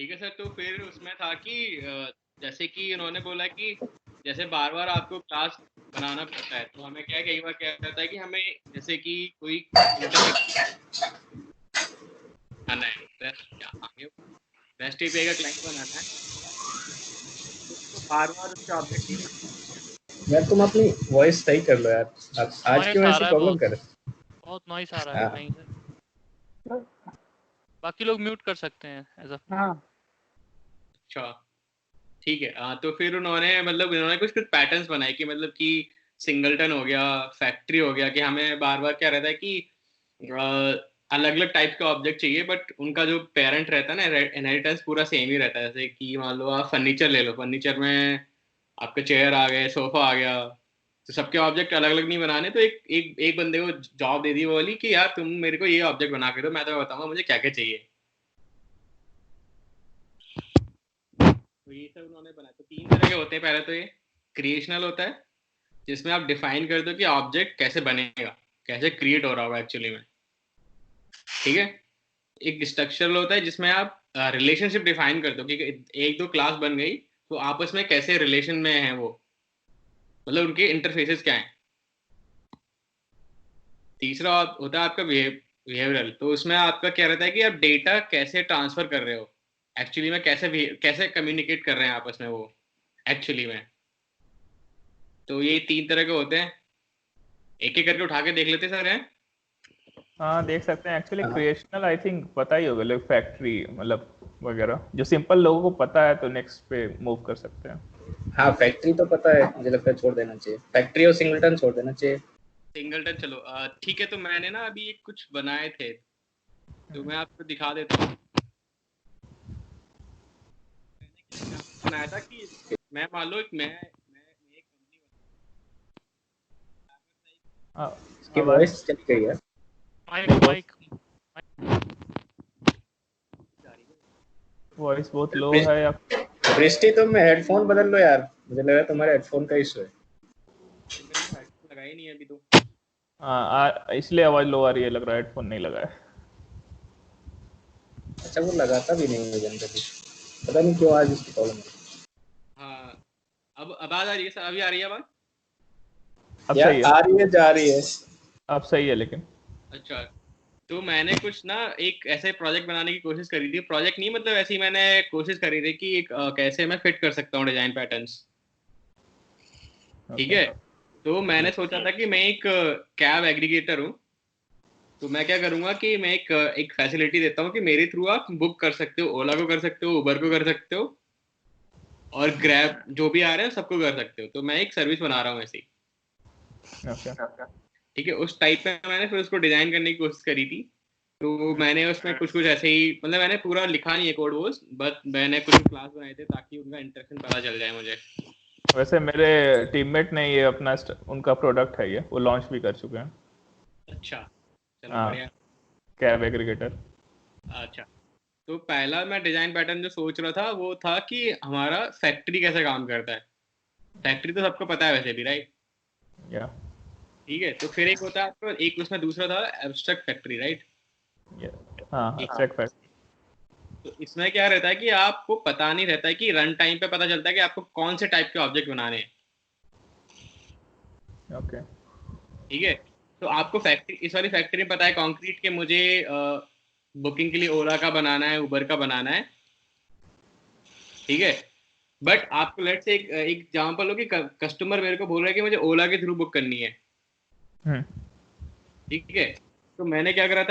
ठीक है सर, तो फिर उसमें था कि जैसे कि उन्होंने बोला कि जैसे बार बार आपको क्लास बनाना पड़ता है, तो हमें क्या कई बार क्या रहता है कि हमें जैसे कि कोई बनाना है, रेस्ट एपीआई का क्लाइंट बनाना है, तो उसको बार बार उसके ऑब्जेक्ट नहीं बनाना। यार तुम अपनी वॉइस सही कर लो यार, आज क्यों नॉइस आ ऐसी रहा है, प्रॉब्लम कर बहुत नॉइस आ रहा है हाँ। कहीं से। बाकी लोग म्यूट कर सकते हैं ऐसा। हाँ अच्छा ठीक है। तो फिर इन्होंने कुछ कुछ पैटर्न्स बनाए कि मतलब कि सिंगलटन हो गया, फैक्ट्री हो गया, कि हमें बार बार क्या रहता है कि अलग अलग टाइप के ऑब्जेक्ट चाहिए, बट उनका जो पेरेंट रहता है ना, इनहेरिटेंस पूरा सेम ही रहता है। जैसे कि मान लो आप फर्नीचर ले लो, फर्नीचर में आपके चेयर आ गए, सोफा आ गया, तो सबके ऑब्जेक्ट अलग अलग नहीं बनाने, तो एक एक एक बंदे को जॉब दे दी, वो वाली कि यार तुम मेरे को ये ऑब्जेक्ट बना के दो, मैं तो बताऊंगा मुझे क्या क्या चाहिए। तो ये सब उन्होंने बनाया। तो तीन तरह के होते हैं। पहले तो ये क्रिएशनल होता है, जिसमें आप डिफाइन कर दो कि ऑब्जेक्ट कैसे बनेगा, कैसे क्रिएट हो रहा होगा एक्चुअली में। ठीक है। एक स्ट्रक्चरल होता है, जिसमें आप रिलेशनशिप डिफाइन कर दो कि एक दो क्लास बन गई तो आपस में कैसे रिलेशन में है वो, मतलब उनके इंटरफेसेस क्या हैं। तीसरा होता है आपका बिहेवियरल, तो उसमें आपका क्या रहता है कि आप डेटा कैसे ट्रांसफर कर रहे हो एक्चुअली में, कैसे कैसे कम्युनिकेट कर रहे हैं आपस में वो एक्चुअली में। तो ये तीन तरह के होते हैं, एक एक करके उठा के देख लेते सर हैं। हाँ देख सकते हैं। एक्चुअली हाँ। क्रिएशनल आई थिंक पता ही होगा लोग, फैक्ट्री मतलब वगैरह जो सिंपल लोगों को पता है तो नेक्स्ट पे मूव कर सकते हैं। हाँ फैक्ट्री तो पता है, मुझे लगता है छोड़ देना चाहिए, फैक्ट्री और सिंगलटन छोड़ देना चाहिए। सिंगलटन चलो ठीक है। तो मैंने ना अभी कुछ बनाए थे, तो मैं आपको दिखा देता हूँ। मैंने बनाया था कि मैं मान लो मैं एक कंपनी इसकी आवाज वॉइस चली गई है। माइक माइक वॉइस बहुत लो बृष्टि है या बृष्टि, तुम हेडफोन बदल लो यार, मुझे लगा तुम्हारे हेडफोन का इशू है। मैंने हेडफोन लगाया ही नहीं है अभी तो। इसलिए आवाज लो आ रही है, लग रहा है हेडफोन नहीं लगा है। अच्छा वो लगाता भी नहीं है जनरली, पता नहीं क्यों आज इसकी प्रॉब्लम है। हाँ, अब आवाज आ रही है सर? अभी आ रही है आवाज? अब यार सही है। आ रही है जा रही है। अब सही है लेकिन अच्छा, तो मैंने कुछ ना एक ऐसे प्रोजेक्ट बनाने की कोशिश करी थी। प्रोजेक्ट नहीं, मतलब ऐसी मैंने कोशिश करी थी कि एक कैसे मैं फिट कर सकता हूँ डिजाइन पैटर्न्स। ठीक ओके। है। तो मैंने सोचा था कि मैं एक कैब एग्रीगेटर हूँ, तो मैं क्या करूंगा कि मैं एक फैसिलिटी देता हूँ कि मेरे थ्रू आप बुक कर सकते हो, ओला को कर सकते हो, उबर को कर सकते हो, और ग्रैब जो भी आ रहे हैं सबको कर सकते हो। तो मैं एक सर्विस बना रहा हूँ ऐसी। ओके। ठीक है, उस टाइप में मैंने फिर उसको डिजाइन करने की कोशिश करी थी। तो मैंने उसमें कुछ कुछ ऐसे ही, मतलब मैंने पूरा लिखा नहीं है कोड वो, बस मैंने कुछ क्लास बनाए थे ताकि उनका इंटरेक्शन पता चल जाए मुझे। वैसे मेरे टीममेट ने ये अपना उनका प्रोडक्ट है, ये वो लॉन्च भी कर चुके हैं। अच्छा चलो हाँ, बढ़िया। Cab aggregator. अच्छा, तो पहला मैं डिजाइन पैटर्न जो सोच रहा था वो था कि हमारा फैक्ट्री कैसे काम करता है। फैक्ट्री तो सबको पता है वैसे भी, राइट? या ठीक है, तो फिर एक होता है आपका, एक उसमें दूसरा था एब्स्ट्रैक्ट फैक्ट्री, राइट? हाँ, एब्स्ट्रैक्ट फैक्ट। तो इसमें क्या रहता है कि आपको पता नहीं रहता है कि रन टाइम पे पता चलता है कि आपको कौन से टाइप के ऑब्जेक्ट बनाने हैं। ओके। ठीक है, तो आपको फैक्ट्री, इस वाली फैक्ट्री में पता है कंक्रीट के मुझे बुकिंग के लिए ओला का बनाना है, उबर का बनाना है। ठीक है, बट आपको लेट से एक एग्जांपल हो कि कस्टमर मेरे को बोल रहा है कि मुझे ओला के थ्रू बुक करनी है। हम्म। ठीक है, तो मैंने क्या करा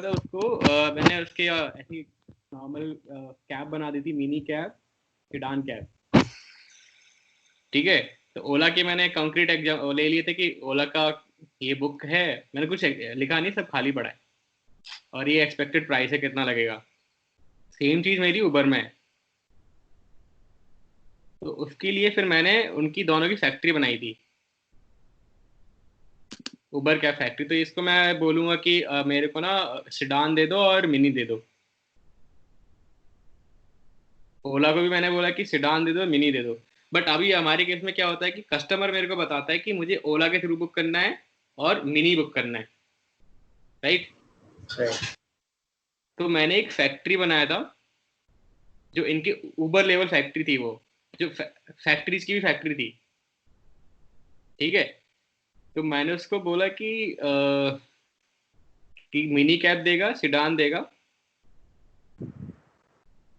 था उसको मैंने उसके ऐसी नॉर्मल कैब बना दी थी, मिनी कैब, सेडान कैब। ठीक है, तो ओला के मैंने कंक्रीट एग्जाम ले लिए थे कि ओला का ये बुक है, मैंने कुछ लिखा नहीं, सब खाली पड़ा है, और ये एक्सपेक्टेड प्राइस है, कितना लगेगा। सेम चीज मेरी उबर में है। तो उसके लिए फिर मैंने उनकी दोनों की फैक्ट्री बनाई थी, उबर क्या फैक्ट्री। तो इसको मैं बोलूंगा कि मेरे को ना सिडान दे दो और मिनी दे दो। ओला को भी मैंने बोला कि सिडान दे दो, मिनी दे दो। बट अभी हमारे केस में क्या होता है कि कस्टमर मेरे को बताता है कि मुझे ओला के थ्रू बुक करना है और मिनी बुक करना है, राइट? Right. तो मैंने एक फैक्ट्री बनाया था जो इनकी उबर लेवल फैक्ट्री थी, वो जो फैक्ट्रीज की भी फैक्ट्री थी, ठीक है। तो मैंने उसको बोला कि मिनी कैब देगा, सिडान देगा,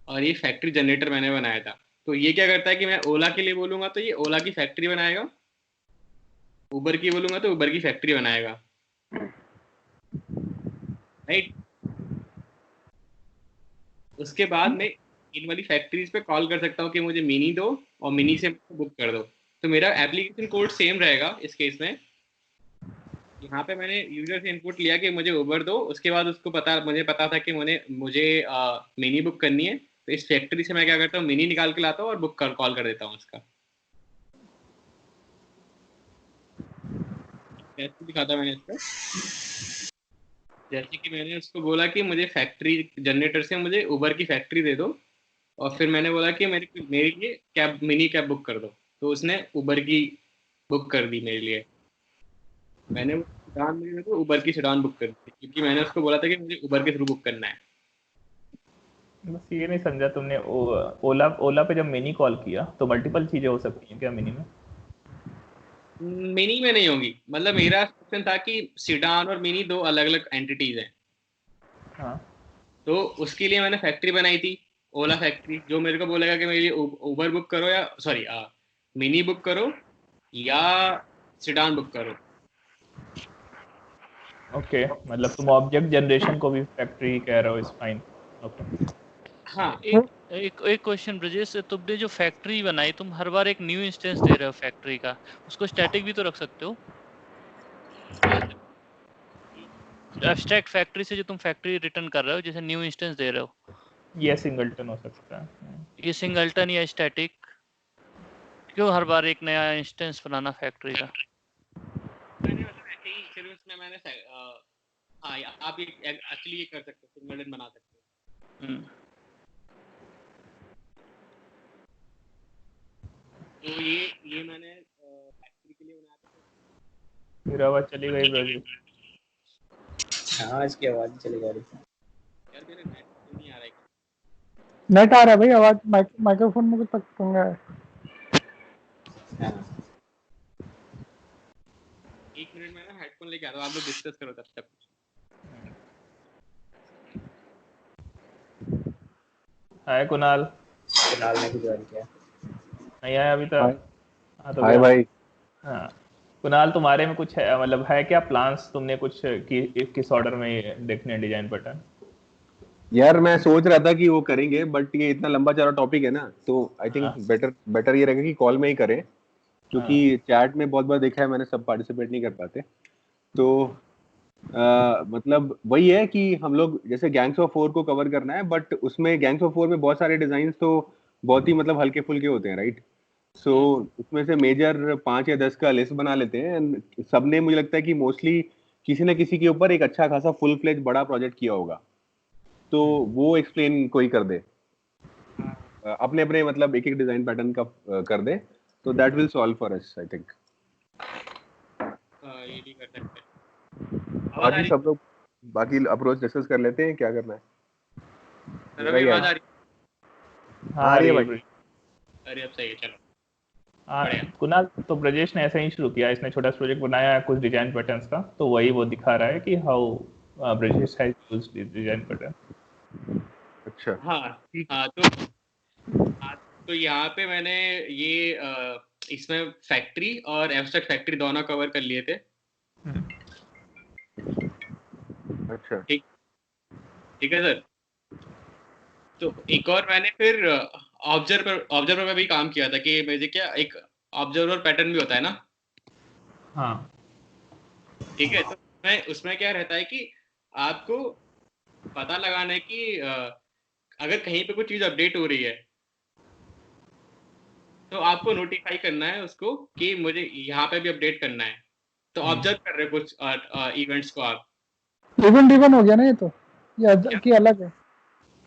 और ये फैक्ट्री जनरेटर मैंने बनाया था। तो ये क्या करता है कि मैं ओला के लिए बोलूंगा तो ये ओला की फैक्ट्री बनाएगा, उबर की बोलूंगा तो उबर की फैक्ट्री बनाएगा, राइट। उसके बाद मैं इन वाली फैक्ट्रीज पे कॉल कर सकता हूँ कि मुझे मिनी दो और मिनी से बुक कर दो। तो मेरा एप्लीकेशन कोड सेम रहेगा इस केस में। यहाँ पे मैंने यूजर से इनपुट लिया कि मुझे उबर दो, उसके बाद उसको मुझे पता था कि मुझे मिनी बुक करनी है, तो इस फैक्ट्री से मैं क्या करता हूँ, मिनी निकाल के लाता हूँ और कॉल कर देता हूँ उसका। कैसे दिखाता मैंने इसका, जैसे कि मैंने उसको बोला कि मुझे फैक्ट्री जनरेटर से मुझे उबर की फैक्ट्री दे दो, और फिर मैंने बोला कि मेरे लिए कैब, मिनी कैब बुक कर दो, तो उसने उबर की बुक कर दी मेरे लिए। मैंने वो सिडान मेरे को उबर की सिडान बुक कर दी, क्योंकि मैंने उसको बोला था कि मुझे उबर के थ्रू बुक करना है। बस ये नहीं समझा तुमने, ओला ओला पे जब मिनी कॉल किया तो मल्टीपल चीजें हो सकती हैं क्या मिनी में? मिनी में नहीं होगी, मतलब मेरा क्वेश्चन था कि सिडान और मिनी दो अलग अलग एंटिटीज हैं। हाँ। तो उसके लिए मैंने फैक्ट्री बनाई थी, ओला फैक्ट्री, जो मेरे को बोलेगा कि मेरे लिए उबर बुक करो, या सॉरी मिनी बुक करो या सिडान बुक करो। ओके, मतलब तुम ऑब्जेक्ट जनरेशन को भी फैक्ट्री कह रहे हो, इज फाइन। ओके। हाँ। एक क्वेश्चन ब्रजेश, तुमने जो फैक्ट्री बनाई, तुम हर बार एक न्यू इंस्टेंस दे रहे हो फैक्ट्री का, उसको स्टैटिक भी तो रख सकते हो। एब्स्ट्रैक्ट फैक्ट्री से जो तुम फैक्ट्री रिटर्न कर रहे हो, जैसे न्यू इंस्टेंस दे रहे हो, ये सिंगलटन हो सकता है। ये सिंगलटन या स्टैटिक, क्यों हर बार एक नया इंस्टेंस बनाना फैक्ट्री का? मैंने मतलब ऐसे ही फिर उसमें मैंने हाँ, आप ये एक्चुअली ये कर सकते हो, सिंगल बना सकते हो। तो ये मैंने फैक्ट्री के लिए बनाया था। फिर आवाज चली गई ब्रजेश। हाँ इसकी आवाज ही चली जा रही है। यार मेरे नेट नहीं आ रहा है। नेट आ रहा है भाई, आवाज माइक्रोफोन में कुछ तक पंगा है। हाँ एक मिनट में ना हेडफोन लेके आता हूँ, आप लोग डिस्कस करो तब तक। हाय कुणाल। फिलहाल ने भी ज्वाइन किया। नहीं आया अभी तक? हाँ तो हाय भाई। हाँ कुणाल, तुम्हारे में कुछ है, मतलब है क्या प्लान्स, तुमने कुछ किस ऑर्डर में देखने हैं डिजाइन पैटर्न? यार मैं सोच रहा था कि वो करेंगे, बट ये इतना लंबा चौड़ा टॉपिक है ना, तो आई थिंक हाँ। बेटर ये रहेगा कि कॉल में ही करें, क्योंकि हाँ। चैट में बहुत बार देखा है मैंने, सब पार्टिसिपेट नहीं कर पाते। तो मतलब वही है कि हम लोग जैसे गैंग्स ऑफ 4 को कवर करना है, बट उसमें गैंग्स ऑफ 4 में बहुत सारे डिजाइन तो बहुत ही मतलब हल्के फुल्के होते हैं, राइट। सो उसमें से मेजर 5 या 10 का लिस्ट बना लेते हैं, and सबने मुझे लगता है कि मोस्टली किसी न किसी के ऊपर एक अच्छा खासा फुल फ्लेज बड़ा प्रोजेक्ट किया होगा, तो वो एक्सप्लेन कोई कर दे, अपने अपने मतलब एक एक डिजाइन पैटर्न का कर दे, तो that will solve for us I think. ये भी कर सकते हैं। बाकी सब लोग बाकी अप्रोच डिस्कस कर लेते हैं, क्या करना है। रवि आवाज आ रही हाँ आ रही है भाई। है? अरे अब सही है, चलो। हाँ कुणाल, तो ब्रजेश ने ऐसा ही शुरू किया, इसने छोटा सा प्रोजेक्ट बनाया है कुछ डिजाइन पैटर्न्स का, तो वही वो दिखा रहा है कि how Brajesh has used this design pattern. अच्छा। हाँ हाँ, तो यहाँ पे मैंने ये इसमें फैक्ट्री और एब्स्ट्रैक्ट फैक्ट्री दोनों कवर कर लिए थे। अच्छा। ठीक ठीक है सर। तो एक और मैंने फिर ऑब्जर्वर में भी काम किया था कि मुझे क्या एक ऑब्जर्वर पैटर्न भी होता है ना। हाँ। ठीक है, तो उसमें क्या रहता है कि आपको पता लगाना है कि अगर कहीं पे कोई चीज अपडेट हो रही है तो आपको नोटिफाई करना है उसको कि मुझे यहाँ पे भी अपडेट करना है। तो ऑब्जर्व कर रहे कुछ इवेंट्स को आप। इवेंट ड्रिवन हो गया ना ये तो, ये कि अलग है?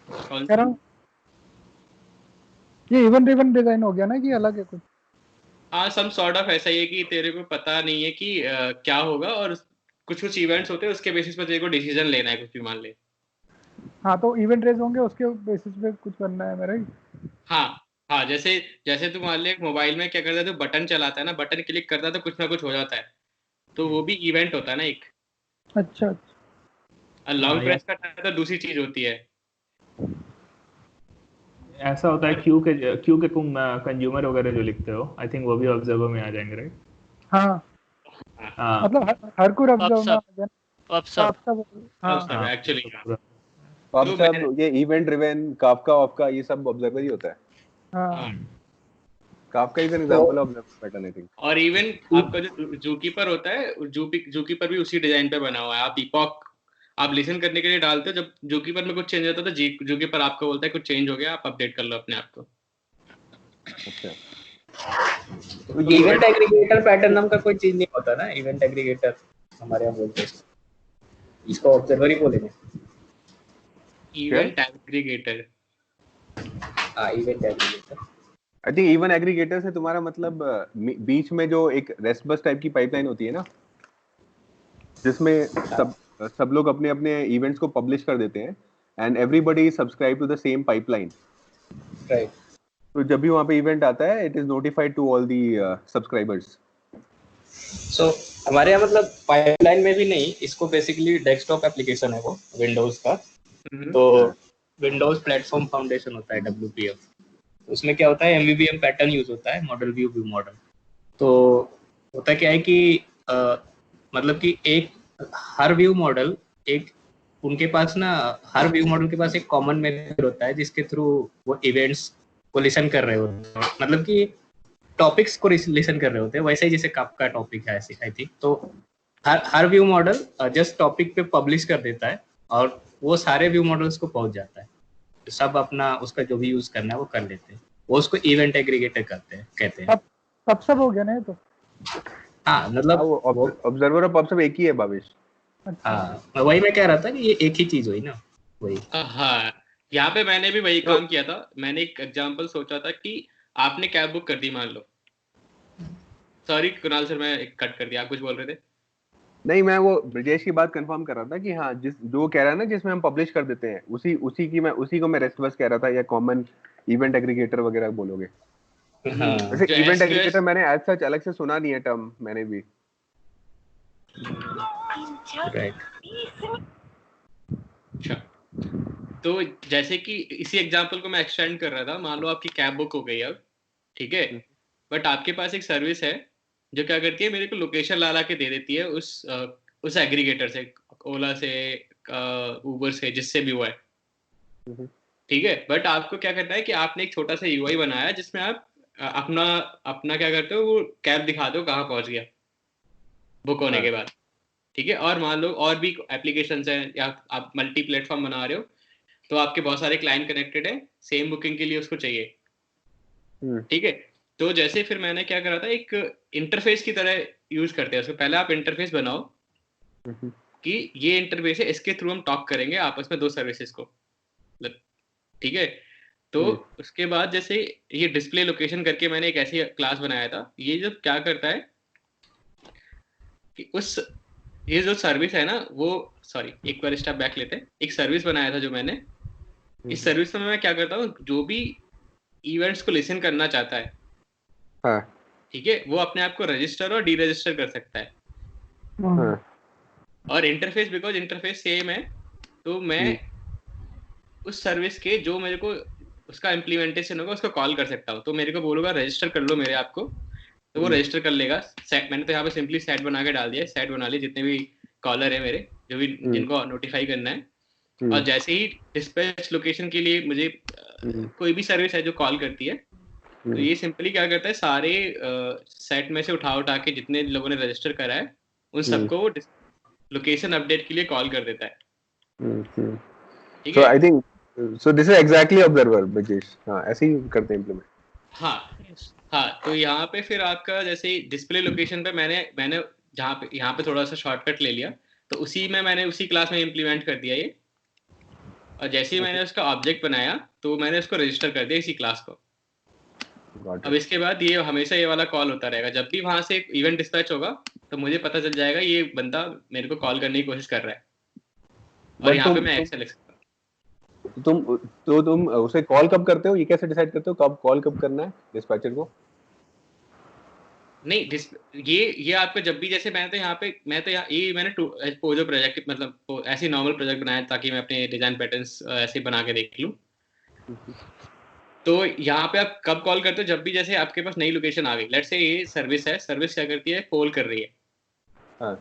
कौन कह रहा हूँ ये इवेंट ड्रिवन डिजाइन हो गया ना, कि अलग है कुछ? हाँ, सम सॉर्ट ऑफ ऐसा ही है कि तेरे को पता नहीं है कि क्या होगा, और कुछ कुछ इवेंट्स होते हैं उसके बेसिस पर तेरे को डिसीजन लेना है, कुछ भी मान ले। हाँ तो इवेंट रेज होंगे उसके बेसिस पे कुछ करना है मेरा ही। हाँ, जैसे जैसे तू मान ले मोबाइल में क्या करता है, तो बटन चलाता है ना, बटन क्लिक करता है तो कुछ ना कुछ हो जाता है, तो वो भी इवेंट होता है ना एक। अच्छा और लॉन्ग हाँ, प्रेस करता है तो दूसरी चीज होती है। ऐसा होता है क्यू के तुम कंज्यूमर वगैरह जो लिखते हो, आई थिंक वो भी ऑब्जर्वर में आ जाएंगे, राइट? हाँ हाँ मतलब हर कोई अब ऑब्जर्व में आ सब गया अब सब सब हाँ सब एक्चुअली। अब तो सब ये इवेंट ड्रिवन काफका वाफका ये सब ऑब्जर्वर ही होता है। हाँ काफका इज एन तो example of observer pattern I think. और इवन आपका जो जूकीपर होता है, जूकीपर भी उसी डिजाइन पे बना हुआ है। आप इपॉक आप लिसन करने के लिए डालते हो, जब जूकीपर में कुछ चेंज होता है तो जूकीपर आपको बोलता है कुछ चेंज हो गया, आप अपडेट कर लो अपने आप को। अच्छा, तो इवेंट एग्रीगेटर पैटर्न नाम का कोई चीज नहीं होता ना, इवेंट एग्रीगेटर हमारे यहाँ बोलते हैं इसको, ऑब्जर्वर ही बोलेंगे। इवेंट एग्रीगेटर, हाँ event aggregator. I think even aggregator से तुम्हारा मतलब बीच में जो एक रेस्ट बस टाइप की पाइपलाइन होती है ना, जिसमें सब लोग अपने अपने इवेंट्स को पब्लिश कर देते हैं and everybody subscribe to the same pipeline. Right. तो जब भी वहाँ पे इवेंट आता है it is notified to all the subscribers. So हमारे यहाँ मतलब पाइपलाइन में भी नहीं, इसको बेसिकली डेस्कटॉप एप्लीकेशन है वो विंडोज का। तो विंडोज प्लेटफॉर्म फाउंडेशन होता है WPF। उसमें क्या होता है, MVVM पैटर्न यूज होता है, मॉडल व्यू मॉडल। तो होता क्या है कि मतलब कि एक हर व्यू मॉडल एक उनके पास ना हर व्यू मॉडल के पास एक कॉमन मेथड होता है जिसके थ्रू वो इवेंट्स को लिसन कर रहे होते हैं, मतलब कि टॉपिक्स को लिसन कर रहे होते हैं, वैसे ही जैसे काफका टॉपिक है ऐसे आई थिंक। तो हर व्यू मॉडल जस्ट टॉपिक पे पब्लिश कर देता है और वो सारे व्यू मॉडल्स को पहुंच जाता है, सब अपना उसका जो भी यूज करना है वो कर लेते हैं, वो उसको इवेंट एग्रीगेटर कहते हैं। सब हो गया ना ये तो। हाँ मतलब ऑब्जर्वर और पब सब एक ही है भावेश। हाँ वही मैं कह रहा था कि ये एक ही चीज हुई ना वही। हाँ, यहाँ पे मैंने भी वही काम किया था। मैंने एक एग्जांपल सोचा था कि आपने कैब बुक कर दी मान लो। सॉरी कुणाल सर, मैं कट कर दिया, आप कुछ बोल रहे थे? नहीं, मैं वो ब्रजेश की बात कंफर्म कर रहा था कि हाँ जिस जो कह रहा है ना जिसमें हम पब्लिश कर देते हैं उसी को मैं रेस्ट बस कह रहा था, या कॉमन इवेंट एग्रीगेटर वगैरह बोलोगे। वैसे जो इवेंट SQS एग्रीगेटर मैंने एज सच अलग से सुना नहीं है टर्म मैंने भी। अच्छा, तो जैसे कि इसी एग्जांपल को मैं एक्सटेंड कर रहा था। मान लो आपकी कैब बुक हो गई अब, ठीक है, बट आपके पास एक सर्विस है जो क्या करती है, मेरे को लोकेशन ला के दे देती है उस एग्रीगेटर से, ओला से, उबर से, जिससे भी हुआ है, ठीक है। बट आपको क्या करना है कि आपने एक छोटा सा UI बनाया जिसमें आप अपना अपना क्या करते हो, वो कैब दिखा दो कहाँ पहुंच गया बुक होने के बाद, ठीक है। और मान लो और भी एप्लीकेशंस हैं या आप मल्टी प्लेटफॉर्म बना रहे हो, तो आपके बहुत सारे क्लाइंट कनेक्टेड है सेम बुकिंग के लिए उसको चाहिए, ठीक है। तो जैसे फिर मैंने क्या करा था, एक इंटरफेस की तरह यूज करते हैं उसको। पहले आप इंटरफेस बनाओ कि ये इंटरफेस है, इसके थ्रू हम टॉक करेंगे आपस में दो सर्विसेज को, ठीक है। तो उसके बाद जैसे ये डिस्प्ले लोकेशन करके मैंने एक ऐसी क्लास बनाया था। ये जब क्या करता है कि ये जो सर्विस है ना वो, सॉरी एक बार स्टेप बैक लेते हैं। एक सर्विस बनाया था जो मैंने, इस सर्विस में मैं क्या करता हूँ, जो भी इवेंट्स को लिसन करना चाहता है, हाँ, ठीक है, वो अपने आप को रजिस्टर और डी रजिस्टर कर सकता है। हाँ, और इंटरफेस, बिकॉज इंटरफेस सेम है, तो मैं उस सर्विस के जो मेरे को उसका इम्प्लीमेंटेशन होगा उसको कॉल कर सकता हूँ। तो मेरे को बोलूंगा रजिस्टर कर लो मेरे आप को, तो वो रजिस्टर कर लेगा। सेट मैंने तो यहाँ पे सिंपली सेट बना के डाल दिया है, सेट बना लिए जितने भी कॉलर है मेरे, जो भी जिनको नोटिफाई करना है। और जैसे ही डिस्पैच लोकेशन के लिए मुझे कोई भी सर्विस है जो कॉल करती है, तो ये सिंपली क्या करता है, सारे सेट में से उठा के जितने लोगों ने रजिस्टर करा है उन सबको लोकेशन अपडेट के लिए कॉल कर देता है, ठीक है। So I think so this is exactly observer Brajesh. हाँ ऐसे ही करते हैं इम्प्लीमेंट। हाँ, तो यहाँ पे फिर आपका जैसे डिस्प्ले लोकेशन पे मैंने यहाँ पे थोड़ा सा शॉर्टकट ले लिया, तो मैंने उसी क्लास में इम्प्लीमेंट कर दिया ये। और जैसे ही मैंने उसका ऑब्जेक्ट बनाया तो मैंने उसको रजिस्टर कर दिया इसी क्लास को। अब इसके बाद ये हमेशा ये वाला कॉल होता रहेगा, जब भी वहां से इवेंट डिस्पैच होगा तो मुझे पता चल जाएगा ये बंदा मेरे को कॉल करने की कोशिश कर रहा है, और यहाँ पे मैं एक्सेल लिख सकता हूँ। तुम उसे कॉल कब करते हो? ये कैसे डिसाइड करते हो कब कॉल कब करना है डिस्पैचर को? नहीं ये आपको जब भी, जैसे मैं तो यहाँ ये मैंने पोजो प्रोजेक्ट मतलब ऐसे नॉर्मल प्रोजेक्ट बनाया ताकि मैं अपने डिजाइन पैटर्न्स ऐसे बना के देख लूँ। तो यहाँ पे आप कब कॉल करते हो? जब भी जैसे आपके पास नई लोकेशन आ गई, लेट्स से ये सर्विस है, सर्विस क्या करती है, कॉल कर रही है, हाँ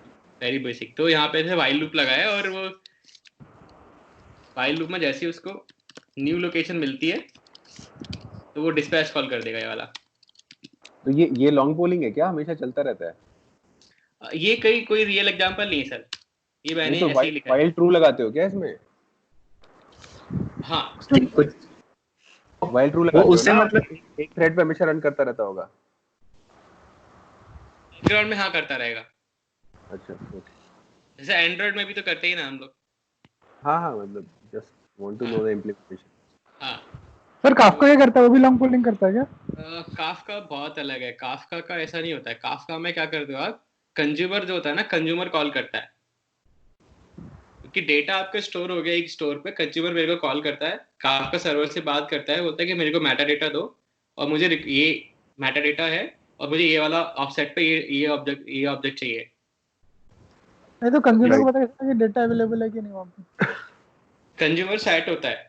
वेरी बेसिक। तो यहाँ पे वाइल लूप लगाया और वो वाइल लूप में जैसे ही उसको न्यू लोकेशन मिलती है तो वो डिस्पैच कॉल कर देगा ये वाला। तो ये लॉन्ग पोलिंग है क्या? हमेशा चलता रहता है? ये कोई रियल एग्जांपल नहीं है सर, ये मैंने नहीं तो ऐसे ही लिखा है। वाइल ट्रू लगाते हो क्या इसमें? हाँ कुछ वाइल ट्रू वो लगाते हो उससे ना, मतलब एक थ्रेड पे हमेशा रन करता रहता होगा। एंड्रॉइड में हाँ करता रहेगा, अच्छा okay. जैसे एंड्रॉइड में भी तो करते ही ना हम लोग। हाँ मतलब just want to know the implementation. हाँ सर काफका क्या करता है? वो भी लॉन्ग पोलिंग करता है क्या? काफका बहुत अलग है, काफका का ऐसा नहीं होता है। काफका में क्या करते हो आप, कंज्यूमर जो होता है ना, कंज्यूमर कॉल करता है, क्योंकि डेटा आपका स्टोर हो गया एक स्टोर पे। कंज्यूमर मेरे को कॉल करता है, काफका सर्वर से बात करता है, बोलता है कि मेरे को मेटा डेटा दो और मुझे ये मेटा डेटा है और मुझे ये वाला ऑफसेट पे ये ऑब्जेक्ट चाहिए। नहीं तो कंज्यूमर को पता कैसे कि डेटा अवेलेबल है कि नहीं वहाँ पे? कंज्यूमर सेट होता है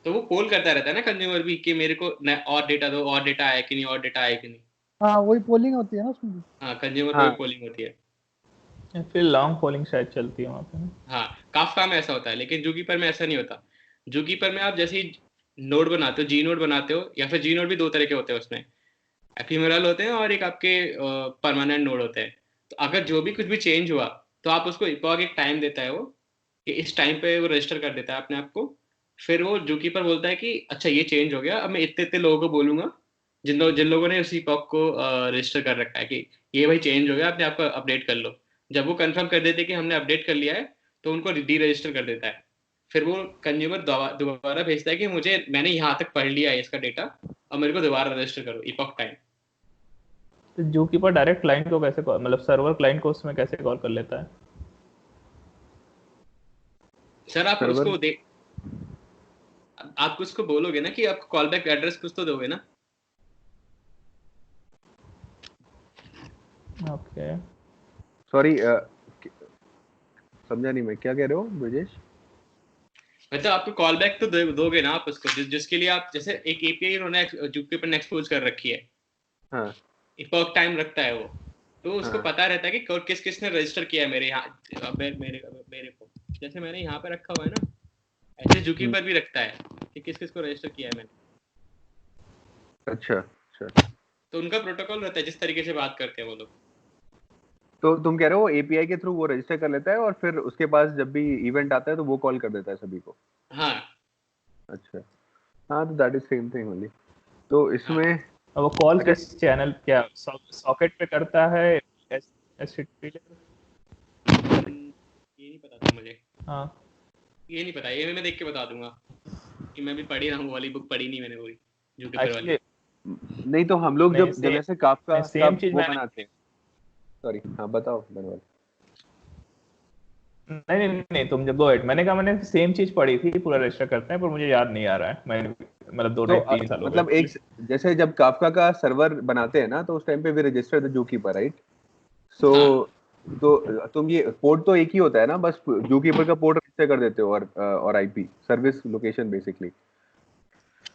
तो वो पोल करता रहता है ना कंज्यूमर भी कि मेरे को और डेटा दो, और डेटा आया कि नहीं, और डेटा आया कि नहीं। हाँ वही पोलिंग होती है ना उसमें भी। हाँ कंज्यूमर हाँ। पे पोलिंग होती है। फिर लॉन्ग पोलिंग शायद चलती है वहाँ पे। हाँ काफका में ऐसा होता है, लेकिन जूकीपर में ऐसा नहीं होता। जूकीपर में आप जैसे ही नोड बनाते हो, जी नोड बनाते हो, या फिर जी नोड भी दो तरह के होते हैं, उसमें एफिमेरल होते हैं और एक आपके परमानेंट नोड होते हैं। तो अगर जो भी कुछ भी चेंज हुआ तो आप उसको इपॉक एक टाइम देता है वो, कि इस टाइम पे वो रजिस्टर कर देता है अपने आप को। फिर वो जूकीपर बोलता है कि अच्छा ये चेंज हो गया, अब मैं इतने इतने लोगों को बोलूंगा जिन लोगों ने उसी इपॉक को रजिस्टर कर रखा है कि ये भाई चेंज हो गया, अपने आप को अपडेट कर लो। जब वो कंफर्म कर देते कि हमने अपडेट कर लिया है तो उनको डी रजिस्टर कर देता है। फिर वो कंज्यूमर दोबारा भेजता है कि मैंने यहाँ तक पढ़ लिया है इसका डेटा और मेरे को दोबारा रजिस्टर करो इपॉक टाइम। तो जूकीपर डायरेक्ट क्लाइंट को कैसे कॉल, मतलब सर्वर क्लाइंट को उसमें कैसे कॉल कर लेता है? सर आप सर्वर उसको बोलोगे ना कि आपको कॉल बैक एड्रेस कुछ तो दोगे ना। ओके सॉरी समझा नहीं मैं, क्या कह रहे हो ब्रजेश? मतलब आपको कॉल बैक तो दोगे ना आप उसको, जिसके लिए आप जैसे एक एपीआई उन्होंने जूकीपर ने एक्सपोज कर रखी है। हाँ इपॉक टाइम रखता है वो, तो उसको हाँ। पता रहता है कि किसने रजिस्टर किया है मेरे यहाँ मेरे को। जैसे मैंने यहाँ पे रखा हुआ है ना, ऐसे जूकीपर भी रखता है कि किस को रजिस्टर किया है मैंने। अच्छा तो उनका प्रोटोकॉल रहता है जिस तरीके से बात करते हैं वो लोग। तो तुम कह रहे हो एपीआई के थ्रू वो रजिस्टर कर लेता है और फिर उसके पास जब भी इवेंट आता है तो वो कॉल कर देता है सभी को? हाँ अच्छा हाँ, तो that is same thing only. तो इसमें अब वो कॉल किस चैनल, क्या सॉकेट पे करता है, एचटीटीपी? ये नहीं पता था मुझे। हाँ ये नहीं पता, ये मैं देख के बता दूंगा कि मैं भी पढ़ी रहा हूँ, वाली बुक पढ़ी नहीं मैंने वही जूकीपर वाली। एक्चुअली नहीं तो हम लोग नहीं, जब ऐसे काफका सेम चीज वो मैंने, बनाते हैं। सॉरी हाँ बताओ धन्यवाद। नहीं तुम जब गो एट, मैंने कहा मैंने सेम चीज पढ़ी थी, पूरा रजिस्टर करते हैं, पर मुझे याद नहीं आ रहा है। मैंने मतलब 2-3 साल हो गए। मतलब एक जैसे जब काफका का सर्वर बनाते हैं ना तो उस टाइम पे वी रजिस्टर द जूकीपर, राइट? सो तो तुम ये पोर्ट तो एक ही होता है ना, बस जूकीपर का पोर्ट रजिस्टर कर देते हो और आईपी सर्विस लोकेशन बेसिकली।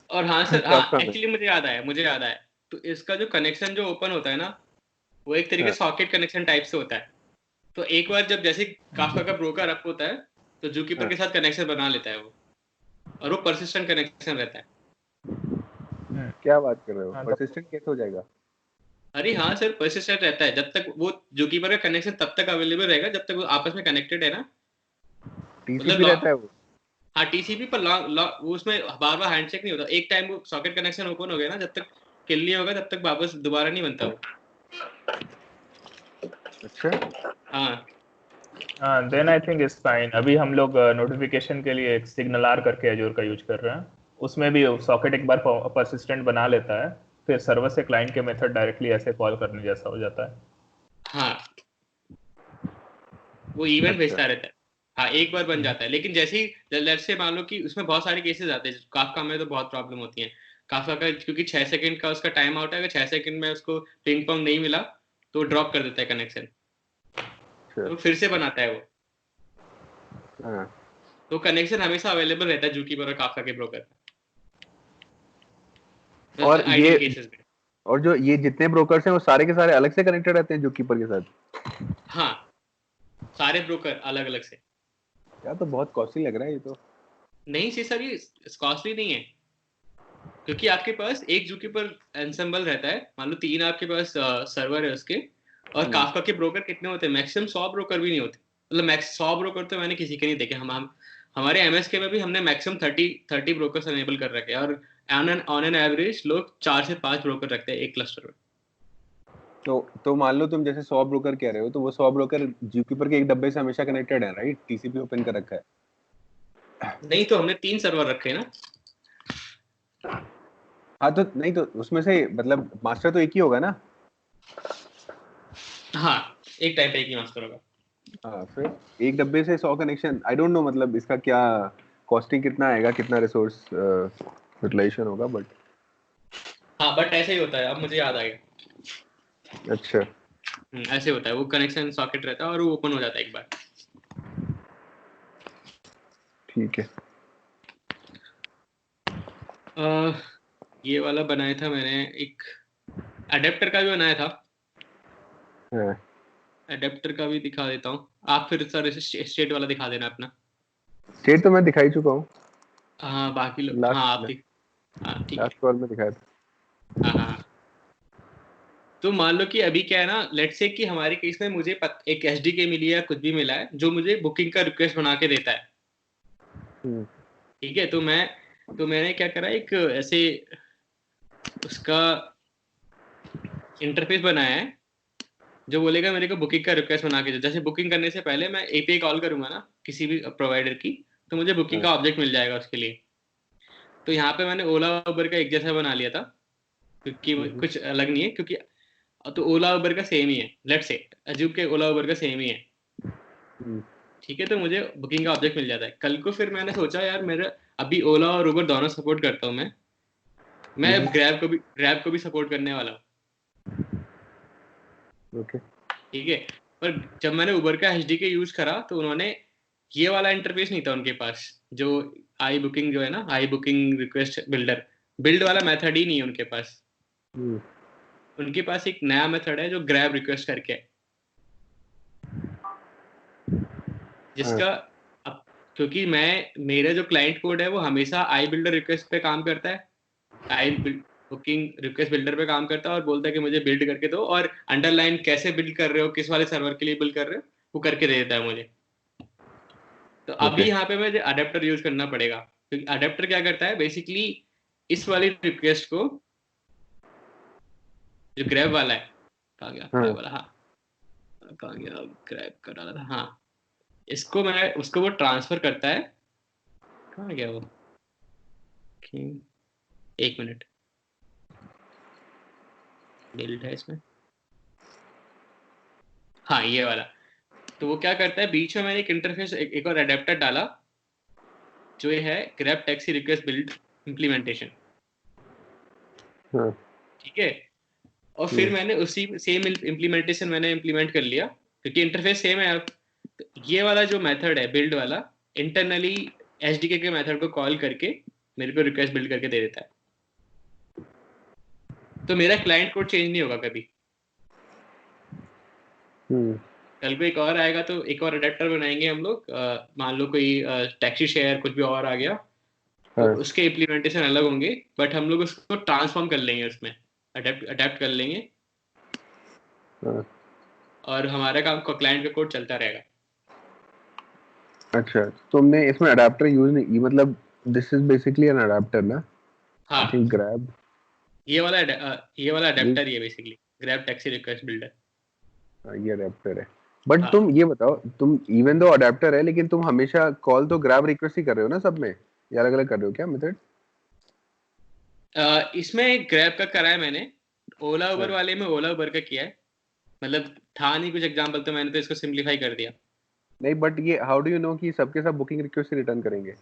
और हाँ सर, हाँ एक्चुअली मुझे याद आया। तो इसका जो कनेक्शन जो ओपन होता है ना, वो एक तरीके से सॉकेट कनेक्शन टाइप से होता है। तो एक बार जब जैसे काफका का ब्रोकर अप होता है तो जूकीपर के साथ कनेक्शन बना लेता है वो, और वो परसिस्टेंट कनेक्शन रहता है। क्या बात कर रहे हो? परसिस्टेंट कैसे हो जाएगा? अरे हाँ सर, परसिस्टेंट रहता है जब तक वो जूकीपर का कनेक्शन तब तक अवेलेबल रहेगा जब तक वो आपस में कनेक्टेड है ना। टीसीपी रहता है वो? हाँ टीसीपी पर वो उसमें बार बार हैंडशेक नहीं होता। एक टाइम वो सॉकेट कनेक्शन ओपन हो गया ना, जब तक किल नहीं होगा तब तक वापस दोबारा नहीं बनता वो। अच्छा हाँ then I think it's fine. अभी हम लोग नोटिफिकेशन के लिए एक सिग्नल आर करके एजूर का यूज कर रहे हैं, उसमें भी सॉकेट एक बार परसिस्टेंट बना लेता है, फिर सर्वर से क्लाइंट के मेथड डायरेक्टली ऐसे कॉल करने जैसा हो जाता है। हाँ वो इवेंट भेजता रहता है। हाँ एक बार बन जाता है, लेकिन जैसे ही लेट्स से मान लो कि उसमें बहुत सारे केसेस आते हैं, काफका में तो बहुत प्रॉब्लम होती है काफका का, क्योंकि 6 सेकंड का उसका टाइम आउट है, अगर 6 सेकंड में उसको पिंग पोंग नहीं मिला तो ड्रॉप कर देता है कनेक्शन, तो फिर से बनाता है वो। हाँ तो कनेक्शन हमेशा अवेलेबल रहता है जूकीपर और काफका के ब्रोकर और आइडियल ये केसेस में। और जो ये जितने ब्रोकर्स हैं वो सारे के सारे अलग से कनेक्टेड रहते हैं जूकीपर के साथ? हाँ सारे ब्रोकर अलग अलग से। यार तो बहुत कॉस्टली लग रहा है ये तो। नहीं सी सर, ये कॉस्टली नहीं है, क्योंकि आपके पास एक जूकीपर एंसेंबल रहता है, मान लो 3 आपके पास सर्वर है उसके, और काफका के ब्रोकर कितने होते हैं, मैक्सिमम 100 ब्रोकर भी नहीं होते, मतलब मैक्स 100 ब्रोकर तो मैंने किसी के नहीं देखे। हम हमारे एमएसके में भी हमने मैक्सिमम 30 ब्रोकर्स एनेबल कर रखे हैं, और ऑन एन एवरेज लोग 4 से 5 ब्रोकर रखते हैं एक क्लस्टर में। तो मान लो तुम जैसे 100 ब्रोकर कह रहे हो, तो वो 100 ब्रोकर जूकीपर के एक डब्बे से हमेशा कनेक्टेड है, राइट? टीसीपी ओपन कर रखा है। नहीं तो हमने 3 सर्वर रखे हैं ना। हाँ तो नहीं तो उसमें से मतलब मास्टर तो एक ही होगा ना? हाँ एक टाइम पे एक ही मास्टर होगा। हाँ फिर एक डब्बे से 100 कनेक्शन, आई डोंट नो मतलब इसका क्या कॉस्टिंग कितना आएगा, कितना रिसोर्स यूटिलाइजेशन होगा, बट हाँ बट ऐसे ही होता है, अब मुझे याद आ गया। अच्छा ऐसे होता है, वो कनेक्शन सॉकेट रहता है और वो ओपन हो जाता है एक बार। ठीक है। ये वाला बनाया था मैंने, एक अडेप्टर का भी बनाया था। हाँ अडेप्टर का भी दिखा देता हूँ, आप फिर सर स्टेट वाला दिखा देना अपना। स्टेट तो मैं दिखाई चुका हूँ हाँ बाकी लोग, हाँ आप हाँ ठीक है। लास्ट कॉल में दिखाया था। हाँ हाँ। तो मान लो कि अभी क्या है ना, लेट्स से कि हमारे केस में मुझे एक एसडीके मिली है, कुछ भी मिला है जो मुझे बुकिंग का रिक्वेस्ट बना के देता है। ठीक है, तो मैंने क्या करा, एक ऐसे उसका इंटरफेस बनाया है जो बोलेगा मेरे को बुकिंग का रिक्वेस्ट बना के दे। जैसे बुकिंग करने से पहले मैं एपीआई कॉल करूंगा ना किसी भी प्रोवाइडर की, तो मुझे बुकिंग का ऑब्जेक्ट मिल जाएगा उसके लिए। तो यहाँ पे मैंने ओला उबर का एक जैसा बना लिया था, क्योंकि कुछ अलग नहीं है, क्योंकि तो ओला उबर का सेम ही है, लेट्स से अजूब के ओला उबर का सेम ही है। ठीक है, तो मुझे बुकिंग का ऑब्जेक्ट मिल जाता है। कल को फिर मैंने सोचा यार मेरा अभी ओला और उबर दोनों सपोर्ट करता हूँ मैं ग्रैब को भी सपोर्ट करने वाला हूँ। ओके ठीक है, पर जब मैंने उबर का एचडीके यूज करा तो उन्होंने ये वाला इंटरफेस नहीं था उनके पास, जो आई बुकिंग जो है ना, आई बुकिंग रिक्वेस्ट बिल्ड वाला मेथड ही नहीं है उनके पास। उनके पास एक नया मेथड है जो ग्रैब रिक्वेस्ट करके है, जिसका क्योंकि मेरा जो क्लाइंट कोड है वो हमेशा आई बिल्डर रिक्वेस्ट पे काम करता है, आई बुकिंग रिक्वेस्ट बिल्डर पे काम करता है, और बोलता है कि मुझे बिल्ड करके दो, और अंडरलाइन कैसे बिल्ड कर रहे हो, किस वाले सर्वर के लिए बिल्ड कर रहे हो, वो करके दे देता है मुझे। तो अभी यहाँ पे मुझे अडेप्टर यूज करना पड़ेगा, क्योंकि अडेप्टर क्या करता है बेसिकली, इस वाली रिक्वेस्ट को, जो ग्रैब वाला है, कहाँ गया ग्रैब वाला, हाँ कहाँ गया, ग्रैब कर रहा था, हाँ इसको मैं उसको वो ट्रांसफर करता है, कहाँ गया वो, एक मिनट, बिल्ड है इसमें, हाँ ये वाला। तो वो क्या करता है, बीच में मैंने एक इंटरफेस एक और अडेप्टर डाला जो ये है grab taxi request build implementation. ठीक है, और फिर मैंने उसी सेम इम्प्लीमेंटेशन मैंने इम्प्लीमेंट कर लिया, क्योंकि इंटरफेस सेम है। अब तो ये वाला जो मेथड है बिल्ड वाला, इंटरनली एचडीके के मेथड को कॉल करके मेरे को रिक्वेस्ट बिल्ड करके दे देता है। तो मेरा क्लाइंट कोड चेंज नहीं होगा कभी। कल को एक और आएगा तो एक और अडेप्टर बनाएंगे हम लोग, मान लो कोई टैक्सी शेयर कुछ भी और आ गया, तो उसके इम्प्लीमेंटेशन अलग होंगे, बट हम लोग उसको ट्रांसफॉर्म कर लेंगे, उसमें अडेप्ट कर लेंगे, और हमारा काम क्लाइंट का कोड चलता रहेगा। अच्छा, तुमने इसमें अडेप्टर यूज नहीं, मतलब this is basically an adapter ना? हाँ आई थिंक ग्रैब ये वाला अडेप्टर ये basically Grab taxi request builder, ये अडेप्टर है। बट तुम ये बताओ, तुम इवन दो अडेप्टर है लेकिन तुम हमेशा कॉल तो ग्रैब रिक्वेस्ट ही कर रहे हो ना सब में, या अलग अलग कर रहे हो क्या मेथड? इसमें ग्रैब का करा है मैंने, ओला उबर वाले में ओला उबर का किया है, मतलब था नहीं कुछ एग्जांपल, तो मैंने तो इसको सिंपलीफाई कर दिया। नहीं, बट ये हाउ डू यू नो कि सबके सब बुकिंग रिक्वेस्ट रिटर्न करेंगे?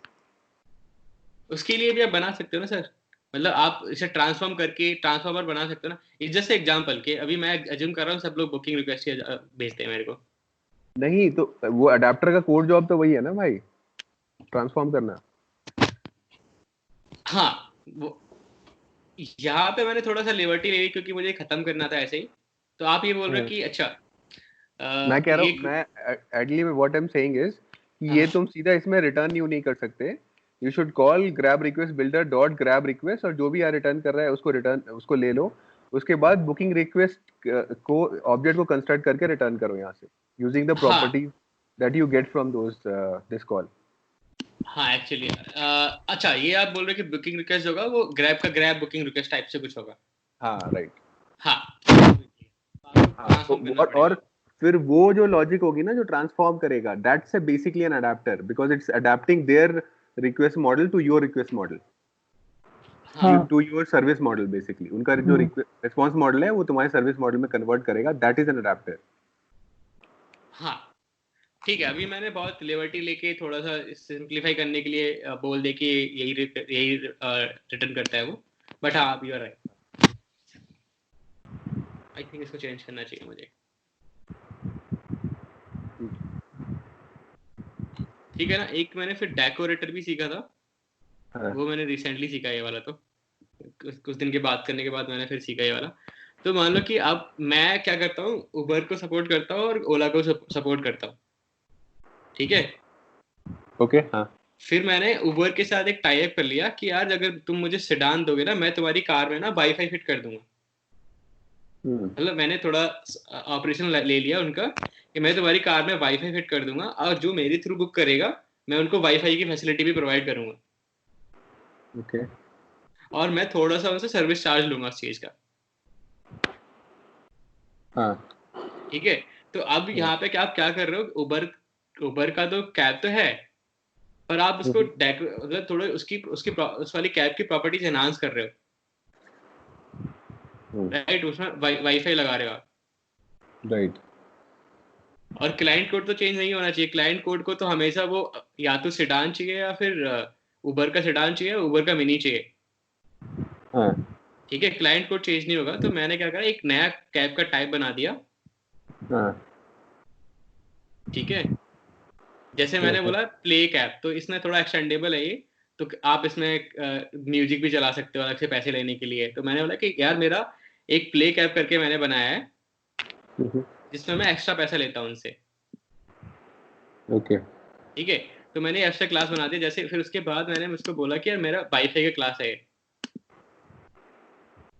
उसके लिए भी आप बना सकते हो ना सर, मतलब आप इसे ट्रांसफॉर्म करके ट्रांसफॉर्मर बना सकते हो ना। इस जैसे एग्जांपल के अभी मैं अज्यूम कर रहा हूँ सब लोग बुकिंग रिक्वेस्ट भेजते हैं मेरे को। नहीं तो वो अडेप्टर का कोर जॉब तो वही है ना भाई, ट्रांसफॉर्म करना। हाँ, वो यहाँ पे मैंने थोड़ा सा लिबर्टी ले ली क्योंकि मुझे खत्म करना था ऐसे ही। तो आप ये बोल रहे हो कि अच्छा मैं कह रहा ये हूँ, मैं एटली what I am saying is कि ये हाँ तुम सीधा इसमें रिटर्न यूं नहीं कर सकते। You should call grab request builder dot grab request, और जो भी यार रिटर्न कर रहा है उसको रिटर्न, उसको ले लो। उसके बाद बुकिंग रिक्वेस्ट को ऑब्जेक्ट को कंस्ट्रक्ट करके रिटर्न करो यहाँ से यूजिंग द हाँ properties that you get from those this call. हाँ एक्चुअली अच्छा ये आप बोल रहे हो कि बुकिंग रिक्वेस्ट होगा वो ग्रैब का ग्रैब बुकिंग रिक्वेस्ट टाइप से कुछ होगा। हाँ राइट। हाँ हाँ तो और फिर वो जो लॉजिक होगी ना जो ट्रांसफॉर्म करेगा, that's basically an adapter because it's adapting their request model to your request model, to your service model. Basically उनका जो रिस्पांस मॉडल है वो तुम्हारे सर्विस मॉडल में कन्वर्ट करेगा, दैट इज एन अडेप्टर। हाँ ठीक है, अभी मैंने बहुत लिबर्टी लेके थोड़ा सा सिंप्लीफाई करने के लिए बोल दे कि यही रिटर्न करता है वो, बट हाँ आप you are right. I think इसको चेंज करना चाहिए मुझे। ठीक है ना। एक मैंने फिर डेकोरेटर भी सीखा था, वो मैंने रिसेंटली सीखा ये वाला, तो कुछ दिन के बात करने के बाद मैंने फिर सीखा ये वाला। तो मान लो कि अब मैं क्या करता हूँ, उबर को सपोर्ट करता हूँ और ओला को सपोर्ट करता हूँ, ठीक है। ओके हाँ। फिर मैंने उबर के साथ एक टाई अप कर लिया कि यार अगर तुम मुझे सेडान दोगे ना, मैं तुम्हारी कार में ना वाईफाई फिट कर दूंगा। मतलब मैंने थोड़ा ऑपरेशन ले लिया उनका कि मैं तुम्हारी कार में वाईफाई फिट कर दूंगा, और जो मेरे थ्रू बुक करेगा मैं उनको वाईफाई की फैसिलिटी भी प्रोवाइड करूंगा। ओके। और मैं थोड़ा सा उनसे सर्विस चार्ज लूंगा उस चीज का। हाँ ठीक है। तो अब यहाँ पे आप क्या कर रहे हो, उबर का तो कैब तो है, पर आप उसको मतलब थोड़ा उसकी उसकी उस वाली कैब की प्रॉपर्टीज एनहांस कर रहे हो, राइट। उसमें वाईफाई लगा रहे हो आप, राइट। और क्लाइंट कोड तो चेंज नहीं होना चाहिए। क्लाइंट कोड को तो हमेशा वो या तो सेडान चाहिए या फिर उबर का सेडान चाहिए, उबर का मिनी चाहिए। हाँ ठीक है, क्लाइंट कोड चेंज नहीं होगा। तो मैंने क्या करा, एक नया कैब का टाइप बना दिया। हाँ ठीक है, जैसे मैंने बोला प्ले कैप, तो इसमें थोड़ा एक्सटेंडेबल है ये, तो आप इसमें म्यूजिक भी चला सकते हो अलग से पैसे लेने के लिए। तो मैंने बोला कि यार मेरा एक प्ले कैप करके मैंने बनाया है जिसमें मैं एक्स्ट्रा पैसा लेता हूँ उनसे। ओके। ठीक है, तो मैंने एक्स्ट्रा क्लास बना दिया। जैसे फिर उसके बाद मैंने उसको बोला कि यार मेरा वाईफाई का क्लास है,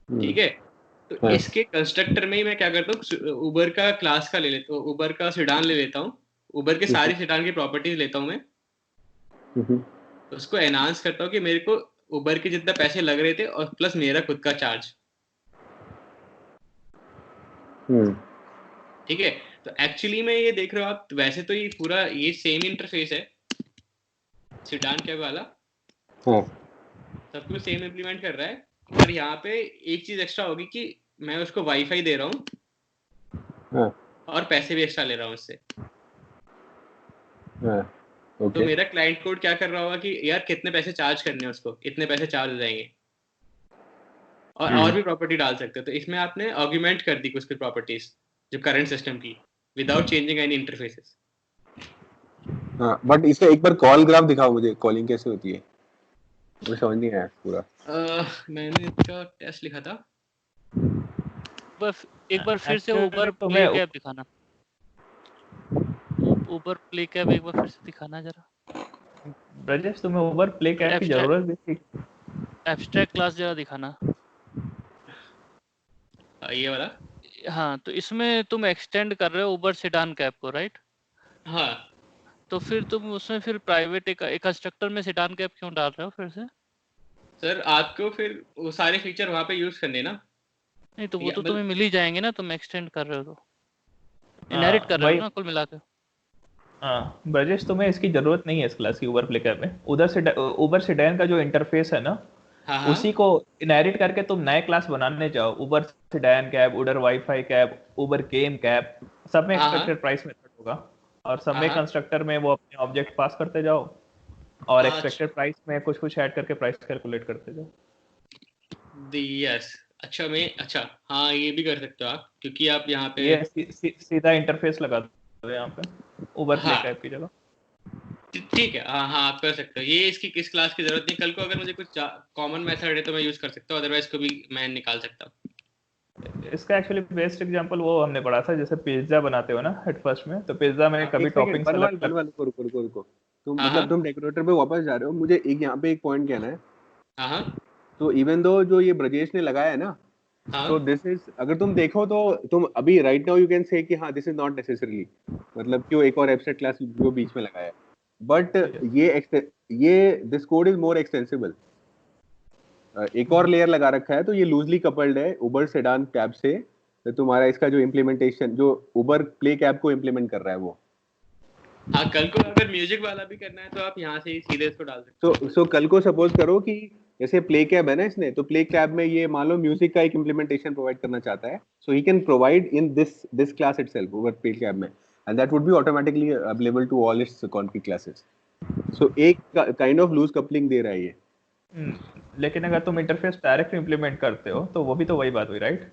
ठीक है। तो इसके कंस्ट्रक्टर में ही मैं क्या करता हूँ, उबर का क्लास का ले लेता हूँ, उबर का सेडान ले लेता हूँ, उबर के सारी सेडान की प्रॉपर्टीज लेता हूँ मैं, उसको एनहांस करता हूँ कि मेरे को उबर के जितना पैसे लग रहे थे और प्लस मेरा खुद का चार्ज। ठीक है, तो एक्चुअली में ये देख रहे हो आप, वैसे तो ये पूरा ये सेम इंटरफेस है सेडान कैब वाला, सब कुछ सेम इम्प्लीमेंट कर रहा है, पर यहाँ पे एक चीज एक्स्ट्रा होगी कि मैं उसको वाईफाई दे रहा हूँ और पैसे भी एक्स्ट्रा ले रहा हूँ उससे। तो मेरा क्लाइंट कोड क्या कर रहा होगा कि यार कितने पैसे चार्ज करने हैं उसको, इतने पैसे चार्ज हो जाएंगे, और भी प्रॉपर्टी डाल सकते हो। तो इसमें आपने आर्गुमेंट कर दी कुछ प्रॉपर्टीज जो करंट सिस्टम की, विदाउट चेंजिंग एनी इंटरफेसेस। हाँ बट इसका एक बार कॉल ग्राफ दिखाओ मुझे, कॉलिंग कैसे होती है, मुझे समझ नहीं आया पूरा। मैंने इसका टेस्ट लिखा था। बस एक बार फिर से उबर प्ले कैब दिखाना, उबर प्ले कैब एक बार फिर से दिखाना जरा। ब्रजेश तुम्हें उबर प्ले कैब की जरूरत भी थी? एब्स्ट्रैक्ट क्लास जरा दिखाना। ये वाला? हाँ, तो इसमें तुम एक्सटेंड कर रहे हो उबर सेडान कैब को, राइट? हाँ। तो फिर तुम उसमें फिर प्राइवेट एक कंस्ट्रक्टर में सेडान कैब क्यों डाल रहे हो फिर से? सर आपको फिर वो सारे फीचर वहाँ पे यूज करने ना। नहीं तो वो तो तुम्हें मिल ही जाएंगे ना, तुम एक्सटेंड कर रहे हो तो इनहेरिट कर रहे हो ना कुल मिलाकर। हाँ ब्रजेश, तुम्हें इसकी जरूरत नहीं है इस क्लास की उबर प्ले कैब में। उधर से उबर सेडान का जो इंटरफेस है ना, उसी को इनहेरिट करके तुम नए क्लास बनाने जाओ, उबर सेडान कैब, उबर वाईफाई कैब, उबर केम कैब, सब में एक्सपेक्टेड प्राइस मेथड होगा। और सब में हाँ। कंस्ट्रक्टर में वो अपने ऑब्जेक्ट पास करते जाओ और अच्छा। एक्सपेक्टेड प्राइस में कुछ ऐड करके प्राइस कैलकुलेट करते जाओ। यस, अच्छा हाँ, ये भी कर सकते हो आप, क्योंकि आप यहाँ पे ये सीधा इंटरफेस लगा दो यहाँ पे उबर प्ले हाँ कैब की जगह। ठीक है, हाँ हाँ आप कर सकते हो ये। इसकी किस क्लास की जरूरत नहीं, कल को अगर मुझे कुछ कॉमन मेथड है तो मैं यूज कर सकता हूँ, अदरवाइज को भी मैं निकाल सकता हूँ। इसका एक्चुअली बेस्ट एग्जांपल वो हमने पढ़ा था, जैसे पिज्जा बनाते हो ना हेड फर्स्ट में, तो पिज्जा में कभी एक सेकंड, टॉपिंग्स बनवाल अलग बनवाल रुको रुको रुको रुको। तुम हाँ मतलब तुम डेकोरेटर पे वापस जा रहे हो, मुझे एक यहाँ पे एक पॉइंट कहना है। हाँ तो इवन दो जो ये ब्रजेश ने लगाया है ना, हाँ तो दिस इज, अगर तुम देखो तो तुम अभी right now you can say कि हाँ दिस इज नॉट नेसेसरीली, मतलब क्यों एक और एब्स्ट्रैक्ट क्लास जो बीच में लगाया है, बट ये this code is more extensible. एक और लेयर लगा रखा है, तो ये लूजली कपल्ड है उबर सेडान कैब से। तो तुम्हारा इसका जो इम्प्लीमेंटेशन जो उबर प्ले कैब को इम्प्लीमेंट कर रहा है वो, हाँ, कल को अगर म्यूजिक वाला भी करना है तो आप यहाँ से ही सीधे इसको डाल सकते हो। सो कल को सपोज करो कि जैसे प्ले कैब है ना इसने, तो प्ले कैब में ये मान लो म्यूजिक का एक इम्प्लीमेंटेशन प्रोवाइड करना चाहता है, so he can provide in this class itself over play cab में, and that would be automatically available to all its config classes. So एक काइंड ऑफ लूज कपलिंग दे रहा है ये। लेकिन अगर तुम इंटरफेस डायरेक्ट इंप्लीमेंट करते हो तो वो भी तो वही बात हुई, राइट?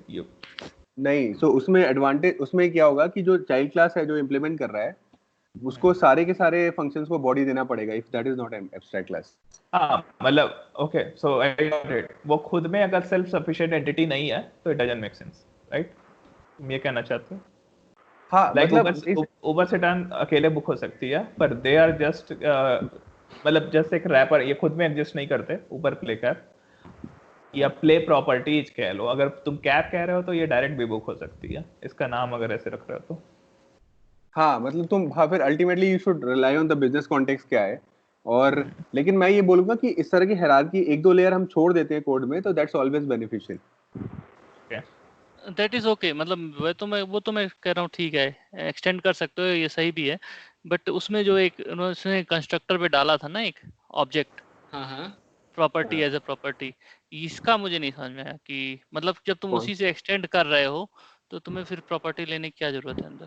नहीं, सो उसमें एडवांटेज उसमें क्या होगा कि जो चाइल्ड क्लास है जो इम्प्लीमेंट कर रहा है, उसको सारे के सारे फंक्शंस को बॉडी देना पड़ेगा, if that is not an abstract class. हाँ मतलब okay, so I got it. वो खुद में अगर सेल्फ सफिशिएंट एंटिटी नहीं है तो it doesn't make sense, right? तुम ये कहना चाहते हो? हाँ लाइक मतलब उबर सेडान अकेले बुक हो सकती है, पर दे आर जस्ट मतलब जस्ट एक रैपर, ये खुद में एग्जिस्ट नहीं करते। उबर प्ले कैब या प्ले प्रॉपर्टीज कह लो, अगर तुम कैब कह रहे हो तो ये डायरेक्ट भी बुक हो सकती है, इसका नाम अगर ऐसे रख रहे हो तो। हाँ मतलब तुम, हाँ फिर ultimately you should rely on the business context क्या है। और लेकिन मैं ये बोलूंगा कि इस तरह की हायरार्की एक दो लेयर हम छोड़ देते हैं कोड में, तो that's always beneficial. That is okay, मतलब वो तो मैं कह रहा हूँ ठीक है, एक्सटेंड कर सकते हो, ये सही भी है। बट उसमें जो एक उन्होंने कंस्ट्रक्टर पे डाला था ना एक ऑब्जेक्ट हाँ हाँ प्रॉपर्टी एज अ प्रॉपर्टी, इसका मुझे नहीं समझ में आया कि मतलब जब तुम कौन? उसी से एक्सटेंड कर रहे हो तो तुम्हें फिर प्रॉपर्टी लेने की क्या जरूरत है अंदर?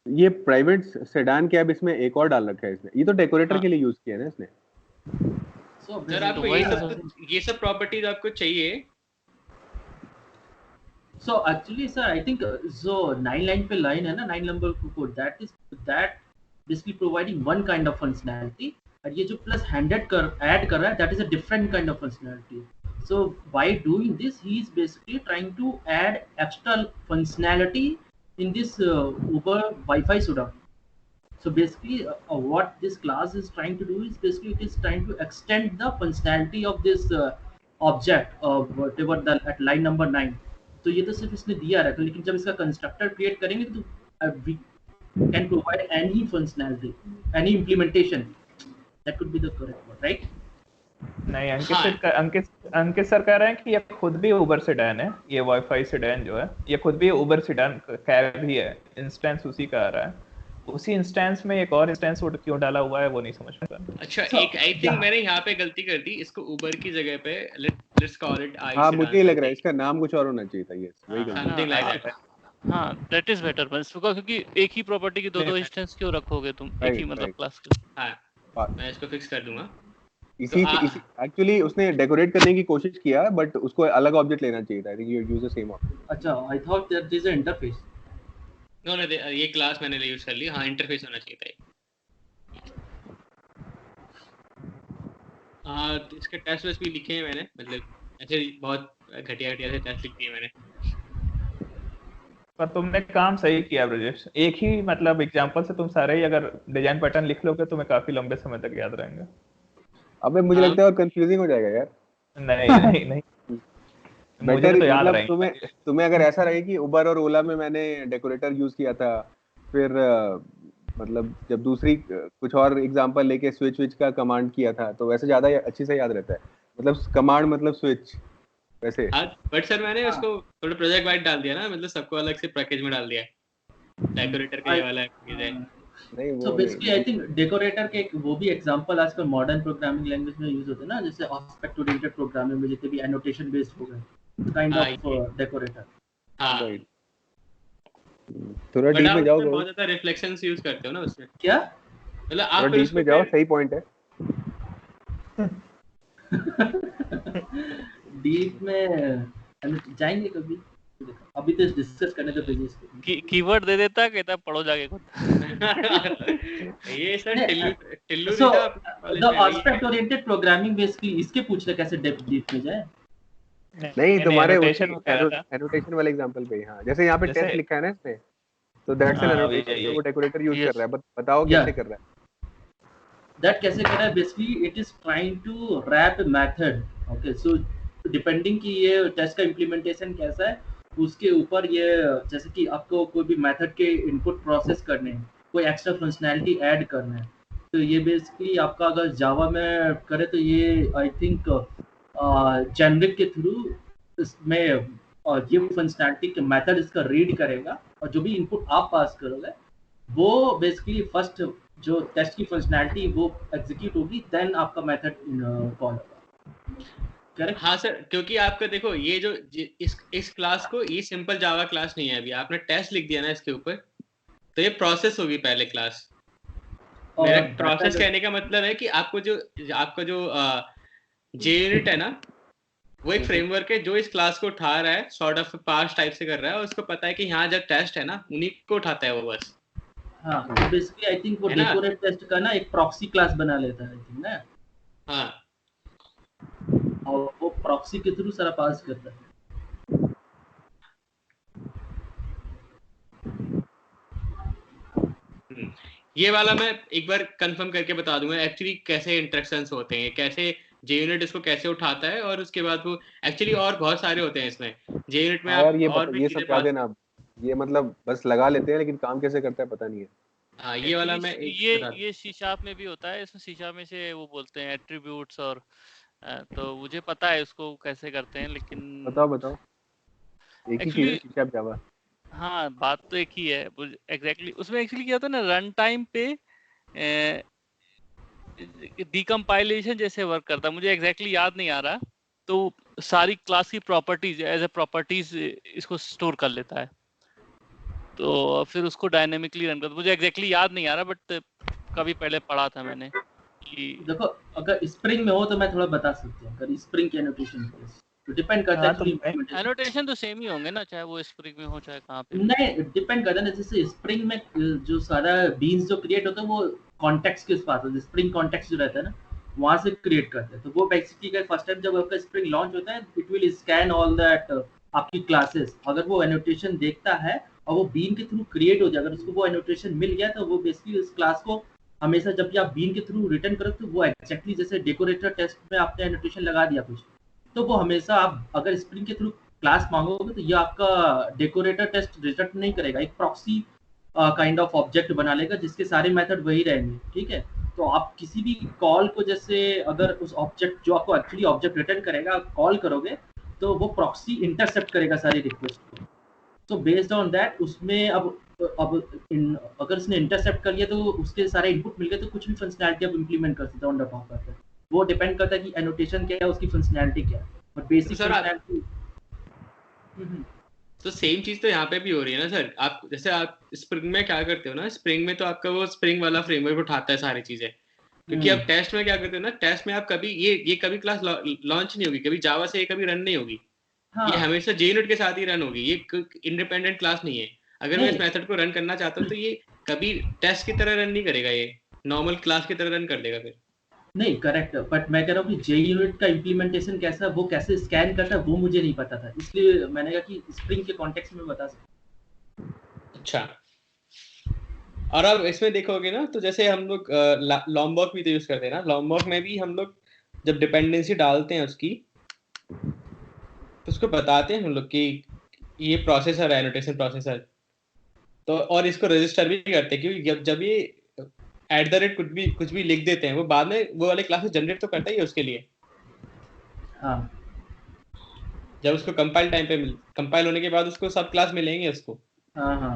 ये प्राइवेट सेडान कैब इसमें एक और डाल रखा है इसने, ये तो डेकोरेटर हाँ के लिए यूज किया है ना इसने। सर, तो आपको वही ये सब प्रॉपर्टीज आपको चाहिए? So actually, sir, I think so 9 line पे line है ना, 9 number code, that basically providing one kind of functionality, और ये जो plus 100 add कर रहा है, that is a different kind of functionality. So by doing this, he is basically trying to add extra functionality in this Uber Wi-Fi Suda. So basically, what this class is trying to do is basically it is trying to extend the functionality of this object, whatever the at line number 9. तो ये तो सिर्फ इसने दिया रहता है, लेकिन जब इसका कंस्ट्रक्टर क्रिएट करेंगे तो we can provide any functionality, any implementation. That could be the correct word, right? नहीं, हाँ। अंकित सर कह रहे हैं कि ये खुद भी उबर सेडान है, ये वाईफाई सेडान जो है ये खुद भी उबर सेडान कैब ही है, इंस्टेंस उसी का आ रहा है। उसी इंस्टेंस में एक और इंस्टेंस क्यों डाला हुआ है वो नहीं समझ में आता। अच्छा, एक आई थिंक मैंने यहाँ पे गलती कर दी, इसको उबर की जगह पे लेट्स कॉल इट आई हाँ मुझे लग रहा है इसका नाम कुछ और होना चाहिए था, यस वही गलती। Something like that. हाँ दैट इज बेटर, बस क्योंकि एक ही प्रॉपर्टी की दो इंस्टेंस क्यों रखोगे तुम, एक ही मतलब क्लास के। हाँ, मैं इसको फिक्स कर दूंगा। इसी एक्चुअली उसने डेकोरेट करने की कोशिश किया, बट उसको अलग ऑब्जेक्ट लेना चाहिए था। I think you use the same object. अच्छा, I thought that there is an interface. No ये क्लास मैंने यूज कर ली। हाँ, इंटरफेस होना चाहिए था। इसके टेस्ट वेस्ट भी लिखे हैं मैंने, मतलब ऐसे बहुत घटिया से टेस्ट लिख दिए मैंने। पर तुमने काम सही किया ब्रजेश, एक ही मतलब एग्जांपल से तुम सारे ही अगर डिजाइन पैटर्न लिख लोगे तुम्हें काफी लंबे समय तक याद रहेंगे। अबे मुझे लगता है और कंफ्यूजिंग हो जाएगा यार। नहीं बेटर तो याद मतलब तुम्हें अगर ऐसा रहे कि उबर और ओला में मैंने डेकोरेटर यूज किया था, फिर मतलब जब दूसरी कुछ और एग्जांपल लेके स्विच का कमांड किया था, तो वैसे ज्यादा अच्छे से याद रहता है। मतलब कमांड मतलब स्विच वैसे। बट सर मैंने उसको थोड़ा प्रोजेक्ट वाइड डाल दिया ना, मतलब सबको अलग से पैकेज में डाल दिया डेकोरेटर का ये वाला है। नहीं वो So basically I think decorator के वो भी एग्जांपल आजकल मॉडर्न प्रोग्रामिंग लैंग्वेज में यूज होते हैं ना, जैसे ऑब्जेक्ट ओरिएंटेड प्रोग्रामिंग में जितने भी एनोटेशन बेस्ड हो गए, काइंड ऑफ डेकोरेटर। हाँ, थोड़ा बट डीप आप में जाओ उसमें तो बहुत ज्यादा रिफ्लेक्शंस यूज करते हो ना उसमें, क्या मतलब थोड़ा आप फिर डीप उसको में जाओ, फिर सही पॉइंट है। डीप में जाएंगे कभी, अभी तो डिस्कस करने तो भेजिए इसको। कीवर्ड दे देता, कहता पढ़ो जाके खुद। ये सर टिल्लू टिल्लू सो नहीं था अपने कॉलेज द में वही है। ऑब्जेक्ट ओरिएंटेड प्रोग्रामिंग बेसिकली इसके पूछ रहे कैसे डीप में जाए। नहीं तुम्हारे उसी एनोटेशन कह रहा था। एनोटेशन वाले एग्जांपल पे, हाँ जैसे यहाँ पे जैसे टेस्ट लिखा है ना इसमें, तो दैट्स एन हाँ एनोटेशन, तो वो डेकोरेटर यूज कर यस रहा है, बताओ या कैसे कर रहा दैट कैसे कर रहा है, basically it is trying to wrap method. Okay so depending कि ये टेस्ट का इम्प्लीमेंटेशन कैसा है उसके ऊपर ये, जैसे कि आपको कोई भी मेथड के इनपुट प्रोसेस करने हैं, कोई एक्स्ट्रा फंक्शनैलिटी ऐड करना है, तो ये बेसिकली आपका अगर जावा में करे तो ये आई थिंक जेनरिक के थ्रू इसमें ये फंक्शनैलिटी के मेथड इसका रीड करेगा और जो भी इनपुट आप पास करोगे वो बेसिकली फर्स्ट जो टेस्ट की फंक्शनैलिटी वो एग्जीक्यूट होगी, देन आपका मेथड कॉल होगा। करेक्ट? हाँ सर, क्योंकि आपका देखो ये जो इस क्लास को, ये सिंपल जावा क्लास नहीं है, अभी आपने टेस्ट लिख दिया ना इसके ऊपर, तो ये प्रोसेस होगी पहले क्लास। मेरा प्रोसेस कहने का मतलब है कि आपका जो JUnit है ना, वो एक फ्रेमवर्क है जो इस क्लास को उठा रहा है, सॉर्ट ऑफ पास टाइप से कर रहा है, और उसको पता है कि यहाँ जब टेस्ट है ना उन्हीं को उठाता है वो बस। हाँ बेसिकली आई थिंक वो है ना? डेकोरेट टेस्ट का ना एक प्रॉक्सी क्लास बना लेता है आई थिंक ना, हाँ और वो प्रॉक्सी के थ्रू सारा पास करता है। ये वाला मैं एक बार कंफर्म करके बता दूंगा एक्चुअली कैसे इंटरेक्शंस होते हैं, कैसे JUnit इसको कैसे उठाता है, और उसके बाद वो एक्चुअली और बहुत सारे होते हैं इसमें JUnit में। है। यार आप और भी ये चीजें समझा देना आप, ये मतलब बस लगा लेते हैं लेकिन काम कैसे करता है पता नहीं है। हाँ ये वाला मैं एक बता ये C# में भी होता है। इसमें C# में से वो बोलते हैं एट्रीब्यूट्स, और तो मुझे पता है उसको कैसे करते हैं, लेकिन बताओ एक ही चीज है एक्चुअली C# जावा। हाँ बात तो एक ही है एग्जैक्टली। उसमें एक्चुअली क्या होता है ना, रन टाइम पे डिकम्पाइलेशन जैसे वर्क करता है। मुझे एग्जैक्टली याद नहीं आ रहा, तो सारी क्लास की प्रॉपर्टीज एज ए प्रॉपर्टीज इसको स्टोर कर लेता है, तो फिर उसको डायनेमिकली रन करता। मुझे एग्जैक्टली याद नहीं आ रहा, बट कभी पहले पढ़ा था मैंने कि देखो अगर स्प्रिंग में हो तो मैं थोड़ा बता सकता हूँ, अगर स्प्रिंग के एनोटेशन तो डिपेंड करता है हाँ, तो एक्चुअली implementation। एनोटेशन तो सेम ही होंगे ना, चाहे वो स्प्रिंग में हो चाहे कहाँ पे। नहीं डिपेंड करता है ना, जैसे स्प्रिंग में जो सारा बीन्स जो क्रिएट होता है वो कॉन्टेक्स्ट के पास होता है, स्प्रिंग कॉन्टेक्स्ट जो रहता है ना वहां से क्रिएट करते हैं। तो वो बेसिकली फर्स्ट टाइम जब आपका स्प्रिंग लॉन्च होता है it will scan all that आपकी क्लासेस, अगर वो एनोटेशन देखता है और वो बीन के थ्रू क्रिएट हो जाए, अगर उसको वो एनोटेशन मिल गया तो वो बेसिकली उस क्लास को हमेशा जब भी आप बीन के थ्रू रिटर्न करो तो वो एक्जैक्टली जैसे डेकोरेटर टेस्ट में आपने एनोटेशन लगा दिया कुछ, तो वो हमेशा आप अगर स्प्रिंग के थ्रू क्लास मांगोगे तो ये आपका डेकोरेटर टेस्ट रिटर्न नहीं करेगा, एक प्रॉक्सी काइंड ऑफ ऑब्जेक्ट बना लेगा जिसके सारे मेथड वही रहेंगे। ठीक है, तो आप किसी भी कॉल को जैसे अगर उस ऑब्जेक्ट जो आपको एक्चुअली ऑब्जेक्ट रिटर्न करेगा आप कॉल करोगे तो वो प्रॉक्सी इंटरसेप्ट करेगा सारी रिक्वेस्ट को। तो बेस्ड ऑन दैट उसमें अब अगर उसने इंटरसेप्ट कर लिया तो उसके सारे इनपुट मिल गए तो कुछ भी फंक्शनैलिटी आप इंप्लीमेंट कर सकते हो ऑन द टॉप पर। वो डिपेंड करता है कि एनोटेशन क्या है, उसकी फंक्शनैलिटी क्या है, बट बेसिक फंक्शनैलिटी। तो सेम चीज तो यहाँ पे भी हो रही है ना सर। आप जैसे आप स्प्रिंग में क्या करते हो ना, स्प्रिंग में तो आपका वो स्प्रिंग वाला फ्रेमवर्क उठाता है सारी चीजें, क्योंकि अब टेस्ट में क्या करते हो ना, टेस्ट में आप कभी ये कभी क्लास लॉन्च नहीं होगी, कभी जावा से ये कभी रन नहीं होगी। हाँ ये हमेशा JUnit के साथ ही रन होगी, ये इंडिपेंडेंट क्लास नहीं है। अगर मैं इस मेथड को रन करना चाहता हूँ तो ये कभी टेस्ट की तरह रन नहीं करेगा, ये नॉर्मल क्लास की तरह रन कर देगा फिर। नहीं करेक्ट, बट मैं कह रहा हूँ कि JUnit का इम्प्लीमेंटेशन कैसा, वो कैसे स्कैन करता है वो मुझे नहीं पता था, इसलिए मैंने कहा कि स्प्रिंग के कॉन्टेक्स्ट में बता सकता। अच्छा, और अब इसमें देखोगे ना तो जैसे हम लोग लॉम्बॉक भी तो यूज करते हैं ना, लॉम्बॉक में भी हम लोग जब डिपेंडेंसी डालते हैं उसकी तो उसको बताते हैं हम लोग कि ये प्रोसेसर है, एनोटेशन प्रोसेसर, तो और इसको रजिस्टर भी करते हैं, क्योंकि जब ये @ कुछ भी लिख देते हैं वो बाद में वो वाले क्लास जनरेट तो करता ही है उसके लिए। हाँ जब उसको कंपाइल टाइम पे कंपाइल होने के बाद उसको सब क्लास मिलेंगे उसको। हाँ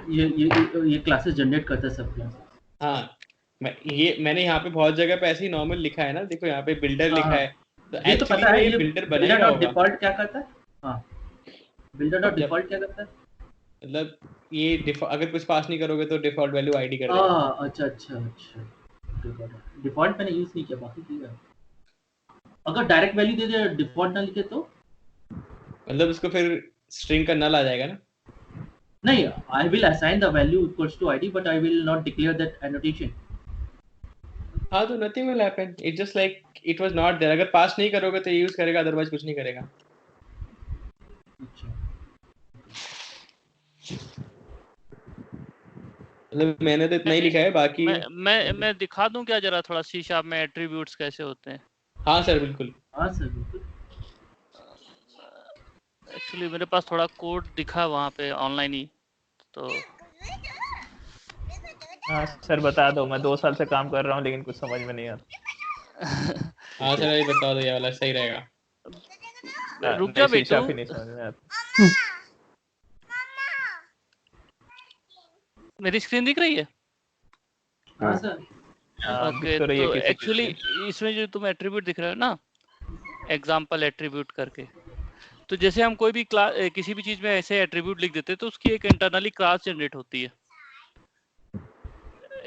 ये क्लासेस जनरेट करता है सब क्लास। हाँ मैंने यहाँ पे बहुत जगह पे ऐसे ही नॉर्मल लिखा है ना, देखो यहाँ पे बिल्डर लिखा है, तो ये तो पता है, ये बिल्डर बनाएगा होगा। डिफॉल्ट क्या करता है? हाँ बिल्डर डॉट डिफॉल्ट क्या करता है? मतलब ये अगर कुछ पास नहीं करोगे तो डिफॉल्ट वैल्यू आईडी कर देगा। अच्छा डिफॉल्ट मैंने यूज नहीं किया, बाकी किया। अगर डायरेक्ट वैल्यू दे दे डिफॉल्ट ना लिखे तो मतलब उसको फिर स्ट्रिंग का नल आ जाएगा ना। नहीं, I will assign the value equals to ID but I will not declare that annotation. हाँ तो nothing will happen, it just like it was not there. अगर पास नहीं करोगे तो यूज करेगा, अदरवाइज कुछ नहीं करेगा। अच्छा मतलब मैंने तो इतना ही लिखा है, बाकी मैं दिखा दूं क्या जरा थोड़ा सी शार्प में एट्रीब्यूट्स कैसे होते हैं? हाँ सर बिल्कुल। हाँ सर बिल्कुल। एक्चुअली मेरे पास थोड़ा कोड दिखा वहाँ पे ऑनलाइन ही, तो हाँ सर बता दो, मैं 2 साल से काम कर रहा हूँ लेकिन कुछ समझ में नहीं आता। हाँ सर ये बता दो, ये वाला सही रहेगा। रुक जा नहीं, शीशा बेटू। भी नहीं समझ में आता। मेरी स्क्रीन दिख रही है? हाँ सर। ओके, तो एक्चुअली इसमें जो तुम एट्रीब्यूट दिख रहे हो ना, एग्जाम्पल एट्रीब्यूट करके, तो जैसे हम कोई भी क्लास किसी भी चीज में ऐसे एट्रीब्यूट लिख देते हैं तो उसकी एक इंटरनली क्लास जनरेट होती है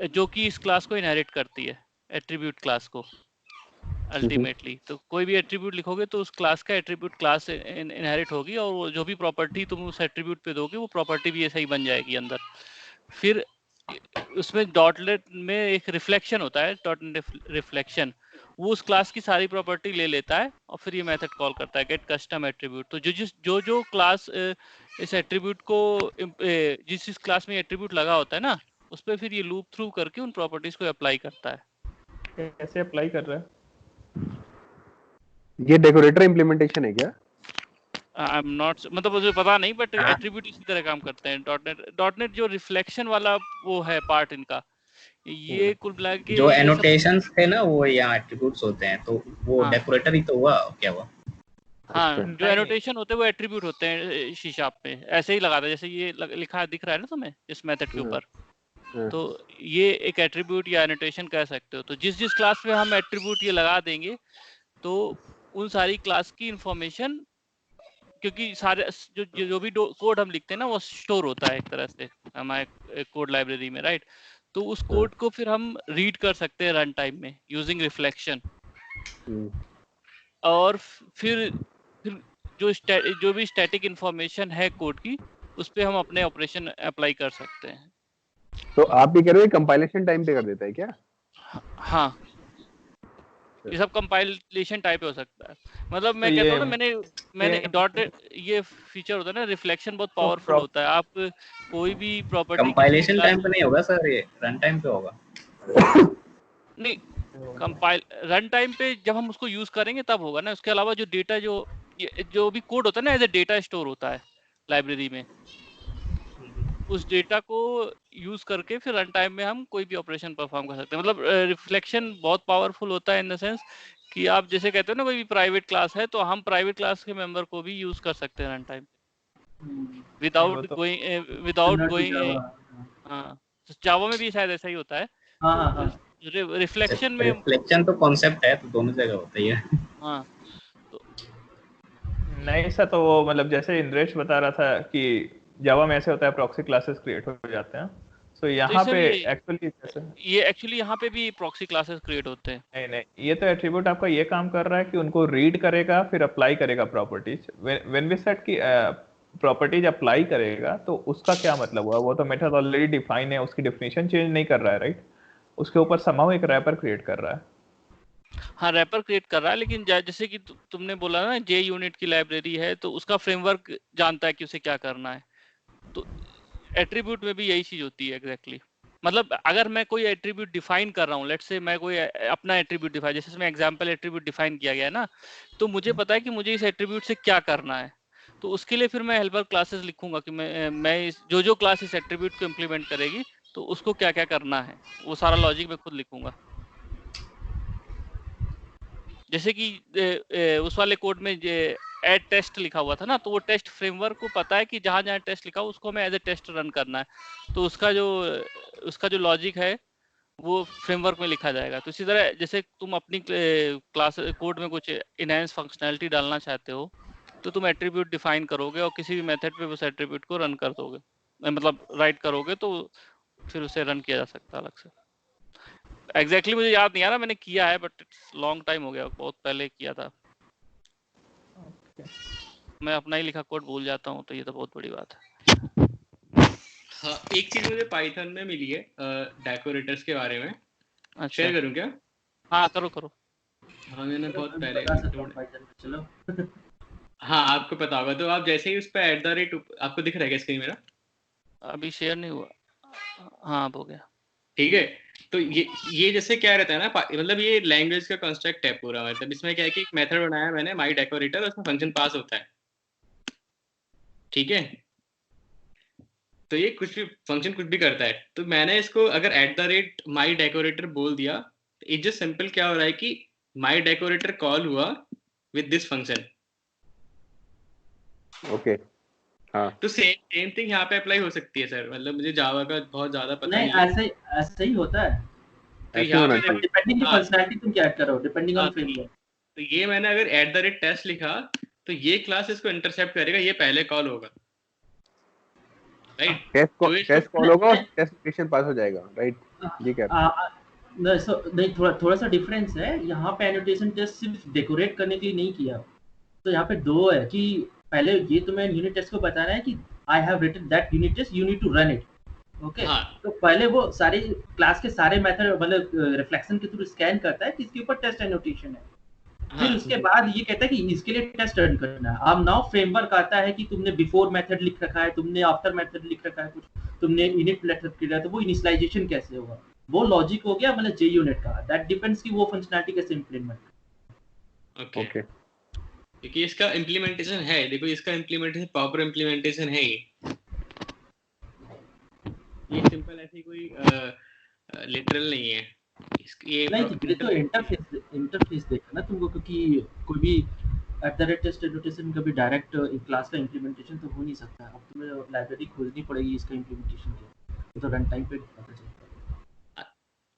जो कि इस क्लास को इनहेरिट करती है, एट्रीब्यूट क्लास को अल्टीमेटली। तो कोई भी एट्रीब्यूट लिखोगे तो उस क्लास का एट्रीब्यूट क्लास इनहेरिट होगी, और वो जो भी प्रॉपर्टी तुम उस एट्रीब्यूट पे दोगे वो प्रॉपर्टी भी ऐसा ही बन जाएगी अंदर। फिर उसमें डॉटलेट में एक रिफ्लेक्शन होता है, डॉट रिफ्लेक्शन, वो उस क्लास की सारी प्रॉपर्टी ले लेता है और फिर ये मेथड कॉल करता है गेट कस्टम एट्रीब्यूट। तो जो क्लास इस एट्रीब्यूट को जिस क्लास में एट्रीब्यूट लगा होता है ना, उस पर फिर ये लूप थ्रू करके उन प्रॉपर्टीज को अप्लाई करता है। कैसे अप्लाई कर रहा है? ये डेकोरेटर इम्प्लीमेंटेशन है क्या? आई एम नॉट, मतलब मुझे पता नहीं, बट एट्रीब्यूट इसी तरह काम करते हैं। डॉटनेट जो रिफ्लेक्शन वाला वो है पार्ट इनका, ये कुल मिला के जो एनोटेशंस थे ना वो यहाँ एट्रीब्यूट्स होते हैं, तो वो डेकोरेटर ही तो हुआ क्या हुआ? हाँ, जो एनोटेशन होते हैं वो एट्रीब्यूट होते हैं सी शार्प पे, ऐसे ही लगाता है जैसे ये लिखा दिख रहा है ना तुम्हें इस मेथड के ऊपर, तो ये एक एट्रीब्यूट या एनोटेशन कह सकते हो। तो जिस क्लास में हम एट्रीब्यूट ये लगा देंगे तो उन सारी क्लास की इंफॉर्मेशन, क्योंकि सारे जो भी कोड हम लिखते हैं ना वो स्टोर होता है एक तरह से हमारे कोड लाइब्रेरी में, राइट? तो उस कोड को फिर हम रीड कर सकते हैं रन टाइम में यूजिंग रिफ्लेक्शन, और फिर जो भी स्टैटिक इंफॉर्मेशन है कोड की उस पे हम अपने ऑपरेशन अप्लाई कर सकते हैं। तो आप भी कह रहे हो कंपाइलेशन टाइम पे कर देता है क्या? हाँ, ये सब कंपाइलेशन टाइप हो सकता है। मतलब मैं कहता हूँ ना, मैंने डॉट ये फीचर होता है ना, रिफ्लेक्शन बहुत पावरफुल होता है। आप कोई भी प्रॉपर्टी कंपाइलेशन टाइम पे नहीं होगा सर, ये रन टाइम पे होगा। नहीं, कंपाइल रन टाइम पे जब हम उसको यूज करेंगे तब होगा ना। उसके अलावा जो डेटा जो भी कोड होता है ना एज ए डेटा स्टोर होता है लाइब्रेरी में, उस डेटा को यूज करके फिर रन टाइम में हम कोई भी ऑपरेशन परफॉर्म कर सकते हैं। मतलब रिफ्लेक्शन बहुत पावरफुल होता है इन द सेंस कि आप जैसे कहते हो ना कोई भी प्राइवेट क्लास है तो हम प्राइवेट क्लास के मेंबर को भी यूज कर सकते हैं रन टाइम विदाउट गोइंग। हाँ, जावा में भी शायद ऐसा ही होता है। रिफ्लेक्शन में रिफ्लेक्शन तो कॉन्सेप्ट है, तो दोनों जगह होता ही है। हाँ, तो नहीं सर, तो वो मतलब जैसे इंद्रेश बता रहा था कि जावा में ऐसे होता है, प्रॉक्सी क्लासेस क्रिएट हो जाते हैं। तो यहाँ पे एक्चुअली यहाँ पे भी प्रॉक्सी क्लासेस क्रिएट होते हैं। नहीं, ये तो एट्रीब्यूट आपका ये काम कर रहा है कि उनको रीड करेगा फिर अप्लाई करेगा प्रॉपर्टीज। व्हेन वी सेट की प्रॉपर्टीज अप्लाई करेगा तो उसका क्या मतलब हुआ? वो तो मेथड ऑलरेडी डिफाइन है, उसकी डेफिनेशन चेंज नहीं कर रहा है, राइट? उसके ऊपर समहाउ एक रैपर क्रिएट कर रहा है। हाँ, रैपर क्रिएट कर रहा है, लेकिन जैसे कि तुमने बोला ना जे यूनिट की लाइब्रेरी है तो उसका फ्रेमवर्क जानता है कि उसे क्या करना है। तो एट्रीब्यूट में भी यही चीज होती है एग्जैक्टली। मतलब अगर मैं कोई एट्रीब्यूट डिफाइन कर रहा हूँ, लेट्स से मैं कोई अपना एट्रीब्यूट डिफाइन, जैसे इसमें एग्जांपल एट्रीब्यूट डिफाइन किया गया है ना, तो मुझे पता है कि मुझे इस एट्रीब्यूट से क्या करना है। तो उसके लिए फिर मैं हेल्पर क्लासेस लिखूंगा कि मैं जो क्लास इस एट्रीब्यूट को इम्प्लीमेंट करेगी तो उसको क्या क्या करना है, वो सारा लॉजिक मैं खुद लिखूंगा। जैसे कि उस वाले कोड में ऐड टेस्ट लिखा हुआ था ना, तो वो टेस्ट फ्रेमवर्क को पता है कि जहां जहां टेस्ट लिखा हो उसको हमें एज ए टेस्ट रन करना है, तो उसका जो लॉजिक है वो फ्रेमवर्क में लिखा जाएगा। तो इसी तरह जैसे तुम अपनी क्लास कोड में कुछ इनहेंस फंक्शनैलिटी डालना चाहते हो तो तुम एट्रीब्यूट डिफाइन करोगे और किसी भी मेथड पे उस एट्रीब्यूट को रन कर दोगे। मतलब राइट करोगे तो फिर उसे रन किया जा सकता है अलग से। एग्जैक्टली मुझे याद नहीं आ रहा, मैंने किया है बट इट्स लॉन्ग टाइम हो गया, बहुत पहले किया था। मैं अपना ही लिखा कोड भूल जाता हूँ, तो ये तो बहुत बड़ी बात है। हाँ, एक चीज मुझे पाइथन में मिली है डेकोरेटर्स के बारे में। अच्छा, शेयर करूं क्या? हाँ करो करो। हाँ, मैंने बहुत मैं पहले बता सकता हूँ include- पाइथन में, चलो। हाँ, आपको पता होगा। तो आप जैसे ही उस पर @ आपको दिख रहा है क्या स्क्रीन मेरा? अभी शेयर नहीं हुआ। हाँ अब हो गया। ठीक है। तो ये जैसे क्या रहता है ना, मतलब ये लैंग्वेज का कंस्ट्रक्ट है पूरा। मतलब इसमें क्या है कि एक मेथड बनाया मैंने माई डेकोरेटर, उसमें फंक्शन पास होता है। ठीक है। तो ये कुछ भी फंक्शन कुछ भी करता है। तो मैंने इसको अगर @my decorator बोल दिया, इट जस्ट सिंपल क्या हो रहा है कि माई डेकोरेटर कॉल हुआ विद दिस फंक्शन। ओके, हाँ। तो सेम थिंग यहाँ पे अप्लाई हो सकती है सर। मतलब मुझे जावा का बहुत ज्यादा पता नहीं, नहीं है। ऐसे ही होता है। तो ऐसे यहाँ होना पे चाहिए। डिपेंडिंग हाँ, फंक्शनैलिटी तुम क्या करो, डिपेंडिंग हाँ, ऑन फ्रेमवर्क। तो ये मैंने अगर @test लिखा, तो ये क्लास इसको इंटरसेप्ट करेगा, ये पहले कॉल होगा, राइट? जो इसको टेस्ट कॉल होगा और टेस्ट लोकेशन पास हो जाएगा, राइट? ये क्या नहीं, थोड़ा सा डिफरेंस है यहाँ पे। एनोटेशन टेस्ट सिर्फ डेकोरेट करने के लिए नहीं किया। तो यहाँ पे दो है कि पहले ये तुम्हें यूनिट टेस्ट को बताना है कि I have written that unit test, you need to run it. Okay, हाँ, तो पहले वो सारे क्लास के सारे मेथड मतलब रिफ्लेक्शन के थ्रू स्कैन करता है कि इसके ऊपर टेस्ट एनोटेशन है। फिर हाँ, उसके बाद ये कहता है कि इसके लिए टेस्ट रन करना है। अब नाउ फ्रेमवर्क आता है कि तुमने बिफोर मेथड लिख रखा है, तुमने आफ्टर मेथड लिख रखा है, कुछ तुमने इनिट मेथड किया है, तो वो इनिशियलाइजेशन कैसे होगा, वो लॉजिक हो गया मतलब JUnit का। दैट डिपेंड्स कि वो फंक्शनैलिटी कैसे इंप्लीमेंट। ओके। क्योंकि इसका इम्प्लीमेंटेशन है, देखो इसका इम्प्लीमेंटेशन प्रॉपर इम्प्लीमेंटेशन है। ये सिंपल ऐसी कोई लिटरल नहीं है। ये नहीं तो ये तो इंटरफेस देखा ना तुमको, क्योंकि कोई भी @test एनोटेशन कभी डायरेक्ट क्लास का इंप्लीमेंटेशन तो हो नहीं सकता। अब तुम्हें लाइब्रेरी खोजनी पड़ेगी इसका इंप्लीमेंटेशन क्या, ये तो रन टाइम पे पता चलता है।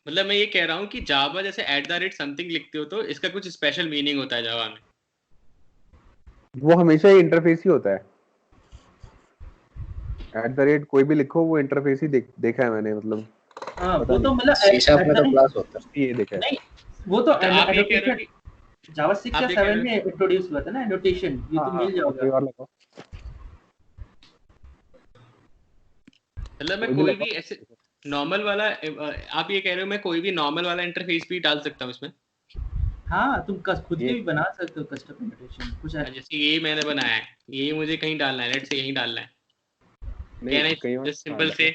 मतलब मैं ये कह रहा हूँ कि जावा जैसे @something लिखते हो तो इसका कुछ स्पेशल मीनिंग होता है जावा में। वो हमेशा ही इंटरफेस ही होता है। कोई भी लिखो, वो इंटरफेस ही देखा है मैंने। मतलब हाँ, पता वो तो नहीं, मतलब C# में तो क्लास होता है। ये देखा है। नहीं, वो तो तो आप ये कह रहे हो कि जावा 6 आप या ये कह रहे 7 हो में इंट्रोड्यूस हुआ था ना एनोटेशन, ये तो मिल कोई जाएगा। और लगाओ, मतलब मैं कोई भी कोई लगाओ। भी ऐसे नॉर्मल वाला आप ये कह रहे हो मैं कोई भी नॉर्मल वाला इंटरफेस भी डाल सकता हूँ इसमें? हाँ, तुम खुद के ये भी बना सकते हो कस्टम एनोटेशन कुछ है। जैसे ये मैंने बनाया है, ये मुझे कहीं डालना है, लेट्स से यहीं डालना है। नहीं, कैन आई कहीं और जस्ट सिंपल से,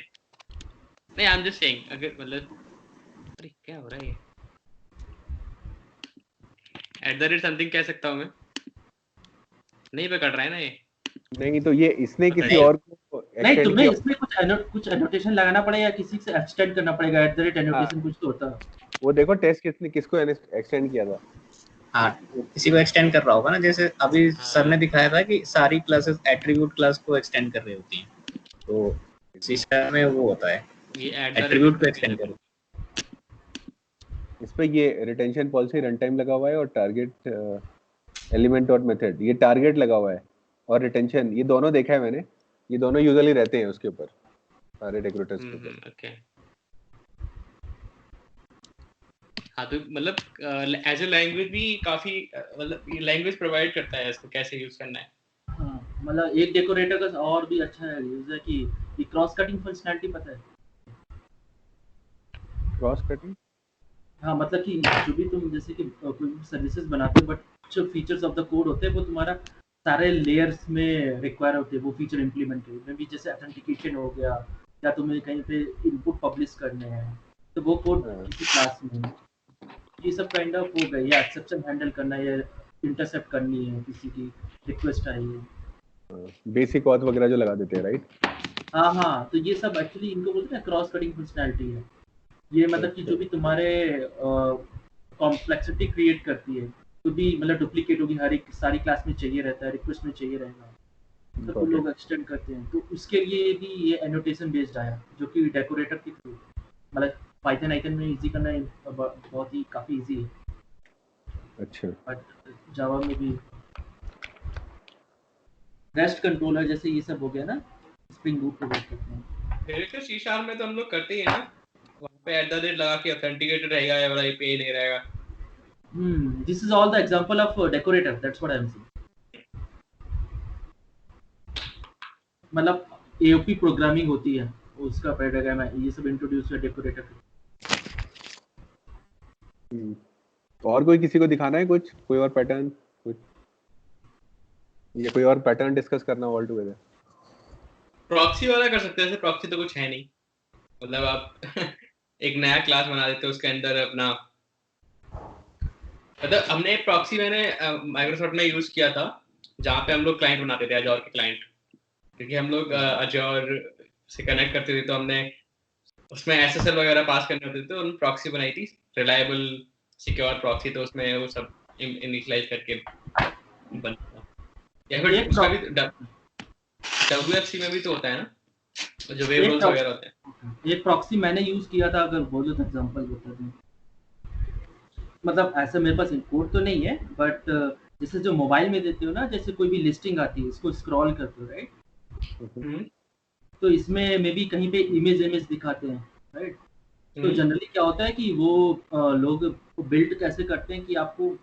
नहीं आई एम जस्ट सेइंग, अगर मतलब अरे क्या हो रहा है ये @something कह सकता हूँ मैं? नहीं पकड़ रहा है ना ये। नहीं, तो ये इसने किसी नहीं, और को नहीं एक्सटेंड तुम्हें किया। इसमें कुछ एनोटेशन लगाना पड़ेगा, किसी से एक्सटेंड करना पड़ेगा। एनोटेशन कुछ तो होता है। वो देखो टेस्ट किसको एक्सटेंड किया था। हाँ, किसी को एक्सटेंड कर रहा होगा ना, जैसे अभी सर ने दिखाया था कि सारी क्लासेस एट्रीब्यूट क्लास को एक्सटेंड कर रही होती हैं, तो C# में वो होता है ये एट्रीब्यूट को एक्सटेंड कर। इस पे ये रिटेंशन पॉलिसी रन टाइम लगा हुआ है और टारगेट एलिमेंट और मेथड, ये टारगेट लगा हुआ है और रिटेंशन, ये दोनों देखा है मैंने। ये दोनों यूजुअली रहते हैं उसके ऊपर, सारे डेकोरेटर्स के ऊपर। ओके। हाँ, तो मतलब एज ए लैंग्वेज भी काफी मतलब ये लैंग्वेज प्रोवाइड करता है इसको कैसे यूज करना है। हाँ, मतलब एक डेकोरेटर का और भी अच्छा है यूज है कि ये क्रॉस कटिंग फंक्शनैलिटी पता है। क्रॉस कटिंग, हाँ, मतलब कि जो भी तुम जैसे कि कोई भी सर्विसेज बनाते हो, बट जो फीचर्स ऑफ द कोड होते हैं वो तुम्हारा सारे लेयर्स में रिक्वायर होते हैं वो फीचर इम्प्लीमेंटेड में भी। जैसे ऑथेंटिकेशन हो गया, या तुम्हें कहीं पे इनपुट पब्लिश करने हैं, तो वो कोड किसी क्लास में, ये सब काइंड ऑफ हो गया। या एक्सेप्शन हैंडल करना है, या इंटरसेप्ट करनी है, किसी की रिक्वेस्ट आई है, बेसिक ऑथ वगैरह जो लगा देते हैं, राइट? हाँ, तो ये सब एक्चुअली इनको बोलते हैं क्रॉस कटिंग फंक्शनैलिटी है। ये मतलब कि जो भी तुम्हारे कॉम्प्लेक्सिटी क्रिएट करती है, तो भी मतलब डुप्लीकेट होगी, हर एक सारी क्लास में चाहिए रहता है, रिक्वेस्ट में चाहिए रहेगा, तो कुछ लोग एक्सटेंड करते हैं। तो उसके लिए भी ये एनोटेशन बेस्ड आया, जो कि डेकोरेटर के थ्रू मतलब पाइथन आइकन में इजी करना बहुत ही काफी इजी है। अच्छा, बट जावा में भी रेस्ट कंट्रोलर जैसे ये सब हो गया ना, इस स्प्रिंग बूट प्रोवाइड करते हैं। फिर तो C# में तो हम लोग करते ही हैं ना, वहाँ पे @ लगा के ऑथेंटिकेटेड रहेगा या वाला API नहीं रहेगा। This is all the example of decorator. That's what I am saying. मतलब AOP प्रोग्रामिंग होती है, उसका पैराडाइम है, ये सब इंट्रोड्यूस है डेकोरेटर। और कोई किसी को दिखाना है कुछ, कोई और पैटर्न, कुछ या कोई और पैटर्न डिस्कस करना ऑल टुगेदर? प्रॉक्सी वाला कर सकते हैं, जैसे प्रॉक्सी तो कुछ है नहीं, मतलब आप एक नया क्लास बना देते हो, उसके अंदर अपना, मतलब हमने एक प्रॉक्सी मैंने माइक्रोसॉफ्ट में यूज किया था, जहाँ पे हम लोग क्लाइंट बनाते थे, अजोर के क्लाइंट, क्योंकि हम लोग अजोर से कनेक्ट करते थे, तो हमने उसमें SSL वगैरह पास करने होते थे, तो हमने प्रॉक्सी बनाई थी, रिलायबल सिक्योर प्रॉक्सी, तो उसमें वो सब इनिशियलाइज करके बनता। या फिर उसका भी WFC में भी तो होता है ना, जो वेब रोल्स वगैरह होते हैं। एक प्रॉक्सी मैंने यूज किया था, अगर बोलो तो एग्जांपल बता दूं। मतलब ऐसा मेरे पास कोड तो नहीं है, बट जैसे जो मोबाइल में देते हो ना, जैसे कोई भी लिस्टिंग आती है, इसको स्क्रॉल करते हो, राइट? तो इसमें मे बी कहीं पे इमेज दिखाते हैं, राइट? तो जनरली क्या होता है कि वो लोग बिल्ड कैसे करते हैं कि आपको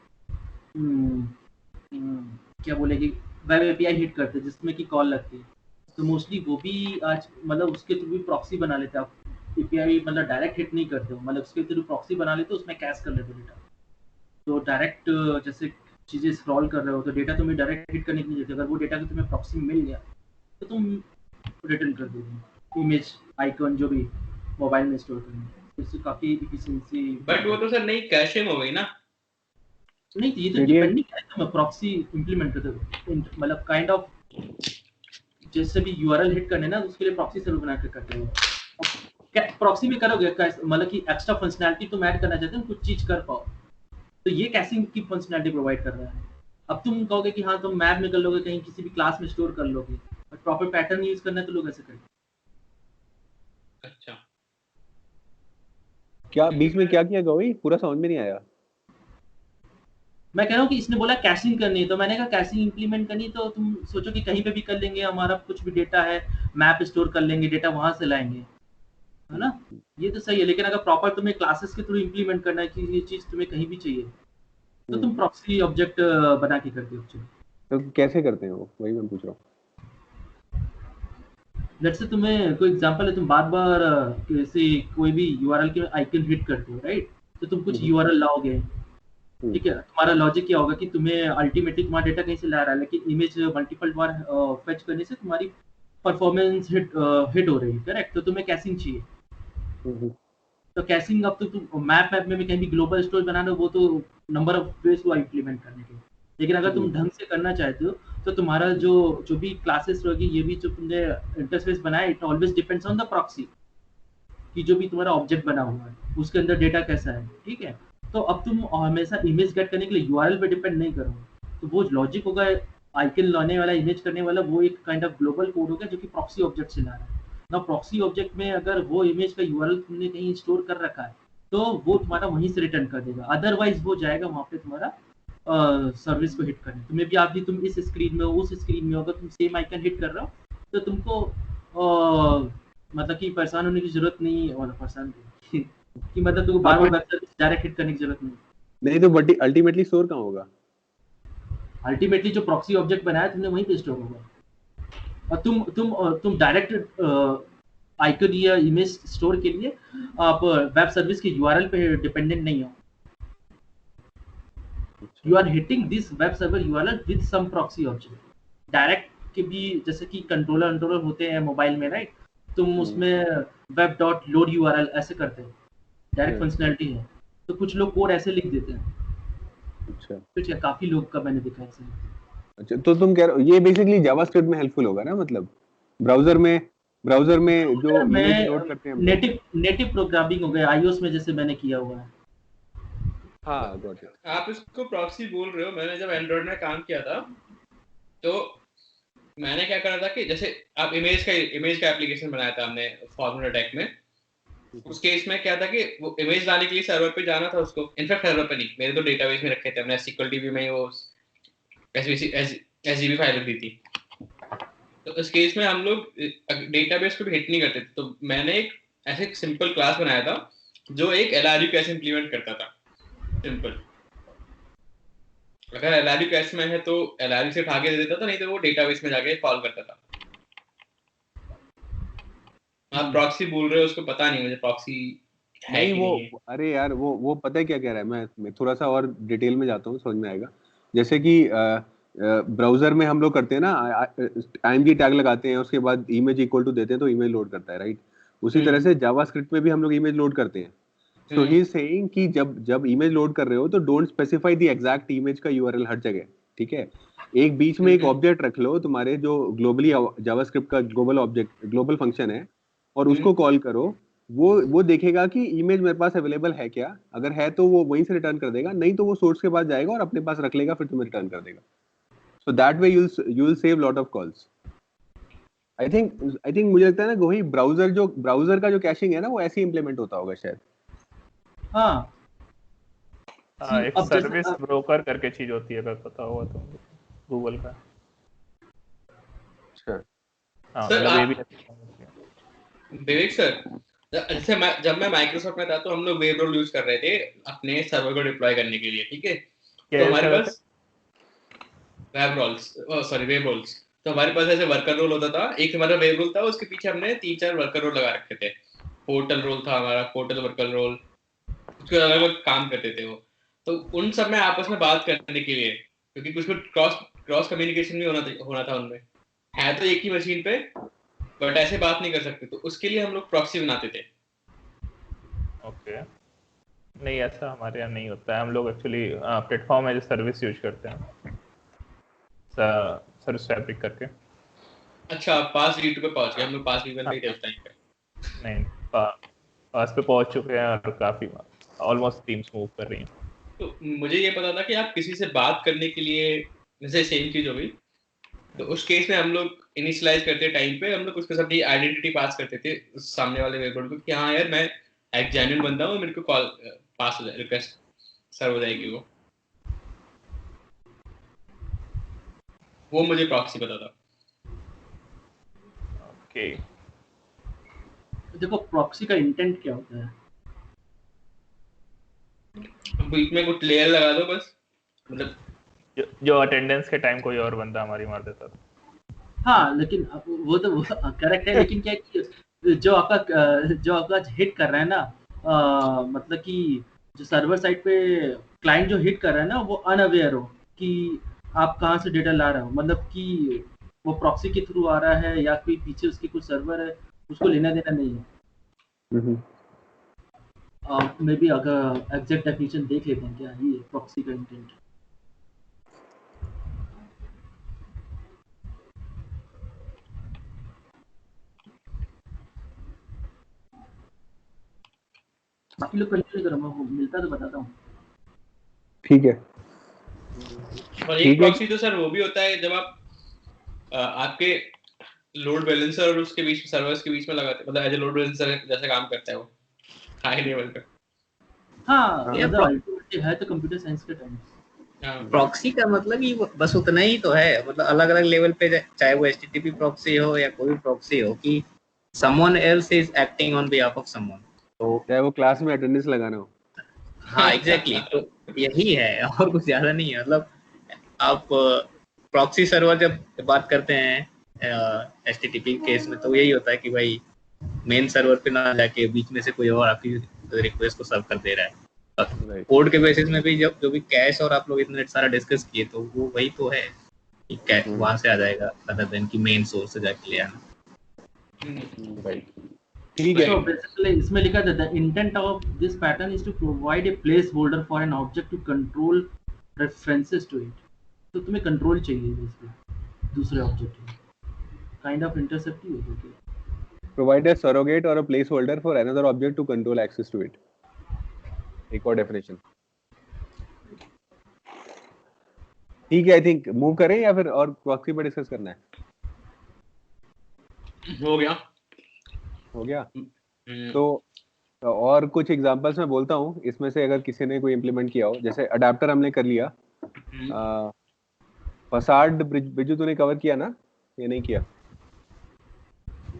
क्या बोलेगी, वेब एपीआई हिट करते हैं जिसमें कि कॉल लगती है। तो मोस्टली वो भी आज मतलब उसके थ्रू भी प्रॉक्सी बना लेते हैं। आप एपीआई मतलब डायरेक्ट हिट नहीं करते हो, मतलब उसके थ्रू प्रॉक्सी बना लेते हो, उसमें कैश कर लेते हो डेटा। तो डायरेक्ट जैसे चीज़ें स्क्रॉल कर रहे हो तो डेटा तुम्हें डायरेक्ट हिट करने की नहीं देते। अगर वो डेटा तुम्हें प्रॉक्सी में मिल गया तो तुम रिटर्न कर दोगे इमेज आइकन जो भी मोबाइल में स्टोर करना है। इससे काफ़ी एफिशिएंसी। बट वो तो सर नहीं कैशिंग हो गई ना? नहीं, ये तो डिपेंडिंग है, तुम प्रॉक्सी इंप्लीमेंट करते हो, मतलब काइंड ऑफ जैसे भी यूआरएल हिट करने ना, उसके लिए प्रॉक्सी सर्वर बना के करते हो। प्रॉक्सी में करोगे मतलब कि एक्स्ट्रा फंक्शनैलिटी तुम ऐड करना चाहते हो, कुछ चीज कर पाओ, तो ये कैशिंग की फंक्शनैलिटी प्रोवाइड कर रहा है। अब तुम कहोगे कि हाँ तुम मैप में कर लोगे, कहीं किसी भी क्लास में स्टोर कर लोगे, बट प्रॉपर पैटर्न यूज करना है तो लोग ऐसे करेंगे। अच्छा, क्या बीच में क्या किया गौरी, पूरा समझ में नहीं आया। मैं कह रहा हूँ कि इसने बोला कैशिंग करनी है, तो मैंने कहा कैशिंग इंप्लीमेंट करनी, तो तुम सोचो कि कहीं पे भी कर लेंगे, हमारा कुछ भी डेटा है मैप स्टोर कर लेंगे, डेटा वहां से लाएंगे, है ना? ये तो सही है, लेकिन अगर प्रॉपर तुम्हें क्लासेस के थ्रू इंप्लीमेंट करना है कि ये चीज तुम्हें कहीं भी चाहिए, तो तुम प्रॉक्सी ऑब्जेक्ट बना के करते हो। तो कैसे करते हैं वो, वही मैं पूछ रहा हूँ। लेट्स से तुम्हें कोई एग्जांपल है, तुम बार-बार किसी कोई भी यूआरएल के आइकन हिट करते हो, राइट? तो तुम कुछ यूआरएल लाओगे, ठीक है? तुम्हारा लॉजिक क्या होगा कि तुम्हें अल्टीमेटली तुम्हारा डेटा कहीं से ला रहा है, लेकिन इमेज मल्टीपल बार फेच करने से तुम्हारी परफॉर्मेंस हिट हो रही है, करेक्ट? तो तुम्हें कैशिंग चाहिए। तो कैशिंग अब तो तुम मैप में भी कहीं भी ग्लोबल स्टोर बनाना, वो तो नंबर ऑफ वेज हुआ इंप्लीमेंट करने के। लेकिन अगर तुम ढंग से करना चाहते हो तो तुम्हारा जो भी क्लासेस होगी, ये भी जो तुमने इंटरफेस बनाया, it always depends on the proxy, कि जो भी तुम्हारा ऑब्जेक्ट बना हुआ है उसके अंदर डेटा कैसा है, ठीक है? तो अब तुम हमेशा इमेज गेट करने के लिए यूआरएल पे डिपेंड नहीं करो, तो वो लॉजिक होगा आइकन लाने वाला, इमेज करने वाला, वो एक काइंड ऑफ ग्लोबल कोड होगा जो कि प्रॉक्सी ऑब्जेक्ट से ला रहा है ना। प्रॉक्सी ऑब्जेक्ट में अगर वो इमेज का यूआरएल तुमने कहीं स्टोर कर रखा है तो वो तुम्हारा वहीं से रिटर्न कर देगा, अदरवाइज वो जाएगा वहां पे तुम्हारा सर्विस को हिट करने। तुम्हें भी आप भी तुम इस स्क्रीन में हो, उस स्क्रीन में हो, अगर तुम सेम आइकन हिट कर रहे हो तो तुमको मतलब कि परेशान होने की जरूरत नहीं है, मतलब परेशान कि मतलब तुमको बार-बार वेब सर्विस डायरेक्ट हिट करने की जरूरत नहीं। तो बट अल्टीमेटली स्टोर कहाँ होगा? अल्टीमेटली जो प्रॉक्सी ऑब्जेक्ट बनाया तुमने वहीं पे स्टोर होगा। और तुम डायरेक्ट आइकन या इमेज स्टोर के लिए आप वेब सर्विस के यूआरएल पे डिपेंडेंट नहीं हो। You are hitting this web server URL with some proxy object. Direct के भी जैसे कि कंट्रोलर होते हैं मोबाइल में, राइट? तुम उसमें web.load ऐसे करते हो, डायरेक्ट फंक्शनैलिटी है, तो कुछ लोग कोड ऐसे लिख देते हैं। अच्छा, कुछ काफी लोग का मैंने देखा ऐसे। अच्छा, तो तुम कह रहे हो ये बेसिकली जावास्क्रिप्ट में हेल्पफुल होगा ना, मतलब ब्राउजर में जो इमेज लोड करते हैं नेटिव प्रोग्रामिंग हो गया iOS में, जैसे मैंने किया हुआ है। हाँ, गॉट इट। आप इसको प्रॉक्सी बोल रहे हो, मैंने जब एंड्रॉइड में काम किया था तो मैंने क्या करा था कि जैसे आप इमेज का एप्लीकेशन बनाया था हमने फॉर्मूला टेक में। उस केस में क्या था कि वो इमेज लाने के लिए सर्वर पे जाना था उसको, इनफैक्ट सर्वर पे नहीं, मेरे तो डेटाबेस में रखे थे हमने, SQL DB में वो SVC SGB फाइल दी थी। तो इस केस में हम लोग डेटाबेस को भी हिट नहीं करते थे, तो मैंने एक ऐसे सिंपल क्लास बनाया था जो एक LRU कैश इंप्लीमेंट करता था। सिंपल, अगर LRU कैश में है तो LRU से उठा के दे देता था, नहीं तो वो डेटाबेस में जाके कॉल करता था। आप प्रॉक्सी बोल रहे हो, उसको पता नहीं मुझे प्रॉक्सी है नहीं कि वो नहीं है। अरे यार वो पता है क्या कह रहा है, मैं थोड़ा सा और डिटेल में जाता हूँ, समझ में आएगा। जैसे कि ब्राउजर में हम लोग करते हैं ना, IMG टैग लगाते हैं, उसके बाद इमेज इक्वल टू देते हैं तो इमेज लोड करता है, राइट। उसी तरह से जावास्क्रिप्ट में भी हम लोग इमेज लोड करते हैं। सो ही इज सेइंग कि जब इमेज लोड कर रहे हो तो don't specify the exact image का URL हर जगह, ठीक है। एक बीच में एक ऑब्जेक्ट रख लो, तुम्हारे जो ग्लोबली जावास्क्रिप्ट का ग्लोबल फंक्शन है, और उसको कॉल करो। वो देखेगा कि इमेज मेरे पास अवेलेबल है क्या, अगर है तो वो वहीं से रिटर्न कर देगा, नहीं तो वो सोर्स के पास जाएगा और अपने पास रख लेगा, फिर तुम्हें रिटर्न कर देगा। So that way you will save lot of calls. I think मुझे लगता है ना, वही ब्राउजर का जो कैशिंग है ना, वो ऐसे ही इंप्लीमेंट होता होगा शायद। हाँ एक सर्विस ब्रोकर करके चीज होती है, अगर पता हुआ तो, गूगल का। अच्छा हाँ सर, मतलब ये भी विवेक सर, जैसे जब मैं माइक्रोसॉफ्ट में था तो हम लोग वेब रोल यूज कर रहे थे अपने सर्वर को डिप्लॉय करने के लिए, ठीक है। तो हमारे पास वेब रोल्स, तो हमारे पास ऐसे वर्कर रोल होता था। एक हमारा वेब रोल था, उसके पीछे हमने 3-4 वर्कर रोल लगा रखे थे। पोर्टल रोल था हमारा, पोर्टल वर्कर रोल, उसके अलग अलग काम करते थे वो। तो उन सब में आपस में बात करने के लिए, क्योंकि कुछ क्रॉस कम्युनिकेशन भी होना था उनमें, है तो एक ही मशीन पे, बट ऐसे बात नहीं कर सकते, तो उसके लिए हम लोग प्रॉक्सी बनाते थे। ओके। नहीं ऐसा हमारे यहाँ नहीं होता है, हम लोग actually platform as a service use करते हैं, सर्विस फैब्रिक करके। अच्छा, पास V2 पे पहुंच गए हम लोग, पास V1 पे ही थे उस टाइम पे। नहीं पास पे पहुंच चुके हैं और काफी ऑलमोस्ट टीम्स मूव कर रही हैं। तो मुझे ये पता था कि आप किसी से बात करने के लिए, जैसे सेम चीज हो गई, तो उस केस में हम लोग इनिशियलाइज करते टाइम पे हम लोग उसके साथ आइडेंटिटी पास करते थे उस सामने वाले वेबसाइट को कि हाँ यार मैं एक जेन्युइन बंदा हूँ, मेरे को कॉल पास हो जाए, रिक्वेस्ट सर्व हो जाएगी वो मुझे प्रॉक्सी पता था। ओके। देखो प्रॉक्सी का इंटेंट क्या होता है, बीच में कुछ लेयर लगा दो बस, मतलब जो अटेंडेंस के टाइम कोई और बंदा हमारी मार देता था। हाँ लेकिन वो तो करेक्ट है, लेकिन क्या है कि जो आपका हिट कर रहा है ना, मतलब कि जो सर्वर साइड पे क्लाइंट जो हिट कर रहा है ना, वो अनअवेयर हो कि आप कहाँ से डेटा ला रहे हो, मतलब कि वो प्रॉक्सी के थ्रू आ रहा है या कोई पीछे उसके कुछ सर्वर है, उसको लेना देना नहीं है। मे बी अगर एग्जैक्ट डेफिनेशन देख लेते हैं क्या ही है प्रॉक्सी का इंटेंट। बाकी लोग कंटिन्यू करो, मैं मिलता तो बताता हूँ। ठीक है। और एक प्रॉक्सी तो सर वो भी होता है जब आप आपके लोड बैलेंसर और उसके बीच में सर्वर्स के बीच में लगाते, मतलब एज ए लोड बैलेंसर जैसे काम करता है वो हाई लेवल पे। हाँ मतलब अल्टीमेटली है तो कंप्यूटर साइंस का टर्म। प्रॉक्सी का मतलब ही बस उतना ही तो है, मतलब अलग अलग लेवल पे, चाहे वो HTTP प्रॉक्सी हो या कोई भी प्रॉक्सी हो, कि someone else is acting on behalf of someone, तो चाहे वो क्लास में अटेंडेंस लगाना हो। हाँ एग्जैक्टली, तो यही है और कुछ ज्यादा नहीं है। मतलब आप प्रॉक्सी सर्वर जब बात करते हैं HTTP केस में, तो यही होता है कि भाई मेन सर्वर पे ना जाके बीच में से कोई और आपकी रिक्वेस्ट को सर्व कर दे रहा है। कोड के बेसिस में भी जब जो भी कैश और आप लोग इतने सारा डिस्कस किए, तो वो वही तो है कि कैश वहां से आ जाएगा, अदर देन कि मेन सोर्स से जाके ले आना। ठीक है। So basically इसमें लिखा था the intent of this pattern is to provide a placeholder for an object to control references to it। तो तुम्हें कंट्रोल चाहिए इसमें दूसरे ऑब्जेक्ट में, काइंड ऑफ इंटरसेप्ट ही होगा क्या। Provide a surrogate or a placeholder for another object to control access to it। एक और डेफिनेशन। ठीक है, आई थिंक मूव करें या फिर और प्रॉक्सी पर डिस्कस करना है? हो गया। तो और कुछ एग्जांपल्स मैं बोलता हूँ, इसमें से अगर किसी ने कोई इंप्लीमेंट किया हो, जैसे अडेप्टर हमने कर लिया। फसाड बिजू तूने कवर किया ना, ये नहीं किया?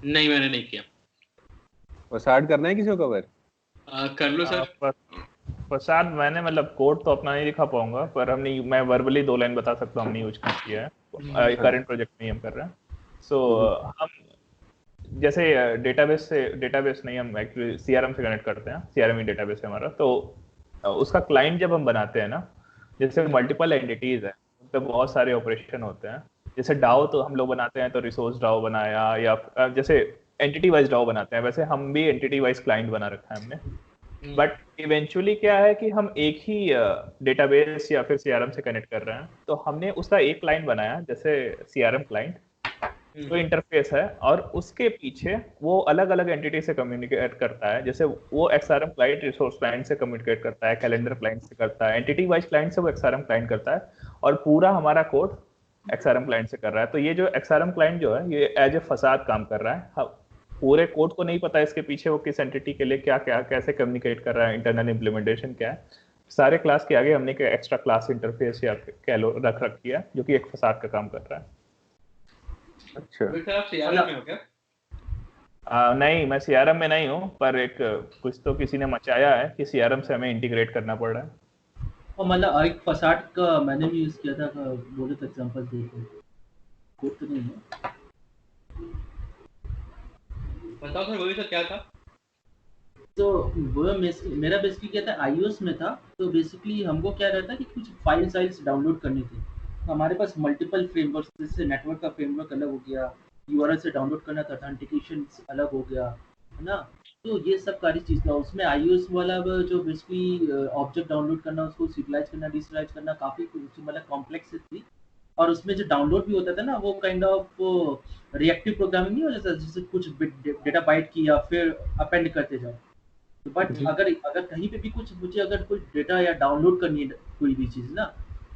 नहीं मैंने नहीं किया। फसाड करना है किसी को कवर? कर लो सर। फसाद मैंने मतलब कोड तो अपना नहीं दिखा पाऊंगा, पर हमने मैं वर्बली 2 लाइन बता सकता हूँ हमने यूज किया है करंट प्रोजेक्ट में हम कर रहे हैं। सो हम जैसे डेटाबेस नहीं, हम एक्चुअली सीआरएम से कनेक्ट करते हैं, सीआरएम ही डेटाबेस है हमारा। तो उसका क्लाइंट जब हम बनाते हैं ना, जैसे मल्टीपल एंटिटीज है तो बहुत सारे ऑपरेशन होते हैं। जैसे डाओ तो हम लोग बनाते हैं तो रिसोर्स डाओ बनाया, या जैसे एंटिटी वाइज डाओ बनाते हैं, वैसे हम भी एंटिटी वाइज क्लाइंट बना रखा है हमने। बट इवेंचुअली क्या है कि हम एक ही डेटाबेस या फिर सीआरएम से कनेक्ट कर रहे हैं, तो हमने उसका एक क्लाइंट बनाया जैसे सीआरएम क्लाइंट, तो इंटरफेस है, और उसके पीछे वो अलग अलग एंटिटी से कम्युनिकेट करता है। जैसे वो एक्सआरएम क्लाइंट रिसोर्स क्लाइंट से कम्युनिकेट करता है, कैलेंडर क्लाइंट से करता है, एंटिटी वाइज क्लाइंट से वो एक्सआरएम क्लाइंट करता है, और पूरा हमारा कोड एक्सआरएम क्लाइंट से कर रहा है। तो ये जो एक्सआरएम क्लाइंट जो है ये एज ए फसाद काम कर रहा है। पूरे कोड को नहीं पता इसके पीछे वो किस एंटिटी के लिए क्या क्या कैसे कम्युनिकेट कर रहा है, इंटरनल इम्प्लीमेंटेशन क्या है। सारे क्लास के आगे हमने एक एक्स्ट्रा क्लास इंटरफेस या कह लो रख रखी है, जो कि एक फसाद का काम कर रहा है। अच्छा, आप सीआरएम में हो क्या? नहीं, मैं सीआरएम में नहीं हूँ, पर एक कुछ तो किसी ने मचाया है कि सीआरएम से हमें इंटीग्रेट करना पड़ रहा है। और मतलब एक फसाड का मैंने भी यूज किया था, बोले तो एग्जांपल दे दो, कोड तो नहीं है। बताओ सर, वही सर क्या था? तो वो मेरा बेसिकली क्या था, iOS में था। तो बेसिकली हमको क्या रहता कि कुछ फाइल्स डाउनलोड करनी थी। हमारे पास मल्टीपल फ्रेमवर्क्स, जैसे नेटवर्क का फ्रेमवर्क अलग हो गया, यूआरएल से डाउनलोड करना था, ऑथेंटिकेशन अलग हो गया, है ना। तो ये सब सारी चीज़ था उसमें। iOS वाला जो बेसिकली ऑब्जेक्ट डाउनलोड करना, उसको सिरियलाइज करना, डिसरियलाइज करना, काफ़ी मतलब कॉम्प्लेक्स थी। और उसमें जो डाउनलोड भी होता था ना, वो काइंड ऑफ रिएक्टिव प्रोग्रामिंग नहीं होता था, जैसे कुछ डेटा बाइट किया फिर अपेंड करते जाओ। बट अगर कहीं पे भी कुछ मुझे अगर कोई डेटा या डाउनलोड करनी है कोई भी चीज़ ना,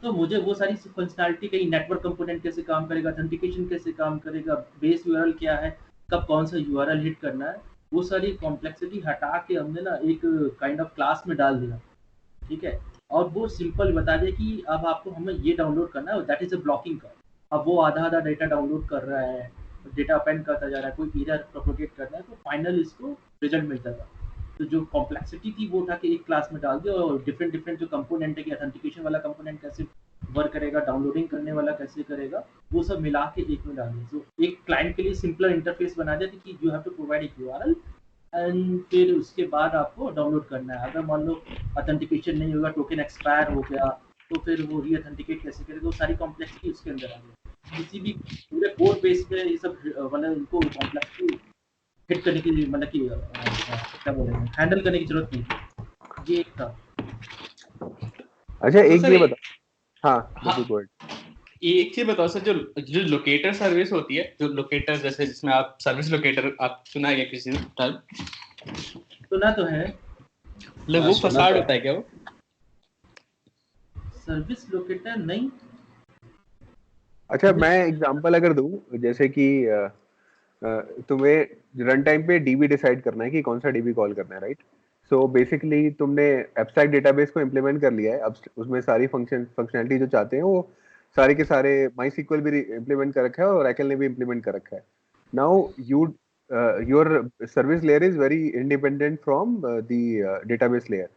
तो मुझे वो सारी फंक्शनैलिटी, कहीं नेटवर्क कंपोनेंट कैसे काम करेगा, ऑथेंटिकेशन कैसे काम करेगा, बेस यूआरएल क्या है, कब कौन सा यूआरएल हिट करना है, वो सारी कॉम्प्लेक्सिटी हटा के हमने ना एक काइंड ऑफ क्लास में डाल दिया। ठीक है। और वो सिंपल बता दिया कि अब आपको हमें ये डाउनलोड करना है, दैट इज अ ब्लॉकिंग का। अब वो आधा डेटा डाउनलोड कर रहा है, डेटा अपेंड करता जा रहा है, कोई एरर प्रोपोगेट करना है, तो फाइनल इसको रिजल्ट मिलता था। तो जो कॉम्प्लेक्सिटी थी वो उठा के एक क्लास में डाल दिया, और डिफरेंट जो कंपोनेंट है कि ऑथेंटिकेशन वाला कंपोनेंट कैसे वर्क करेगा, डाउनलोडिंग करने वाला कैसे करेगा, वो सब मिला के एक में डाल दिया। तो एक क्लाइंट के लिए सिंपलर इंटरफेस बना दिया कि यू हैव टू प्रोवाइड एक यूआरएल, एंड फिर उसके बाद आपको डाउनलोड करना है। अगर मान लो ऑथेंटिकेशन नहीं होगा, टोकन एक्सपायर हो गया, तो फिर वो रीऑथेंटिकेट कैसे करेगा, वो सारी कॉम्प्लेक्सिटी उसके अंदर आ गई। किसी भी पूरे कोड बेस पे ये सब मतलब इनको कॉम्प्लेक्सिटी हिट करने की, मतलब कि क्या बोलेंगे, हैंडल करने की जरूरत नहीं। ये एक था। अच्छा, तो एक सर ये बता। हाँ, गो अहेड। एक चीज बताओ सर, जो लोकेटर सर्विस होती है, जो लोकेटर जैसे जिसमें आप सर्विस लोकेटर, आप सुना है किसी ने टर्म? सुना तो है। मतलब वो फसाड होता है क्या वो? सर्विस लोकेटर नहीं। अच्छा, मैं एग्जांपल अगर दूं, जैसे कि तुम्हें रन टाइम पे डीबी डिसाइड करना है कि कौन सा डीबी कॉल करना है, राइट? सो बेसिकली तुमने एब्स्ट्रैक्ट डेटाबेस को इम्प्लीमेंट कर लिया है। अब उसमें सारी फंक्शनैलिटी जो चाहते हैं वो सारे के सारे MySQL भी इम्प्लीमेंट कर रखा है और Oracle ने भी इम्प्लीमेंट कर रखा है। Now your service layer is very independent from the database layer.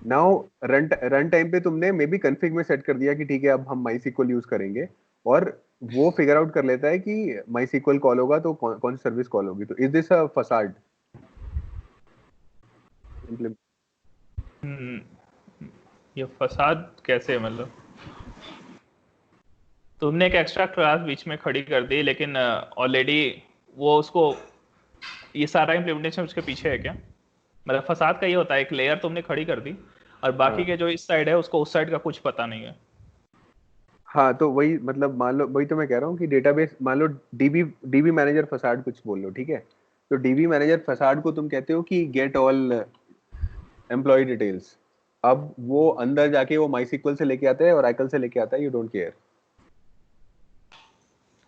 Now run time पे तुमने मे बी कन्फिग में सेट कर दिया कि ठीक है अब हम MySQL यूज करेंगे, और वो फिगर आउट कर लेता है कि MySQL कॉल होगा तो कौन सी सर्विस कॉल होगी। तो इज दिस अ फसाड? ये फसाद कैसे, मतलब तुमने एक एक्स्ट्रा क्लास बीच में खड़ी कर दी, लेकिन ऑलरेडी वो उसको ये सारा इम्प्लीमेंटेशन उसके पीछे है क्या? मतलब फसाद का ये होता है, एक लेयर तुमने खड़ी कर दी और बाकी के जो इस साइड है उसको उस साइड का कुछ पता नहीं है। हाँ, तो वही मतलब मान लो, वही तो मैं कह रहा हूँ कि डेटाबेस, मान लो डीबी मैनेजर फसाड कुछ बोल लो, ठीक है? तो डीबी मैनेजर फसाड को तुम कहते हो कि गेट ऑल एम्प्लॉय डिटेल्स। अब वो अंदर जाके वो MySQL से लेके आता है और Oracle से लेके आता है, यू डोंट केयर।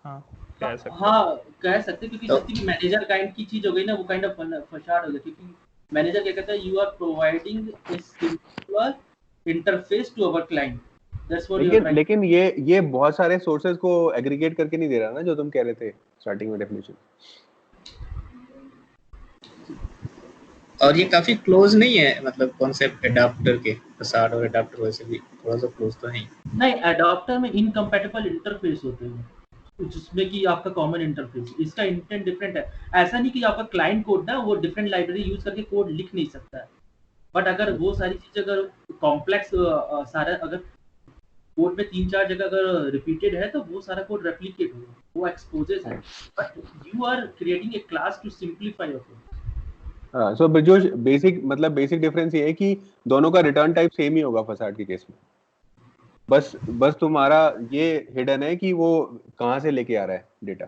हाँ, कह सकते क्योंकि जैसे मैनेजर काइंड की चीज हो गई ना, वो काइंड ऑफ फसाड हो गया। क्योंकि मैनेजर क्या कहता है, you are providing a simple interface to our client. That's what you are trying. लेकिन ये बहुत सारे सोर्सेज को एग्रीगेट करके नहीं दे रहा ना, जो तुम कह रहे थे स्टार्टिंग में डेफिनेशन। और ये काफी क्लोज नहीं है, मतलब कॉन्सेप्ट एडाप्टर के, फसाड और एडाप्टर वैसे भी थोड़ा सा क्लोज तो है। नहीं, एडाप्टर में इनकम्पैटिबल इंटरफेस होते हैं जिसमें कि आपका कॉमन इंटरफेस, इसका इंटेंट डिफरेंट है। ऐसा नहीं कि आपका क्लाइंट कोड ना वो डिफरेंट लाइब्रेरी यूज करके कोड लिख नहीं सकता है, बट अगर वो सारी चीजें अगर कॉम्प्लेक्स सारा अगर कोड में 3-4 जगह अगर रिपीटेड है तो वो सारा कोड रेप्लिकेट होगा, वो एक्सपोजेस है, but you are creating a class to simplify your code. हाँ, सो जो बेसिक डिफरेंस ये है कि दोनों का रिटर्न टाइप सेम ही होगा फसाड के केस में। बस तुम्हारा ये हिडन है कि वो कहाँ से लेके आ रहा है डेटा।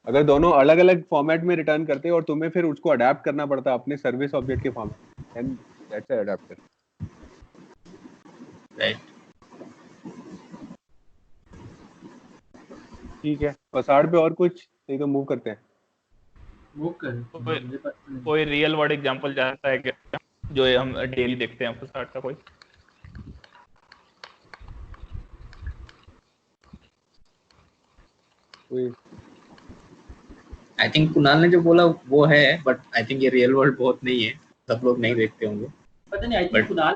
अगर दोनों अलग अलग फॉर्मेट में रिटर्न करते और तुम्हें फिर उसको अडेप्ट करना पड़ता अपने सर्विस ऑब्जेक्ट के format, and that's a adapter. Right, ठीक है, फसाड पे और कुछ नहीं तो मूव करते हैं। मूव कर कोई रियल वर्ल्ड एग्जांपल जानता है क्या जो हम डेली देखते हैं फसाड का? कोई आई थिंक कुणाल ने जो बोला वो है, बट आई थिंक ये रियल वर्ल्ड बहुत नहीं है, सब लोग नहीं देखते होंगे। पता नहीं, आई थिंक कुणाल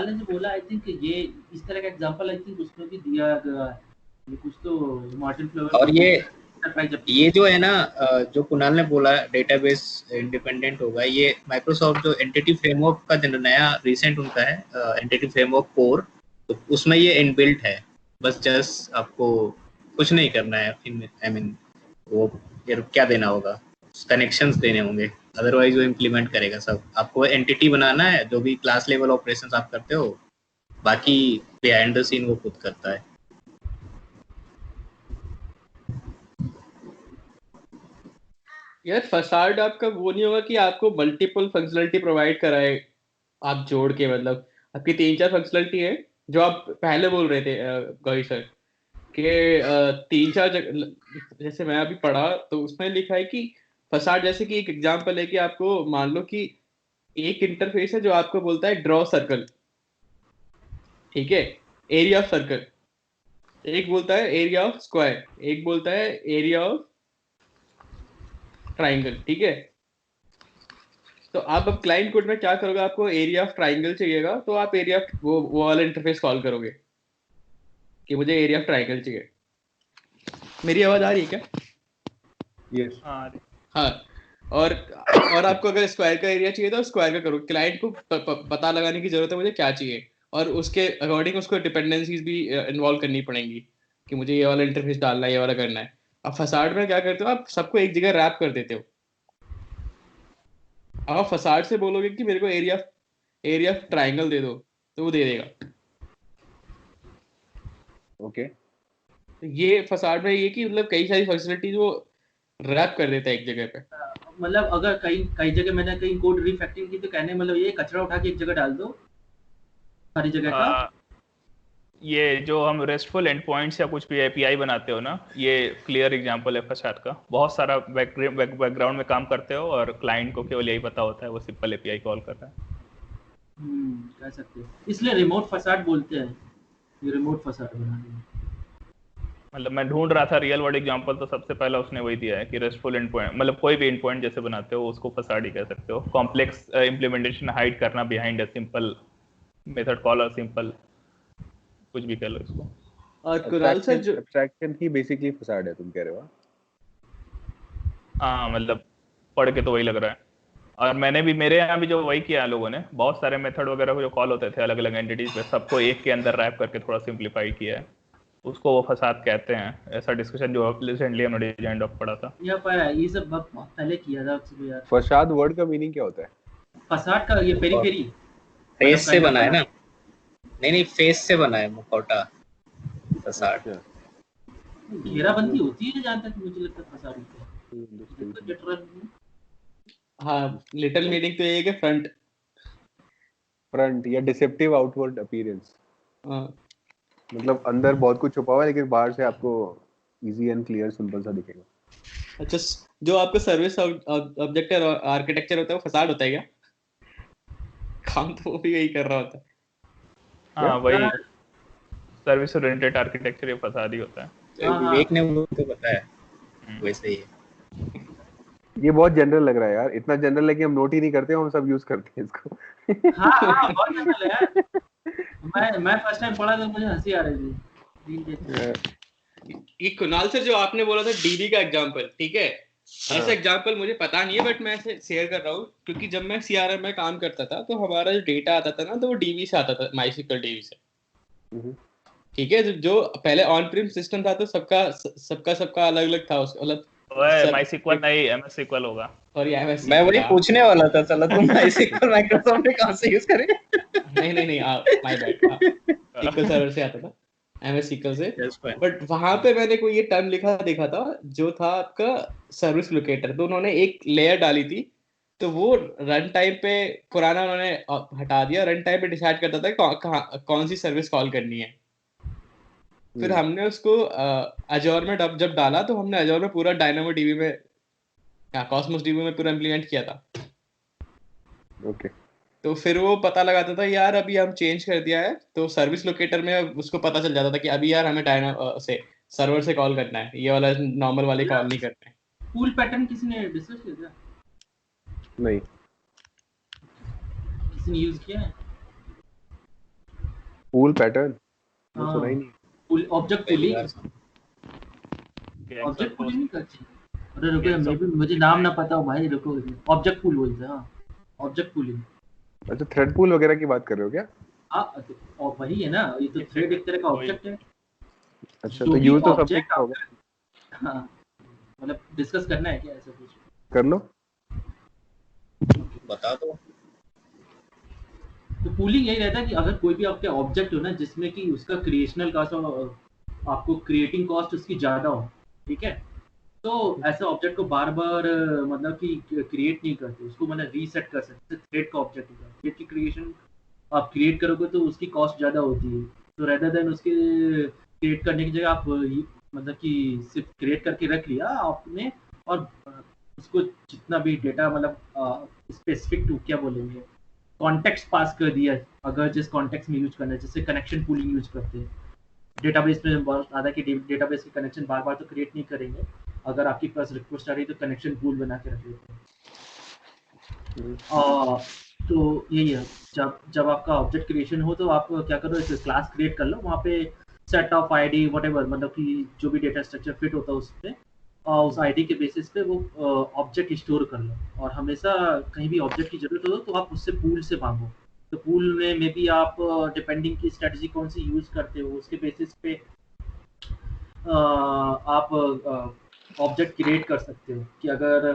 ने जो बोला, आई थिंक ये इस तरह का एग्जांपल आई थिंक उसमें भी दिया गया है, ये कुछ तो मार्टिन फ्लेवर। और ये जो है ना, जो कुणाल ने बोला डेटाबेस इंडिपेंडेंट होगा, ये माइक्रोसॉफ्ट जो एंटिटी फ्रेमवर्क का जो नया रिसेंट उनका है एंटिटी फ्रेमवर्क कोर, तो उसमें ये इनबिल्ट है। बस जस्ट आपको कुछ नहीं करना है, आई मीन वो क्या देना होगा, कनेक्शंस देने होंगे, अदरवाइज वो इम्प्लीमेंट करेगा सब। आपको एंटिटी बनाना है, जो भी क्लास लेवल ऑपरेशंस आप करते हो, बाकी बिहाइंड द सीन वो खुद करता है। यार फसाड आपका वो नहीं होगा कि आपको मल्टीपल फंक्शनलिटी प्रोवाइड कराए आप जोड़ के, मतलब आपकी 3-4 फंक्शनलिटी है जो आप पहले बोल रहे थे गौरी सर कि 3-4 जैसे मैं अभी पढ़ा तो उसमें लिखा है कि फसाड जैसे कि एक एग्जांपल है कि आपको मान लो कि एक इंटरफेस है जो आपको बोलता है ड्रॉ सर्कल, ठीक है, एरिया ऑफ सर्कल, एक बोलता है एरिया ऑफ स्क्वायर, एक बोलता है एरिया ऑफ ट्राइंगल, ठीक है। तो आप अब क्लाइंट कोड में क्या करोगे, आपको एरिया ऑफ ट्राइंगल चाहिएगा तो आप एरिया वो वाला इंटरफेस कॉल करोगे कि मुझे एरिया ऑफ ट्राइंगल चाहिए। मेरी आवाज आ रही है क्या? यस। हाँ, और आपको अगर स्क्वायर का एरिया चाहिए तो स्क्वायर का करो। क्लाइंट को पता लगाने की जरूरत है मुझे क्या चाहिए, और उसके अकॉर्डिंग उसको डिपेंडेंसीज भी इन्वॉल्व करनी पड़ेंगी कि मुझे ये वाला इंटरफेस डालना है, ये वाला करना है। अब फसाड में क्या करते हो, आप सबको एक जगह रैप कर देते हो। आप फसाड से बोलोगे कि मेरे को एरिया ऑफ ट्राइंगल दे दो तो वो दे देगा। ओके, ये फसाड में ये कि मतलब कई सारी फैसिलिटीज वो रैप कर देता है एक जगह पे। मतलब अगर कई जगह मैंने कहीं कोड रिफैक्टरिंग की तो कहने मतलब ये कचरा उठा के एक जगह डाल दो सारी जगह का। ये जो हम रेस्टफुल एंड पॉइंट्स या कुछ भी एपीआई बनाते हो ना, ये क्लियर एग्जांपल है फसाड का। बहुत सारा बैकग्राउंड में काम करते हो और क्लाइंट को केवल यही पता होता है, वो सिंपल एपीआई कॉल कर रहा है। कह सकते हैं, इसलिए रिमोट फसाड बोलते हैं, ये रिमोट फसाड बनाने। मतलब मैं ढूंढ रहा था रियल वर्ल्ड एग्जांपल, तो सबसे पहला उसने वही दिया है कि रेस्टफुल एंड पॉइंट, मतलब कोई भी एंड पॉइंट जैसे बनाते हो उसको फसाड ही कह सकते हो। कॉम्प्लेक्स इंप्लीमेंटेशन हाइड करना behind a simple method call और सिंपल कुछ भी कह लो इसको। और कुणाल सर जो एब्स्ट्रैक्शन ही बेसिकली फसाड है, तुम कह रहे हो? हाँ, मतलब पढ़ के तो वही लग रहा है। और मैंने भी, मेरे यहाँ भी जो वही किया लोगों ने, बहुत सारे मेथड वगैरह जो कॉल होते थे अलग अलग एंटिटीज पे, सबको एक के अंदर रैप करके थोड़ा सिंप्लीफाई किया है, उसको वो फसाद कहते हैं। ऐसा डिस्कशन जो रिसेंटली हमने डिजाइन डॉक पढ़ा था। ये सब पहले किया था यार। फसाद वर्ड का मीनिंग क्या होता है? फसाद का ये पेरीफेरी फेस से बना है ना? नहीं, फेस से बना है मुखौटा फसाद। घेराबंदी होती है जहाँ तक मुझे लगता है फसाद होता है। हाँ, लिटिल मीनिंग तो ये है कि फ्रंट या डिसेप्टिव आउटवर्ड अपीयरेंस। हाँ, मतलब अंदर बहुत कुछ छुपा हुआ है लेकिन बाहर से आपको इजी एंड क्लियर सिंपल सा दिखेगा। अच्छा, जो आपका सर्विस ऑब्जेक्ट आर्किटेक्चर होता है वो फसाड होता है क्या? काम तो वो भी यही कर रहा होता है। हाँ, वही सर्विस ओरिएंटेड आर्किटेक्चर ये फसाद ही होता है। विवेक ने वो तो बताया वैसे ही है। ये बहुत जनरल लग रहा है यार, इतना जनरल है कि हम नोट ही नहीं करते, हम सब यूज करते हैं इसको। हाँ बहुत जनरल है यार। मैं फर्स्ट टाइम पढ़ा तो मुझे हंसी आ रही थी। ये कुणाल सर जो आपने बोला था डीबी का एग्जांपल, ठीक है, ऐसा एग्जांपल मुझे पता नहीं है बट मैं ऐसे शेयर कर रहा हूँ क्योंकि जब मैं सीआरएम में काम करता था तो हमारा जो डेटा आता था ना तो वो डीबी से आता था, माइस्क्ल डीबी से। ठीक है, जो पहले ऑन प्रीम सिस्टम था तो सबका अलग अलग था, मतलब ओए MySQL नहीं MSSQL होगा। सॉरी एमएस मैं वही पूछने वाला था, चलो तुम MySQL माइक्रोसॉफ्ट ने कहां से यूज करे? नहीं माय बैड, SQL सर्वर से आता था, एमएस SQL से। बट वहां पे मैंने कोई ये टर्म लिखा देखा था जो था आपका सर्विस लोकेटर, तो उन्होंने एक लेयर डाली थी, तो वो रन टाइम पे पुराना उन्होंने हटा दिया, रन टाइम पे डिसाइड करता था कि कौन सी सर्विस कॉल करनी है। फिर हमने उसको अजोर में जब डाला तो हमने अजोर में पूरा डायनामो डीबी में या कॉस्मोस डीबी में पूरा इम्प्लीमेंट किया था। ओके। तो फिर वो पता लगाता था यार अभी हम चेंज कर दिया है, तो सर्विस लोकेटर में उसको पता चल जाता था कि अभी यार हमें डायना से सर्वर से कॉल करना है, ये वाला नॉर्मल वाले कॉल नहीं करते हैं। पूल पैटर्न किसी ने डिस्कस किया क्या? नहीं, किसी ने यूज किया है? पूल पैटर्न हाँ, सुना ही नहीं। पूल ऑब्जेक्ट पहली पूलिंग, बार ऑब्जेक्ट पूलिंग नहीं करती। अरे रुको, मे भी मुझे नाम ना पता हो भाई, रुको। ऑब्जेक्ट पूल बोलते हैं, हाँ ऑब्जेक्ट पूलिंग। अच्छा, थ्रेड पूल वगैरह की बात कर रहे हो क्या? हाँ और वही है ना, ये तो थ्रेड एक तरह का ऑब्जेक्ट है। अच्छा, तो यूज तो सब कुछ होगा। हाँ मतलब डिस्कस करना है क्या ऐसा कुछ? कर लो, बता दो। तो पूलिंग यही रहता है कि अगर कोई भी आपके ऑब्जेक्ट हो ना जिसमें कि उसका क्रिएशनल कॉस्ट और आपको क्रिएटिंग कॉस्ट उसकी ज़्यादा हो, ठीक है, तो ऐसे ऑब्जेक्ट को बार बार मतलब कि क्रिएट नहीं करते, उसको मतलब रीसेट कर सकते। थ्रेड का ऑब्जेक्ट होता है, थ्रेड की क्रिएशन आप क्रिएट करोगे तो उसकी कॉस्ट ज़्यादा होती है, तो रेदर देन उसके क्रिएट करने की जगह आप मतलब कि सिर्फ क्रिएट करके रख लिया आपने और उसको जितना भी डेटा मतलब स्पेसिफिक टू क्या बोलेंगे कॉन्टेक्स्ट पास कर दिया। अगर जिस कॉन्टेक्स्ट में यूज करना है, जैसे कनेक्शन पूलिंग यूज करते हैं डेटाबेस में, बहुत आता है कि डेटाबेस के कनेक्शन बार बार तो क्रिएट नहीं करेंगे, अगर आपके पास रिक्वेस्ट आ रही है तो कनेक्शन पूल बना के रख लेते हैं। तो यही है, जब आपका ऑब्जेक्ट क्रिएशन हो तो आप क्या करो, एक क्लास क्रिएट कर लो, वहाँ पे सेट ऑफ आईडी व्हाटएवर, मतलब कि जो भी डेटा स्ट्रक्चर फिट होता है उस पे उस आईडी के बेसिस पे वो ऑब्जेक्ट स्टोर कर लो, और हमेशा कहीं भी ऑब्जेक्ट की जरूरत हो तो आप उससे पूल से मांगो। तो पूल में भी आप डिपेंडिंग की स्ट्रेटजी कौन सी यूज करते हो उसके बेसिस पे आप ऑब्जेक्ट क्रिएट कर सकते हो। कि अगर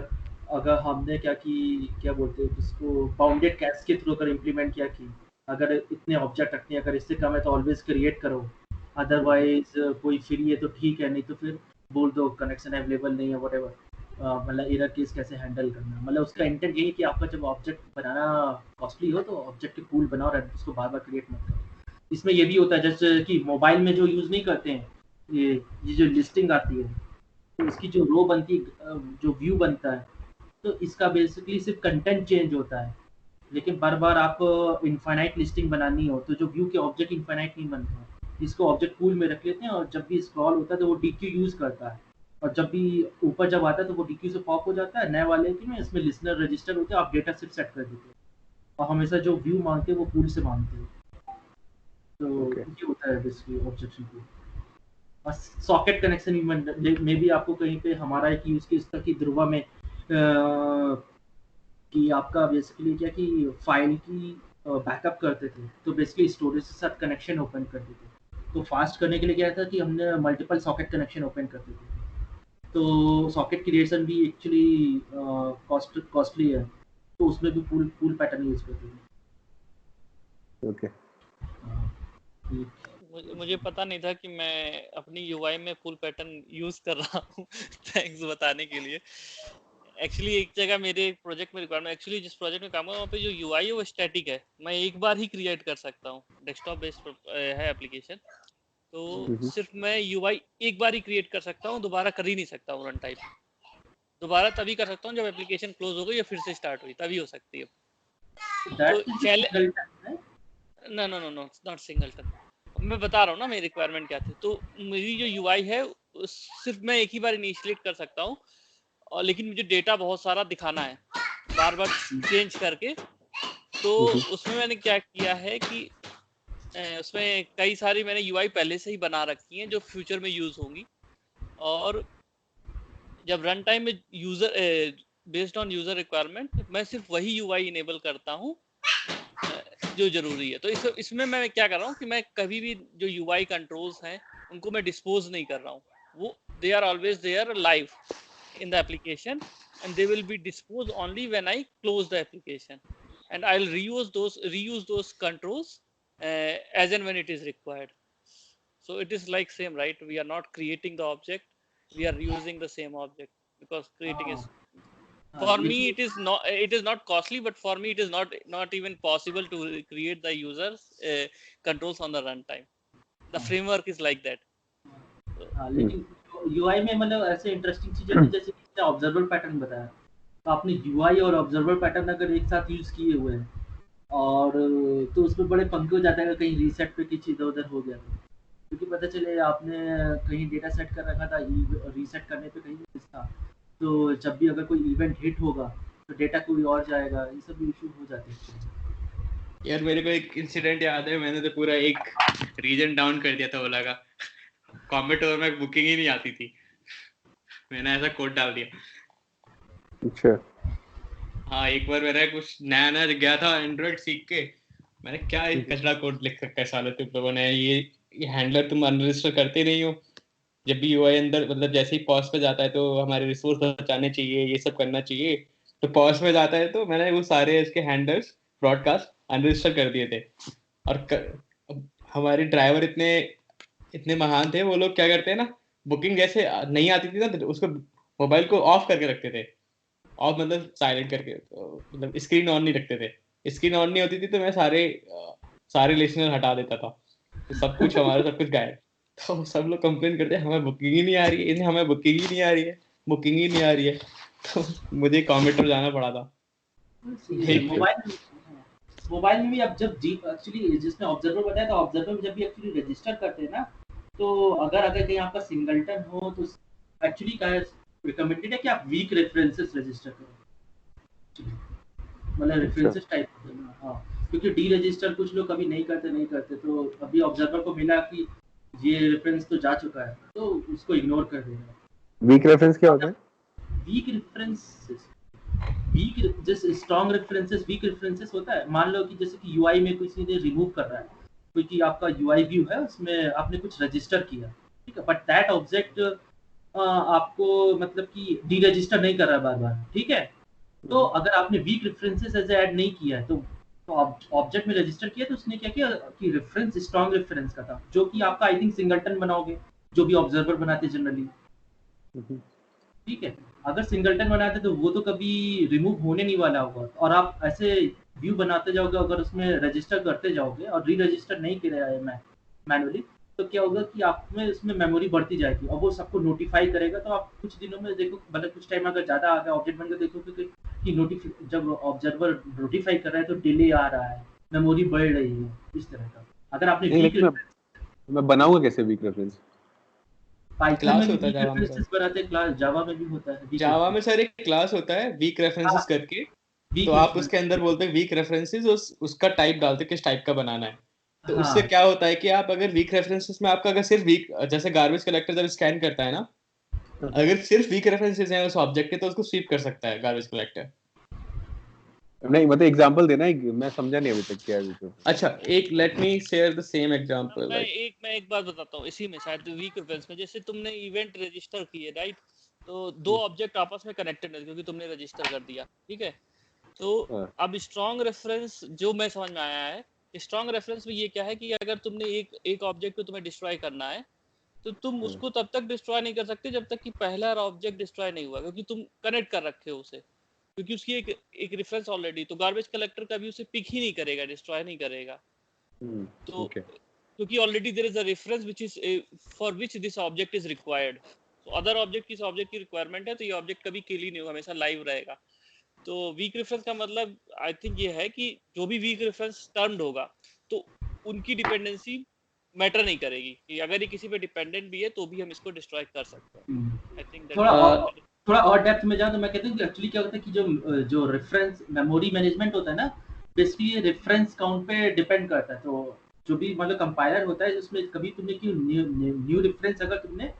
अगर हमने क्या बोलते हैं जिसको बाउंडेड कैश के थ्रू अगर इम्प्लीमेंट किया कि अगर इतने ऑब्जेक्ट रखने हैं, अगर इससे कम है तो ऑलवेज क्रिएट करो, अदरवाइज कोई फ्री है तो ठीक है, नहीं तो फिर बोल दो कनेक्शन अवेलेबल नहीं है व्हाटएवर। मतलब एरर केस कैसे हैंडल करना, मतलब उसका इंटेंट यही है कि आपका जब ऑब्जेक्ट बनाना कॉस्टली हो तो ऑब्जेक्ट के पूल बनाओ, उसको बार बार क्रिएट मत करो। इसमें ये भी होता है जैसे कि मोबाइल में जो यूज़ नहीं करते हैं, ये जो लिस्टिंग आती है तो इसकी जो रो बनती है, जो व्यू बनता है, तो इसका बेसिकली सिर्फ कंटेंट चेंज होता है, लेकिन बार बार आप इनफाइनाइट लिस्टिंग बनानी हो तो जो व्यू के ऑब्जेक्ट इनफाइनाइट नहीं बनते, इसको ऑब्जेक्ट पूल में रख लेते हैं और जब भी स्क्रॉल होता है तो वो डीक्यू यूज करता है, और जब भी ऊपर जब आता है तो वो डीक्यू से पॉप हो जाता है नए वाले की में, इसमें लिसनर रजिस्टर होते हैं, आप डेटा सिर्फ सेट कर देते हैं और हमेशा जो व्यू मांगते हैं वो पूल से मांगते हैं। तो ये होता है बेसिकली ऑब्जेक्शन पूल। और सॉकेट कनेक्शन में भी आपको कहीं पे हमारा एक यूज केस था कि ध्रुवा में कि आपका बेसिकली क्या कि फाइल की बैकअप करते थे तो बेसिकली स्टोरेज के साथ कनेक्शन ओपन करते थे, तो फास्ट करने के लिए क्या था कि हमने मल्टीपल सॉकेट कनेक्शन ओपन करते थे, तो सॉकेट क्रिएशन भी एक्चुअली कॉस्टली है, तो उसमें भी पूल पूल पैटर्न यूज करते थे। ओके। मुझे पता नहीं था कि मैं अपनी यूआई में फुल पैटर्न यूज कर रहा हूँ। थैंक्स बताने के लिए। एक्चुअली एक जगह मेरे एक प्रोजेक्ट में रिक्वायरमेंट, एक्चुअली जिस प्रोजेक्ट में काम है वहाँ पे जो यूआई है वो स्टैटिक है, मैं एक बार ही क्रिएट कर सकता हूँ, डेस्कटॉप बेस्ड है एप्लीकेशन, तो सिर्फ मैं यूआई एक बार ही क्रिएट कर सकता हूँ, दोबारा कर ही नहीं सकता हूँ। रन टाइम दोबारा तभी कर सकता हूँ जब एप्लीकेशन क्लोज हो गई या फिर से स्टार्ट हुई, तभी हो सकती है। तो नॉट सिंगलटन। मैं बता रहा हूँ ना मेरी रिक्वायरमेंट क्या थी। तो मेरी जो यूआई है सिर्फ मैं एक ही बार इनिशिएट कर सकता हूँ और लेकिन मुझे डेटा बहुत सारा दिखाना है बार बार चेंज करके। तो उसमें मैंने क्या किया है कि उसमें कई सारी मैंने यूआई पहले से ही बना रखी हैं जो फ्यूचर में यूज होंगी, और जब रन टाइम में user based on user requirement मैं सिर्फ वही यूआई इनेबल करता हूँ जो जरूरी है। तो इसमें मैं क्या कर रहा हूँ कि मैं कभी भी जो यूआई कंट्रोल्स हैं उनको मैं डिस्पोज नहीं कर रहा हूँ, वो they are always there live in the application and they will be disposed only when I close the application, and I'll reuse those controls as and when it is required. So it is like same, right? We are not creating the object, we are reusing the same object, because creating is for me it is not costly, but for me it is not even possible to create the users controls on the runtime. The framework is like that. लेकिन UI में मतलब ऐसे interesting चीजें होती है जैसे कि observer pattern बताया, तो आपने यूआई और ऑब्जर्वर पैटर्न अगर एक साथ यूज किए हुए हैं और तो उसमें बड़े पंखे हो जाता है कहीं रीसेट पे कुछ इधर उधर हो गया तो, क्योंकि पता चले आपने कहीं डेटा सेट कर रखा था, रीसेट करने पे कहीं मिस था, तो जब भी अगर कोई इवेंट हिट होगा तो डेटा कोई और जाएगा, ये सब इशू हो जाते हैं। यार मेरे को एक इंसिडेंट याद है, मैंने तो पूरा एक रीजन डाउन कर दिया था ओला का। कॉमेटोर में बुकिंग ही नहीं आती थी, मैंने ऐसा कोड डाल दिया। अच्छा हाँ, एक बार मैंने कुछ नया नया गया था एंड्रॉइड सीख के, मैंने क्या कचरा कोड लिख रखा है साले तुम लोगों ने, ये हैंडलर तुम अनरजिस्टर करते नहीं हो, जब भी यूआई अंदर मतलब जैसे ही पॉज पे जाता है तो हमारे रिसोर्स बचाने चाहिए, ये सब करना चाहिए, तो पॉज पे जाता है तो मैंने वो सारे इसके हैंडलर्स ब्रॉडकास्ट अनरजिस्टर कर दिए थे। और हमारे ड्राइवर इतने महान थे, वो लोग क्या करते हैं ना, बुकिंग जैसे नहीं आती थी ना तो उसको मोबाइल को ऑफ करके रखते थे, ऑफ मतलब साइलेंट करके, मतलब स्क्रीन ऑन नहीं रखते थे। स्क्रीन ऑन नहीं होती थी तो मैं सारे लिसनर हटा देता था, तो सब कुछ हमारा सब कुछ गायब। तो सब लोग कंप्लेन करते हैं हमें बुकिंग ही नहीं आ रही है, हमें बुकिंग ही नहीं आ रही है, बुकिंग ही नहीं आ रही है। तो मुझे कॉमेंटर जाना पड़ा था। मोबाइल में भी अब जब एक्चुअली जिसने ऑब्जर्वर बताया था, ऑब्जर्वर में जब भी एक्चुअली रजिस्टर करते हैं ना, तो अगर कहीं आपका सिंगलटन हो तो एक्चुअली क्या रिकमेंडेड है कि आप वीक रेफरेंसेस रजिस्टर करें, मतलब रेफरेंसेस टाइप। हाँ, क्योंकि डी रजिस्टर कुछ लोग कभी नहीं करते, तो अभी ऑब्जर्वर को मिला कि ये रेफरेंस तो जा चुका है तो उसको इग्नोर कर देगा। वीक रेफरेंस क्या होता है? वीक रेफरेंसेस, जैसे स्ट्रॉन्ग रेफरेंसेस वीक रेफरेंसेस होता है। मान लो कि जैसे कि यूआई में किसी ने रिमूव कर रहा है, क्योंकि आपका यूआई व्यू है उसमें आपने कुछ रजिस्टर किया, ठीक है, बट दैट ऑब्जेक्ट आपको मतलब कि डी रजिस्टर नहीं कर रहा है बार-बार, ठीक है। तो अगर आपने वीक रेफरेंसेस ऐसे ऐड नहीं किया है तो ऑब्जेक्ट में रजिस्टर किया, तो उसने क्या किया कि रेफरेंस स्ट्रॉन्ग रेफरेंस का था, जो कि आपका आई थिंक सिंगलटन बनाओगे, जो भी ऑब्जर्वर बनाते जनरली, ठीक है। अगर सिंगलटन बनाते तो वो तो कभी रिमूव होने नहीं वाला होगा, और आप ऐसे व्यू बनाते जाओगे, अगर उसमें रजिस्टर करते जाओगे और री रजिस्टर नहीं किया है मैनुअली, तो क्या होगा कि आप में इसमें मेमोरी बढ़ती जाएगी और वो सबको नोटिफाई करेगा। तो आप कुछ दिनों में देखो, मतलब कुछ टाइम अगर ज़्यादा आ गया ऑब्जेक्ट बनकर देखोगे कि जब ऑब्जर्वर नोटिफाई कर रहा है तो डिले आ रहा है, मेमोरी बढ़ रही है, इस तरह का। अगर आपने मैं बनाऊंगा कैसे वीक रेफरेंस? पाइथन में वीक रेफरेंसेस बनाते हैं, क्लास जावा में भी होता है, जावा में सर एक क्लास होता है वीक रेफरेंसेस करके, तो आप उसके अंदर बोलते हैं वीक रेफरेंसेस, उसका टाइप डालते किस टाइप का बनाना है। तो उससे क्या होता है कि आप अगर वीक रेफरेंसेस में आपका अगर सिर्फ वीक, जैसे गार्बेज कलेक्टर जब स्कैन करता है ना, अगर सिर्फ वीक रेफरेंसेस हैं उस ऑब्जेक्ट के तो उसको स्वीप कर सकता है गार्बेज कलेक्टर। नहीं मतलब एग्जांपल देना है, मैं समझा नहीं अभी तक क्या है। अच्छा, एक let me share the same example. मैं एक बात बताता हूँ इसी में, शायद वीक रेफरेंस में, जैसे तुमने इवेंट रजिस्टर किए, राइट, तो दो ऑब्जेक्ट आपस में कनेक्टेड है क्योंकि तुमने रजिस्टर कर दिया, ठीक है। तो अब स्ट्रॉन्ग रेफरेंस जो मैं समझ में आया है, स्ट्रॉन्ग रेफरेंस में ये क्या है कि अगर तुमने एक ऑब्जेक्ट को तुम्हें डिस्ट्रॉय करना है तो तुम उसको तब तक डिस्ट्रॉय नहीं कर सकते जब तक कि पहला ऑब्जेक्ट डिस्ट्रॉय नहीं हुआ, क्योंकि तुम कनेक्ट कर रखे हो उसे, क्योंकि उसकी एक रेफरेंस ऑलरेडी, तो गार्बेज कलेक्टर कभी उसे पिक ही नहीं करेगा, डिस्ट्रॉय नहीं करेगा। तो क्योंकि already there is a reference which is for which this object is required, तो अदर ऑब्जेक्ट किस ऑब्जेक्ट की रिक्वायरमेंट है तो ये ऑब्जेक्ट कभी किल ही नहीं होगा, हमेशा लाइव रहेगा। तो वीक रेफरेंस का मतलब आई थिंक ये है कि जो भी वीक रेफरेंस टर्न्ड होगा तो उनकी डिपेंडेंसी मैटर नहीं करेगी, कि अगर ये किसी पे डिपेंडेंट भी है तो भी हम इसको डिस्ट्रॉय कर सकते हैं। आई थिंक थोड़ा थोड़ा और डेप्थ में जाऊँ तो मैं कहता हूँ कि एक्चुअली क्या होता है कि जो रेफरेंस मेमोरी मैनेजमेंट होता है ना, बेसिकली ये रेफरेंस काउंट पे डिपेंड करता है। तो जो भी मतलब कंपाइलर होता है उसमें कभी तुमने कि न्यू रेफरेंस अगर तुमने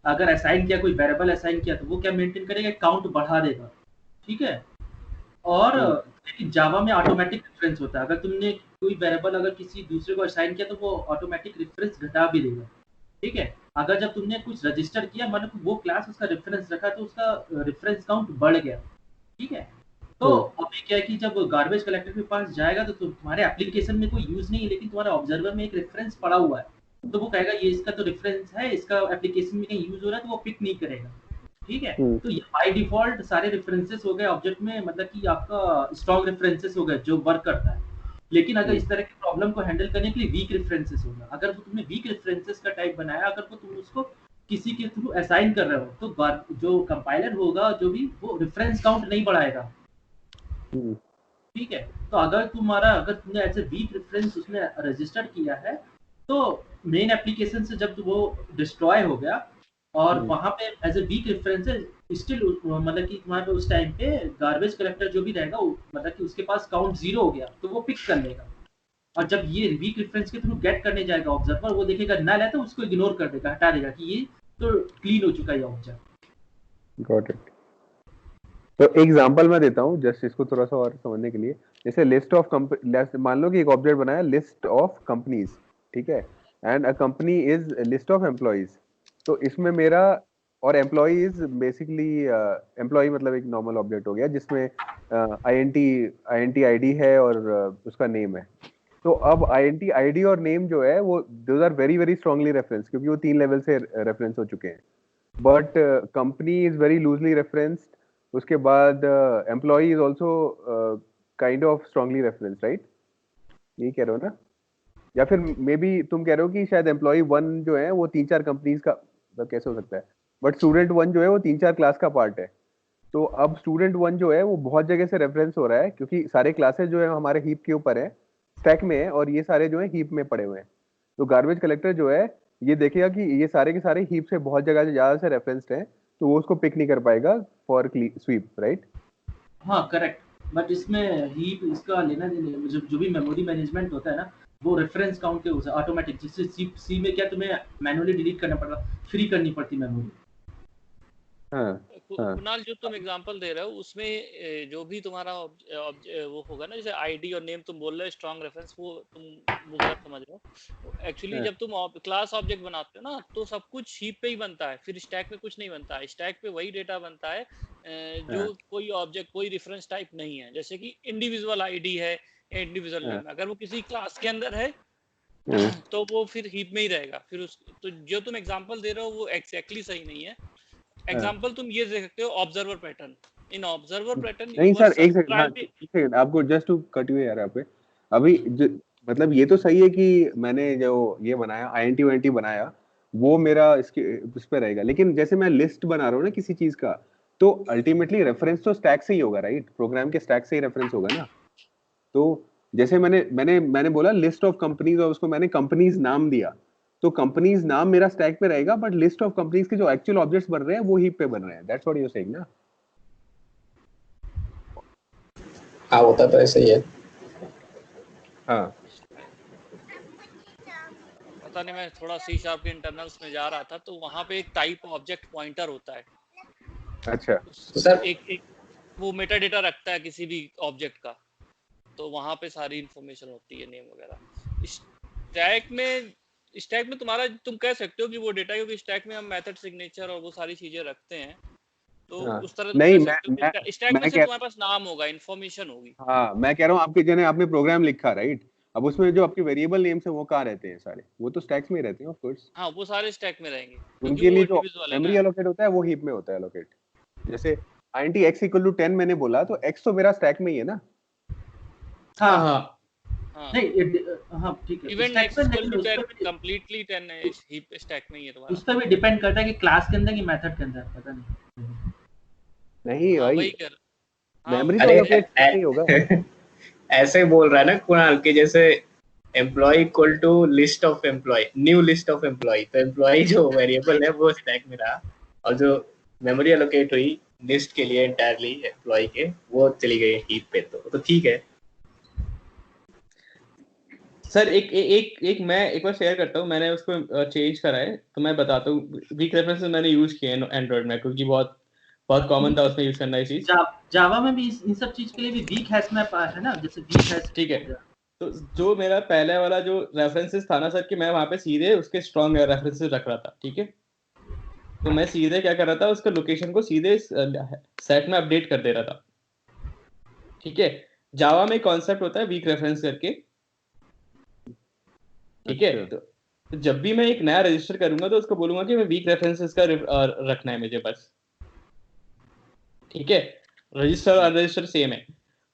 अगर असाइन किया, कोई वेरिएबल असाइन किया, तो वो क्या मेंटेन करेगा, काउंट बढ़ा देगा, ठीक है। और लेकिन जावा में ऑटोमेटिक रेफरेंस होता है, अगर तुमने कोई वेरिएबल अगर किसी दूसरे को असाइन किया तो वो ऑटोमेटिक रेफरेंस घटा भी देगा, ठीक है। अगर जब तुमने कुछ रजिस्टर किया, मतलब वो क्लास उसका रेफरेंस रखा, तो उसका रेफरेंस काउंट बढ़ गया, ठीक है। तो अभी क्या है कि जब गार्बेज कलेक्टर के पास जाएगा तो तुम्हारे एप्लीकेशन में कोई यूज नहीं है, लेकिन तुम्हारे ऑब्जर्वर में एक रेफरेंस पड़ा हुआ है, तो वो कहेगा ये इसका तो रेफरेंस है, इसका एप्लीकेशन में कहीं यूज हो रहा है, तो वो पिक नहीं करेगा, ठीक है। तो ये बाय डिफॉल्ट सारे रेफरेंसेस हो गए ऑब्जेक्ट में, मतलब कि आपका स्ट्रॉन्ग रेफरेंसेस हो गए जो वर्क करता है। लेकिन अगर इस तरह की प्रॉब्लम को हैंडल करने के लिए वीक रेफरेंसेस होगा, अगर वो तुमने वीक रेफरेंसेस का टाइप बनाया, अगर वो तुम उसको किसी के थ्रू असाइन कर रहे हो, तो जो कंपाइलर होगा जो भी, वो रेफरेंस काउंट नहीं बढ़ाएगा, ठीक है। तो अगर तुमने ऐसे वीक रेफरेंस उसने रजिस्टर किया है, तो मेन एप्लीकेशन से जब वो डिस्ट्रॉय हो गया और वहां पे as a weak reference still मतलब कि तुम्हारे उस टाइम पे गार्बेज कलेक्टर जो भी रहेगा, मतलब कि उसके पास काउंट 0 हो गया, तो वो पिक कर लेगा। और जब ये वीक रेफरेंस के थ्रू गेट करने जाएगा ऑब्जर्वर, वो देखेगा नल है तो उसको इग्नोर कर देगा, हटा देगा कि ये तो क्लीन हो चुका है ऑब्जेक्ट। Got it. तो एग्जांपल मैं देता हूँ जस्ट इसको थोड़ा सा और समझने के लिए। जैसे लिस्ट ऑफ मान लो कि एक ऑब्जेक्ट बनाया लिस्ट ऑफ कंपनीज, ठीक है, and a company is list of employees. तो इसमें मेरा और एम्प्लॉय इज बेसिकली एम्प्लॉय मतलब एक नॉर्मल ऑब्जेक्ट हो गया जिसमें INT ID है और उसका नेम है। तो अब INT ID और नेम जो है वो those are very very strongly reference, क्योंकि वो 3 लेवल से रेफरेंस हो चुके हैं। But company is very loosely referenced. उसके बाद employee is also kind of strongly reference, right? यही कह रहे हो ना? या फिर मे बी तुम कह रहे हो कि शायद एम्प्लॉय 1 जो है वो 3-4 कंपनीज का, मतलब कैसे हो सकता है, बट स्टूडेंट 1 जो है वो 3-4 क्लास का पार्ट है। तो अब स्टूडेंट 1 जो है वो बहुत जगह से रेफरेंस हो रहा है, क्योंकि सारे क्लासेस जो है हमारे हीप के ऊपर है, स्टैक में है, और ये सारे जो है हीप में पड़े हुए हैं। तो गार्बेज कलेक्टर जो है ये देखेगा कि ये सारे के सारे हीप से बहुत जगह ज्यादा से रेफरेंस्ड हैं, तो वो उसको पिक नहीं कर पाएगा फॉर स्वीप, राइट? हाँ करेक्ट। बट इसमें हीप इसका लेना देना, जो भी मेमोरी मैनेजमेंट होता है ना, वो रेफरेंस काउंट के उसे ऑटोमेटिक, जिससे सी में क्या तुम्हें मैनुअली डिलीट करना पड़ रहा, फ्री करनी पड़ती मेमोरी। कुणाल जो तुम एग्जांपल दे रहे हो उसमें जो भी तुम्हारा वो होगा ना, जैसे आईडी और नेम तुम बोल रहे हो स्ट्रांग रेफरेंस, वो तुम वो गलत समझ रहे हो। एक्चुअली जब तुम क्लास ऑब्जेक्ट बनाते हो ना, तो सब कुछ हीप पे ही बनता है, फिर स्टैक पे कुछ नहीं बनता है। स्टैक पे वही डेटा बनता है जो कोई ऑब्जेक्ट, कोई रेफरेंस टाइप नहीं है। जैसे कि इंडिविजुअल आईडी है, इंडिविजुअल नेम, अगर वो किसी क्लास के अंदर है तो वो फिर हीप में ही रहेगा। फिर उस तो जो तुम एग्जांपल दे रहे हो वो एग्जैक्टली सही नहीं है। एग्जांपल तुम ये दे सकते हो ऑब्जर्वर पैटर्न। इन ऑब्जर्वर पैटर्न नहीं सर, एक सेकंड आपको जस्ट टू कट यू यार यहाँ पे। अभी मतलब ये तो सही है कि मैंने जो ये बनाया INT बनाया वो मेरा इसके इस पे रहेगा, लेकिन जैसे मैं लिस्ट बना रहा हूँ ना किसी चीज का, तो अल्टीमेटली रेफरेंस तो स्टैक से ही होगा, राइट? प्रोग्राम के स्टैक से ही रेफरेंस होगा ना। तो जैसे मैंने बोला लिस्ट ऑफ कंपनीज और उसको मैंने कंपनीज नाम दिया, तो कंपनीज नाम मेरा स्टैक पे रहेगा, बट लिस्ट ऑफ कंपनीज के जो एक्चुअल ऑब्जेक्ट्स बन रहे हैं वो हीप पे बन रहे हैं। That's what you are saying ना? हाँ होता तो ऐसे ही है। हाँ पता नहीं, मैं थोड़ा C# के इंटरनल्स में जा रहा था, तो वहां पे एक टाइप ऑब्जेक्ट पॉइंटर होता है। अच्छा, तो सर एक वो मेटा डेटा रखता है किसी भी ऑब्जेक्ट का, तो वहां पे सारी इंफॉर्मेशन होती है, नेम वगैरह। स्टैक में तुम्हारा, तुम कह सकते हो कि वो डेटा, क्योंकि स्टैक में हम मेथड सिग्नेचर और वो सारी चीजें रखते हैं, तो उस तरह तुम नहीं कह सकते हो कि स्टैक में सिर्फ तुम्हारे पास नाम होगा, इंफॉर्मेशन होगी। हाँ मैं कह रहा हूँ आपके जने आपने प्रोग्राम लिखा, राइट? अब उसमें जो आपके वेरिएबल नेम्स है वो कहाँ रहते हैं? सारे वो तो स्टैक्स में ही रहते हैं ऑफ कोर्स। हाँ, वो सारे स्टैक में रहेंगे, उनके लिए जो मेमोरी एलोकेट होता है वो हीप में होता है एलोकेट। जैसे INT x = 10 मैंने बोला, तो x तो मेरा स्टैक में ही है ना। हाँ हाँ नहीं हाँ ठीक है। इवेंट स्टैक पर नहीं, उस पर कंप्लीटली 10 हीप स्टैक में ही है तुम्हारा। उस पर भी डिपेंड करता है कि क्लास के अंदर कि मेथड के अंदर, पता नहीं भाई वही कर मेमोरी तो एलोकेट नहीं होगा। ऐसे बोल रहा है ना कुणाल के, जैसे employee equal to list of employee, new list of employee, तो एम्प्लॉय जो वेरिएबल है वो स्टैक में रहा, और जो मेमोरी एलोकेट हुई लिस्ट के लिए एंटायरली एम्प्लॉय के वो चली गई हीप पे, तो ठीक है सर एक मैं एक बार शेयर करता हूँ, मैंने उसको चेंज करा है तो मैं बताता हूँ। वीक रेफरेंसेस मैंने यूज किए हैं एंड्रॉइड में क्योंकि बहुत बहुत कॉमन था उसमें यूज करना ये चीज। जावा में भी इन सब चीज के लिए भी वीक हैश मैप है ना, जैसे वीक हैश। ठीक है, तो जो मेरा पहले वाला जो रेफरेंसेस था ना सर, कि मैं वहां पे सीधे उसके स्ट्रॉन्ग रेफरेंसेस रख रहा था, ठीक है। तो मैं सीधे क्या कर रहा था, उसका लोकेशन को सीधे सेट में अपडेट कर दे रहा था, ठीक है। जावा में कॉन्सेप्ट होता है वीक रेफरेंस करके, ठीक है। तो जब भी मैं एक नया रजिस्टर करूंगा तो उसको बोलूंगा कि मैं वीक रेफरेंसेस का रखना है मुझे बस, ठीक है। रजिस्टर और रजिस्टर सेम है।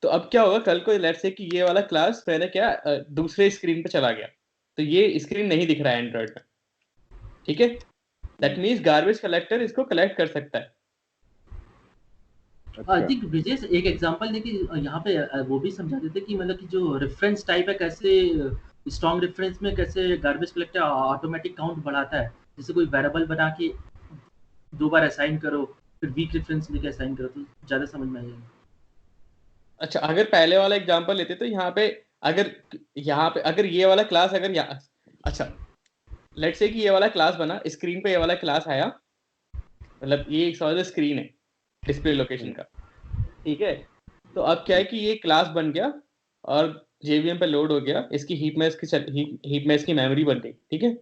तो अब क्या होगा, कल को लेट्स से कि ये वाला क्लास मैंने क्या दूसरे स्क्रीन पे चला गया, तो ये स्क्रीन नहीं दिख रहा है एंड्रॉइड में, ठीक है। दैट मींस गार्बेज कलेक्टर इसको कलेक्ट कर सकता है। आई थिंक ब्रिजेश एक एग्जांपल देके यहाँ पे वो भी समझा देते कि मतलब कि जो रेफरेंस टाइप है कैसे स्ट्रॉन्ग रेफरेंस में कैसे गार्बेज कलेक्टर ऑटोमेटिक काउंट बढ़ाता है। जैसे कोई वेरिएबल बना के 2 बार असाइन करो, फिर वीक रेफरेंस लेके असाइन करो, तो ज्यादा समझ में आएगा। अच्छा, अगर पहले वाला एग्जांपल लेते तो यहाँ पे अगर ये वाला क्लास अगर यहाँ, अच्छा लेट्स से कि ये वाला क्लास बना, स्क्रीन पे ये वाला क्लास आया, मतलब ये एक समझ स्क्रीन है डिस्प्ले लोकेशन का, ठीक है। तो अब क्या है कि ये क्लास बन गया और JVM पे लोड हो गया, इसकी हीप में इसकी मेमोरी बन गई, ठीक है।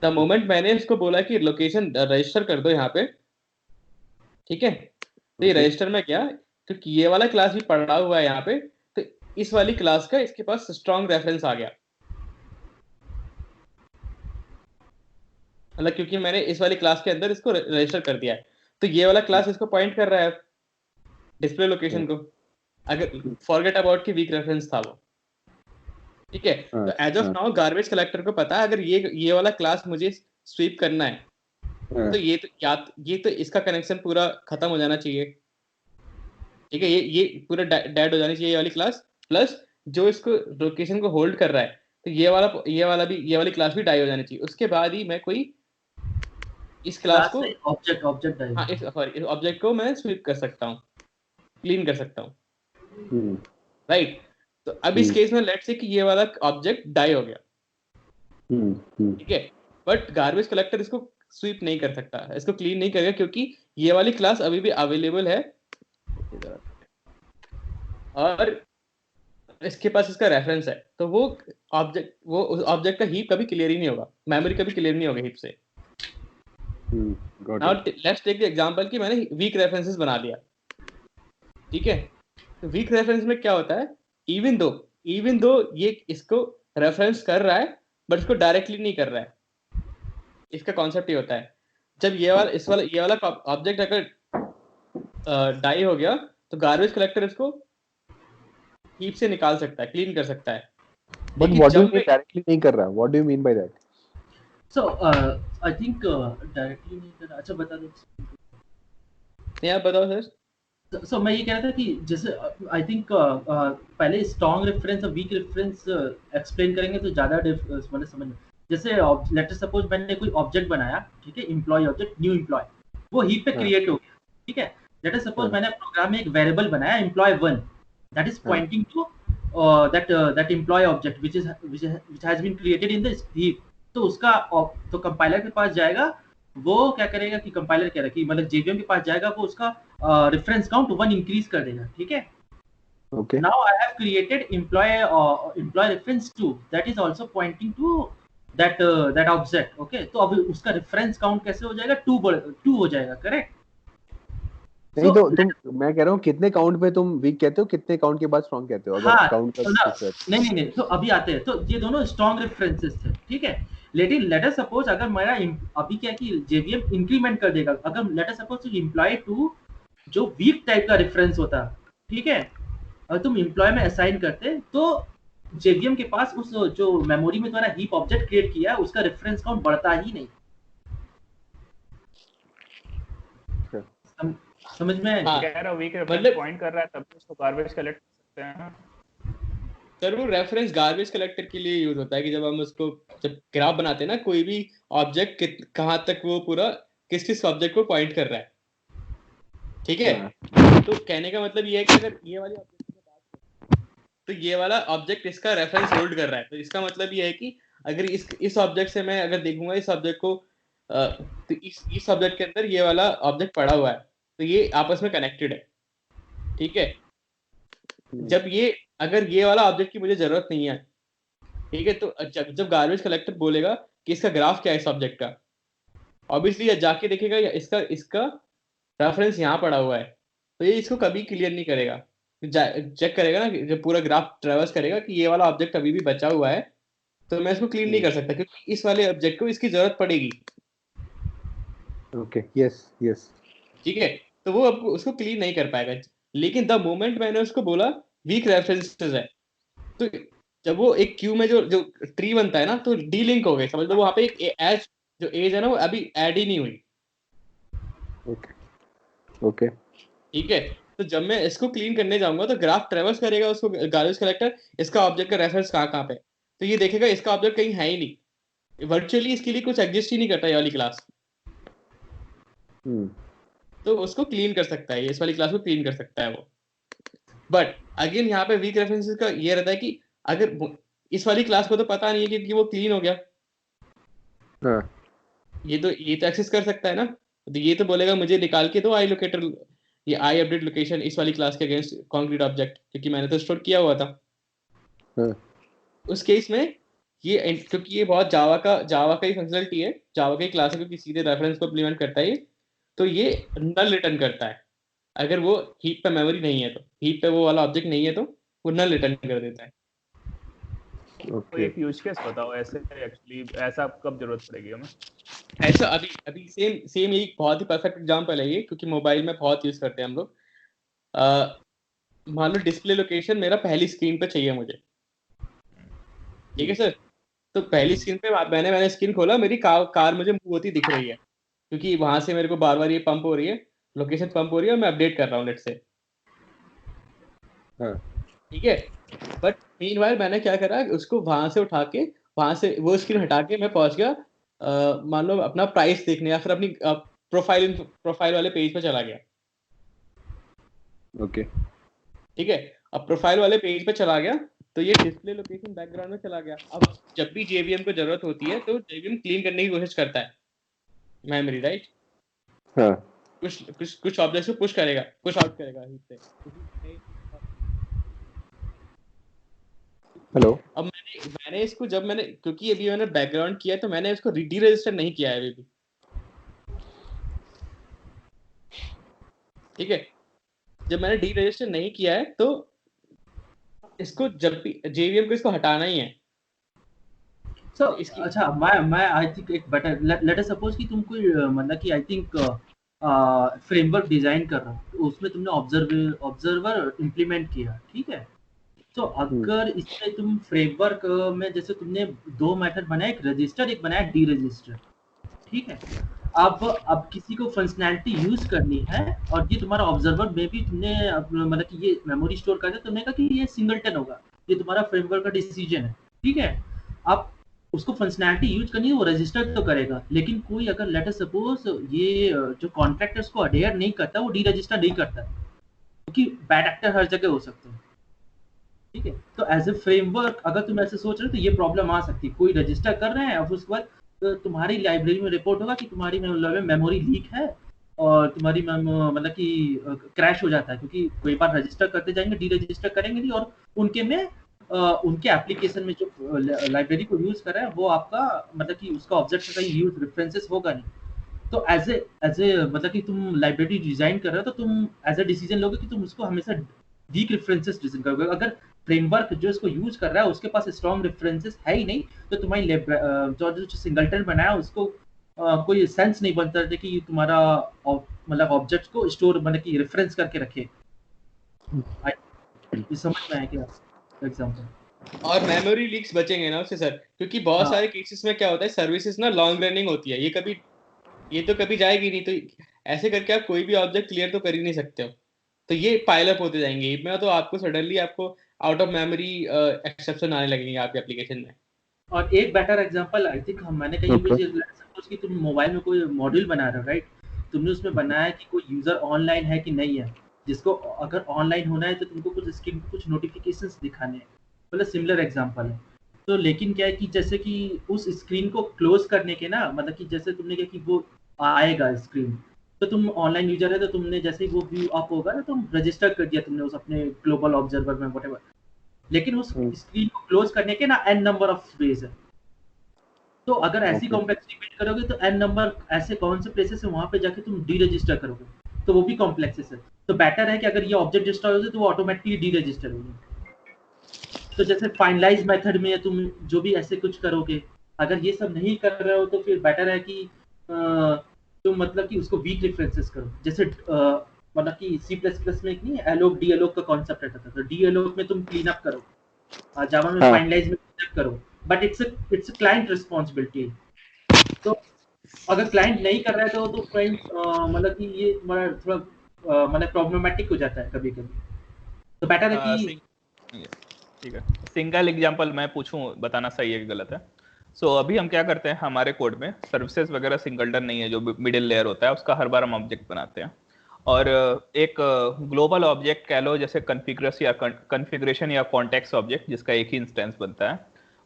द मोमेंट मैंने इसको बोला कि लोकेशन रजिस्टर कर दो यहाँ पे, ठीक है, तो ये रजिस्टर में गया, क्योंकि ये वाला क्लास भी पड़ा हुआ है यहाँ पे, तो इस वाली क्लास का इसके पास स्ट्रॉन्ग रेफरेंस आ गया, मतलब क्योंकि मैंने इस वाली क्लास के अंदर इसको रजिस्टर कर दिया है, तो ये वाला क्लास इसको पॉइंट कर रहा है डिस्प्ले लोकेशन को, अगर फॉरगेट अबाउट की वीक रेफरेंस था वो, ठीक है। तो as of now garbage collector को पता है अगर ये वाला क्लास मुझे स्वीप करना है, तो ये तो इसका कनेक्शन पूरा खत्म हो जाना चाहिए, ठीक है। ये पूरा डेड हो जानी चाहिए ये वाली क्लास, प्लस जो इसको लोकेशन को होल्ड कर रहा है, तो ये वाली क्लास भी डाई हो जानी चाहिए। उसके बाद ही मैं कोई इस क्लास को ऑब्जेक्ट हाँ इस ऑब्जेक्ट को मैं स्वीप कर सकता हूँ, क्लीन कर सकता हूँ, राइट। तो अब इस केस में लेट्स से कि ये वाला ऑब्जेक्ट डाई हो गया, ठीक है, बट गार्बेज कलेक्टर इसको स्वीप नहीं कर सकता, इसको क्लीन नहीं करेगा, क्योंकि ये वाली क्लास अभी भी अवेलेबल है और इसके पास इसका रेफरेंस है, तो वो उस ऑब्जेक्ट का हीप कभी क्लियर ही नहीं होगा, मेमोरी कभी क्लियर नहीं होगा हीप से। Now let's take the example कि मैंने वीक रेफरेंसेस बना लिया, ठीक है। तो वीक रेफरेंस में क्या होता है, इवन दो ये इसको रेफरेंस कर रहा है बट इसको डायरेक्टली नहीं कर रहा है, इसका कॉन्सेप्ट ये होता है, जब ये वाला ऑब्जेक्ट अगर डाई हो गया तो गार्बेज कलेक्टर इसको हीप से निकाल सकता है, क्लीन कर सकता है। But what do you mean directly नहीं कर रहा, what do you mean by that? So I think directly नहीं कर रहा। अच्छा बता दो नहीं, आप बताओ सर। सो मैं ये कह रहा था कि जैसे आई थिंक पहले स्ट्रॉन्ग रेफरेंस और वीक रेफरेंस एक्सप्लेन करेंगे तो ज़्यादा मतलब समझ में। जैसे लेट्स सपोज मैंने कोई ऑब्जेक्ट बनाया, ठीक है, एम्प्लॉय ऑब्जेक्ट, न्यू एम्प्लॉय, वो हीप पे क्रिएट हो गया, ठीक है। लेट्स सपोज मैंने प्रोग्राम में एक वेरिएबल बनाया employee 1, that is pointing to that employee object which has been created in the heap। तो उसका तो कंपाइलर के पास जाएगा, वो क्या करेगा कि कंपाइलर कह रहा है कि मतलब JVM के पास जाएगा, वो उसका रेफरेंस काउंट 1 इंक्रीज कर देगा, ठीक है। Okay. Now I have created employee reference 2 that is also pointing to that object, okay। तो अब उसका रेफरेंस काउंट कैसे हो जाएगा, 2 हो जाएगा, करेक्ट। नहीं तो तुम, मैं कह रहा हूँ कितने काउंट पे तुम वीक कहते हो, कितने काउंट के बाद स्ट्रॉन्ग कहते हो? अगर काउंट का नहीं तो अभी आते हैं। तो ये दोनों स्ट्रॉन्ग रेफरेंसेस थे, ठीक है। लेकिन लेट अस सपोज अगर मेरा अभी क्या कि JVM इंक्रीमेंट कर देगा, अगर लेट अस सपोज एम्प्लॉय 2 जो वीक टाइप का रेफरेंस होता, ठीक है, अगर तुम एम्प्लॉय में असाइन करते तो JVM के पास उस जो मेमोरी में तुम्हारा हीप ऑब्जेक्ट क्रिएट किया है उसका रेफरेंस काउंट बढ़ता ही नहीं। समझ में कह रहा वीक रेफरेंस पॉइंट कर रहा है तब उसको गार्बेज कलेक्ट कर सकते हैं सर। वो रेफरेंस गार्बेज कलेक्टर के लिए यूज होता है कि जब हम उसको जब ग्राफ बनाते हैं ना, कोई भी ऑब्जेक्ट कहाँ तक वो पूरा किस ऑब्जेक्ट को पॉइंट कर रहा है, ठीक है। तो कहने का मतलब ये है कि अगर ये वाली ऑब्जेक्ट की बात करें तो ये वाला ऑब्जेक्ट इसका रेफरेंस होल्ड कर रहा है, तो इसका मतलब ये है कि अगर इस ऑब्जेक्ट से मैं अगर देखूंगा इस ऑब्जेक्ट को तो इस ऑब्जेक्ट के अंदर ये वाला ऑब्जेक्ट पड़ा हुआ है, तो ये आपस में कनेक्टेड है। ठीक है। जब ये अगर ये वाला ऑब्जेक्ट की मुझे जरूरत नहीं है, ठीक है, तो जब गार्बेज कलेक्टर बोलेगा कि इसका ग्राफ क्या है इस ऑब्जेक्ट का, ऑब्वियसली जाके देखेगा इसका इसका रेफरेंस यहाँ पड़ा हुआ है, तो ये इसको कभी क्लियर नहीं करेगा। चेक करेगा ना, जब पूरा ग्राफ ट्रेवर्स करेगा कि ये वाला ऑब्जेक्ट अभी भी बचा हुआ है, तो मैं इसको क्लीन नहीं कर सकता क्योंकि इस वाले ऑब्जेक्ट को इसकी जरूरत पड़ेगी। ओके, यस यस, ठीक है। तो वो अब उसको क्लीन नहीं कर पाएगा। लेकिन द मोमेंट मैंने उसको बोला वीक रेफरेंसेस है, तो जब वो एक क्यू में जो जो ट्री बनता है ना, तो डी लिंक हो गए, समझ लो वहां पे एक एज जो एज है ना वो अभी ऐड ही नहीं हुई। ओके ओके, ठीक है। तो जब मैं इसको क्लीन करने जाऊंगा तो ग्राफ ट्रेवर्स करेगा उसको गार्बेज कलेक्टर, इसका ऑब्जेक्ट का रेफरेंस कहाँ पे, तो ये देखेगा इसका ऑब्जेक्ट कहीं है ही नहीं, वर्चुअली इसके लिए कुछ एग्जिस्ट ही नहीं करता ये वाली क्लास। तो उसको क्लीन कर सकता है, इस वाली क्लास को क्लीन कर सकता है वो। बट अगेन यहाँ पे वीक रेफरेंसेस का ये रहता है कि अगर इस वाली क्लास को तो पता नहीं है कि वो क्लीन हो गया, ये तो एक्सेस कर सकता है ना, तो ये तो बोलेगा मुझे निकाल के दो आई लोकेटर, ये आई अपडेट लोकेशन इस वाली क्लास के अगेंस्ट कॉन्क्रीट ऑब्जेक्ट, क्योंकि मैंने तो स्टोर किया हुआ था। उस केस में ये क्योंकि ये बहुत जावा का ही फंक्शनलिटी है, जावा की क्लास है, क्योंकि सीधे रेफरेंस को इम्प्लीमेंट करता है, तो ये नल रिटर्न करता है। अगर वो हीप पे मेमोरी नहीं है, तो हीप पे वो वाला ऑब्जेक्ट नहीं है, तो वो नल रिटर्न कर देता है। तो एक यूज केस बताओ ऐसे, एक्चुअली ऐसा कब जरूरत पड़ेगी हमें? ऐसा अभी सेम यही बहुत ही परफेक्ट एग्जांपल है ये, क्योंकि मोबाइल में बहुत यूज करते हैं हम लोग। मान लो डिस्प्ले लोकेशन मेरा पहली स्क्रीन पे चाहिए मुझे, ठीक है सर, तो पहली स्क्रीन पे मैंने स्क्रीन खोला, मेरी कार मुझे मूव होती दिख रही है, क्योंकि वहां से मेरे को बार बार ये पंप हो रही है, लोकेशन पंप हो रही है, और मैं अपडेट कर रहा हूँ लेट से। ठीक है। बट मीनवाइल मैंने क्या करा, उसको वहां से उठा के, वहां से वो स्क्रीन हटा के मैं पहुंच गया मान लो अपना प्राइस देखने, या फिर अपनी प्रोफाइल वाले पेज पे चला गया। ओके, ठीक है। अब प्रोफाइल वाले पेज पे चला गया, तो ये डिस्प्ले लोकेशन बैकग्राउंड में चला गया। अब जब भी जेवीएम को जरूरत होती है, तो जेवीएम क्लीन करने की कोशिश करता है मेमोरी, राइट। कुछ ऑब्जेक्ट्स को पुश करेगा, पुश आउट करेगा हीप से। हेलो, अब मैंने इसको क्योंकि अभी मैंने बैकग्राउंड किया, तो मैंने इसको डी रजिस्टर नहीं किया है अभी भी। ठीक है। जब मैंने डी रजिस्टर नहीं किया है, तो इसको जब भी जेवीएम को इसको हटाना ही है। So, अच्छा, मैं आई थिंक एक बेटर, लेट अस सपोज कि तुम कोई मतलब कि आई थिंक फ्रेमवर्क डिजाइन कर रहा हो, तो उसमें तुमने ऑब्जर्वर इंप्लीमेंट किया, ठीक है। तो अगर इसमें तुम फ्रेमवर्क में जैसे तुमने दो मेथड बनाए, एक रजिस्टर एक बनाया डी रजिस्टर, ठीक है। अब किसी को फंक्शनैलिटी यूज करनी है, और ये तुम्हारा ऑब्जर्वर में भी तुमने मतलब कि ये मेमोरी स्टोर कर दिया, तुमने कहा कि ये सिंगलटन होगा, ये तुम्हारा फ्रेमवर्क का डिसीजन है, ठीक है। अब उसको फंक्शनैलिटी यूज करनी है, वो रजिस्टर तो करेगा, लेकिन कोई अगर लेट अस सपोज ये जो कॉन्ट्रैक्टर्स को अडेयर नहीं करता, वो डी रजिस्टर नहीं करता, क्योंकि बैड एक्टर हर जगह हो सकते हैं, ठीक है। तो एज ए फ्रेमवर्क अगर तुम ऐसे सोच रहे हो, तो ये प्रॉब्लम आ सकती है। कोई रजिस्टर कर रहे हैं, और उसके बाद तो तुम्हारी लाइब्रेरी में रिपोर्ट होगा कि तुम्हारी मेमोरी लीक है, और तुम्हारी मतलब कि क्रैश हो जाता है, क्योंकि कोई बार रजिस्टर करते जाएंगे, डी रजिस्टर करेंगे नहीं, और उनके एप्लीकेशन में जो लाइब्रेरी को यूज कर रहा है, वो आपका मतलब कि उसका ऑब्जेक्ट का यूज रेफरेंसेस होगा नहीं। तो एज ए मतलब कि तुम लाइब्रेरी डिजाइन कर रहे हो, तो तुम एज ए डिसीजन लोगे कि तुम उसको हमेशा वीक रेफरेंसेस डिजाइन करोगे। अगर फ्रेमवर्क जो इसको यूज कर रहा है उसके पास स्ट्रॉन्ग रेफरेंसेस है ही नहीं, तो तुम्हारी जो सिंगलटन बनाया उसको कोई सेंस नहीं बनता था कि तुम्हारा मतलब ऑब्जेक्ट्स को स्टोर मतलब कि रेफरेंस करके रखे। ये समझ में आया क्या एग्जांपल? और मेमोरी लीक्स बचेंगे ना उससे सर, क्योंकि बहुत सारे केसेस में क्या होता है, सर्विसेज ना लॉन्ग रनिंग होती है, ये तो कभी जाएगी नहीं, तो ऐसे करके आप कोई भी ऑब्जेक्ट क्लियर तो कर ही नहीं सकते हो, तो ये पाइल अप होते जाएंगे इसमें, तो आपको सडनली आपको आउट ऑफ मेमोरी एक्सेप्शन आने लगेंगे आपके एप्लीकेशन में। और एक बेटर एग्जांपल आई थिंक मैंने कहीं भी सपोज कि तुम मोबाइल में कोई मॉड्यूल बना रहे हो, राइट, तुमने उसमें बनाया कि कोई यूजर ऑनलाइन है कि नहीं है, जिसको अगर ऑनलाइन होना है तो तुमको कुछ स्क्रीन पे कुछ नोटिफिकेशंस दिखाने हैं, मतलब सिमिलर एग्जांपल है। तो लेकिन क्या है कि जैसे कि उस स्क्रीन को क्लोज करने के ना, मतलब कि जैसे तुमने क्या कि वो आएगा स्क्रीन, तो तुम ऑनलाइन यूजर है तो तुमने जैसे ही वो व्यू अप होगा ना, तुम रजिस्टर कर दिया तुमने उस अपने ग्लोबल ऑब्जर्वर में व्हाटएवर, लेकिन उस स्क्रीन को क्लोज करने के ना n नंबर ऑफ वेज है। तो अगर ऐसी कॉम्प्लेक्सिटी बिल्ड करोगे तो n नंबर ऐसे कौन से प्लेसेस है वहां पे जाके तुम डी रजिस्टर करोगे, तो वो भी कॉम्प्लेक्सेस है। तो बेटर है कि अगर ये ऑब्जेक्ट डिस्ट्रॉय हो जाए तो वो ऑटोमेटिकली डी रजिस्टर होगी। तो जैसे फाइनलाइज मेथड में तुम जो भी ऐसे कुछ करोगे, अगर ये सब नहीं कर रहे हो तो फिर बेटर है कि तुम मतलब कि उसको वीक रेफरेंसेस करो। जैसे मतलब कि C++ में एक नहीं एलोक डी एलोक का कॉन्सेप्ट रहता था, तो डी एलोक में तुम क्लीन अप करो, जावा में फाइनलाइज में क्लीन अप करो, but it's a client responsibility. तो अगर क्लाइंट नहीं कर रहा है तो क्लाइंट मतलब कि ये तुम्हारा थोड़ा मतलब प्रॉब्लमेटिक हो जाता है कभी-कभी। तो बेटर है कि ठीक है, सिंगल एग्जांपल मैं पूछूं, बताना सही है कि गलत है। सो अभी हम क्या करते हैं, हमारे कोड में सर्विसेज वगैरह सिंगलटन नहीं है, जो मिडिल लेयर होता है उसका हर बार हम ऑब्जेक्ट बनाते हैं, और एक ग्लोबल ऑब्जेक्ट कह लो, जैसे कॉन्फ़िगरेशन या कॉन्टेक्स्ट ऑब्जेक्ट जिसका एक ही इंस्टेंस बनता है,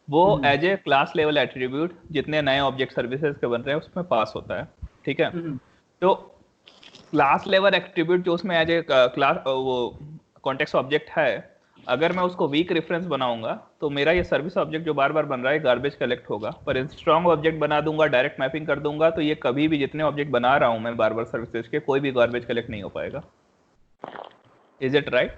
वो as a class level attribute जितने नए ऑब्जेक्ट सर्विसेज के बन रहे हैं उसमें पास होता है। ठीक है, तो क्लास लेवल एट्रीब्यूट जो उसमें एज ए क्लास वो कॉन्टेक्स्ट ऑब्जेक्ट है, अगर मैं उसको वीक रेफरेंस बनाऊंगा तो मेरा ये सर्विस ऑब्जेक्ट जो बार बार बन रहा है गार्बेज कलेक्ट होगा। पर स्ट्रॉन्ग ऑब्जेक्ट बना दूंगा, डायरेक्ट मैपिंग कर दूंगा, तो ये कभी भी जितने ऑब्जेक्ट बना रहा हूं मैं बार बार सर्विसेज के, कोई भी गार्बेज कलेक्ट नहीं हो पाएगा। Is it right?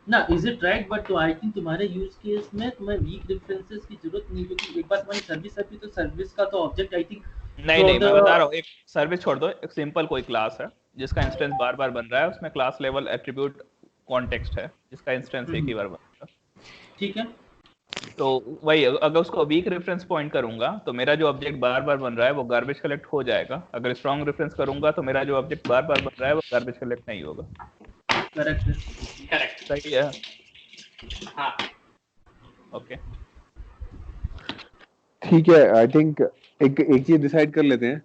ना इज इट राइट, बट तो आई थिंक तुम्हारे यूज केस में तुम्हें वीक रेफरेंसेस की जरूरत नहीं, क्योंकि एक बार तुम्हारी सर्विस है तो सर्विस का तो ऑब्जेक्ट आई थिंक नहीं नहीं, मैं बता रहा हूँ, एक सर्विस छोड़ दो, एक सिंपल कोई क्लास है जिसका इंस्टेंस बार बार बन रहा है, उसमें क्लास लेवल एट्रीब्यूट कॉन्टेक्स्ट है जिसका इंस्टेंस एक ही बार बनेगा। ठीक है, तो वही, अगर उसको वीक रेफरेंस पॉइंट करूंगा तो मेरा जो ऑब्जेक्ट बार बार बन रहा है वो गार्बेज कलेक्ट हो जाएगा। अगर स्ट्रॉन्ग रेफरेंस करूंगा तो मेरा जो ऑब्जेक्ट बार बार बन रहा है वो गार्बेज कलेक्ट नहीं होगा। करेक्ट है, करेक्ट, सही है। हाँ ओके, ठीक है। आई थिंक एक चीज डिसाइड कर लेते हैं,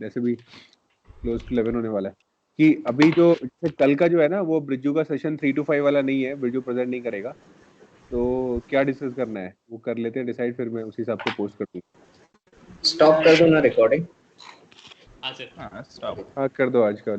जैसे भी क्लोज टू 11 होने वाला है, कि अभी जो जैसे कल का जो है ना वो ब्रिजू का सेशन 3 to 5 वाला नहीं है, ब्रिजू प्रेजेंट नहीं करेगा, तो क्या डिस्कस करना है वो कर लेते हैं डिसाइड, फिर मैं उसी हिसाब से पोस्ट कर दूंगा। स्टॉप कर दो ना रिकॉर्डिंग। हाँ सर, हाँ स्टॉप। हाँ कर दो आज का।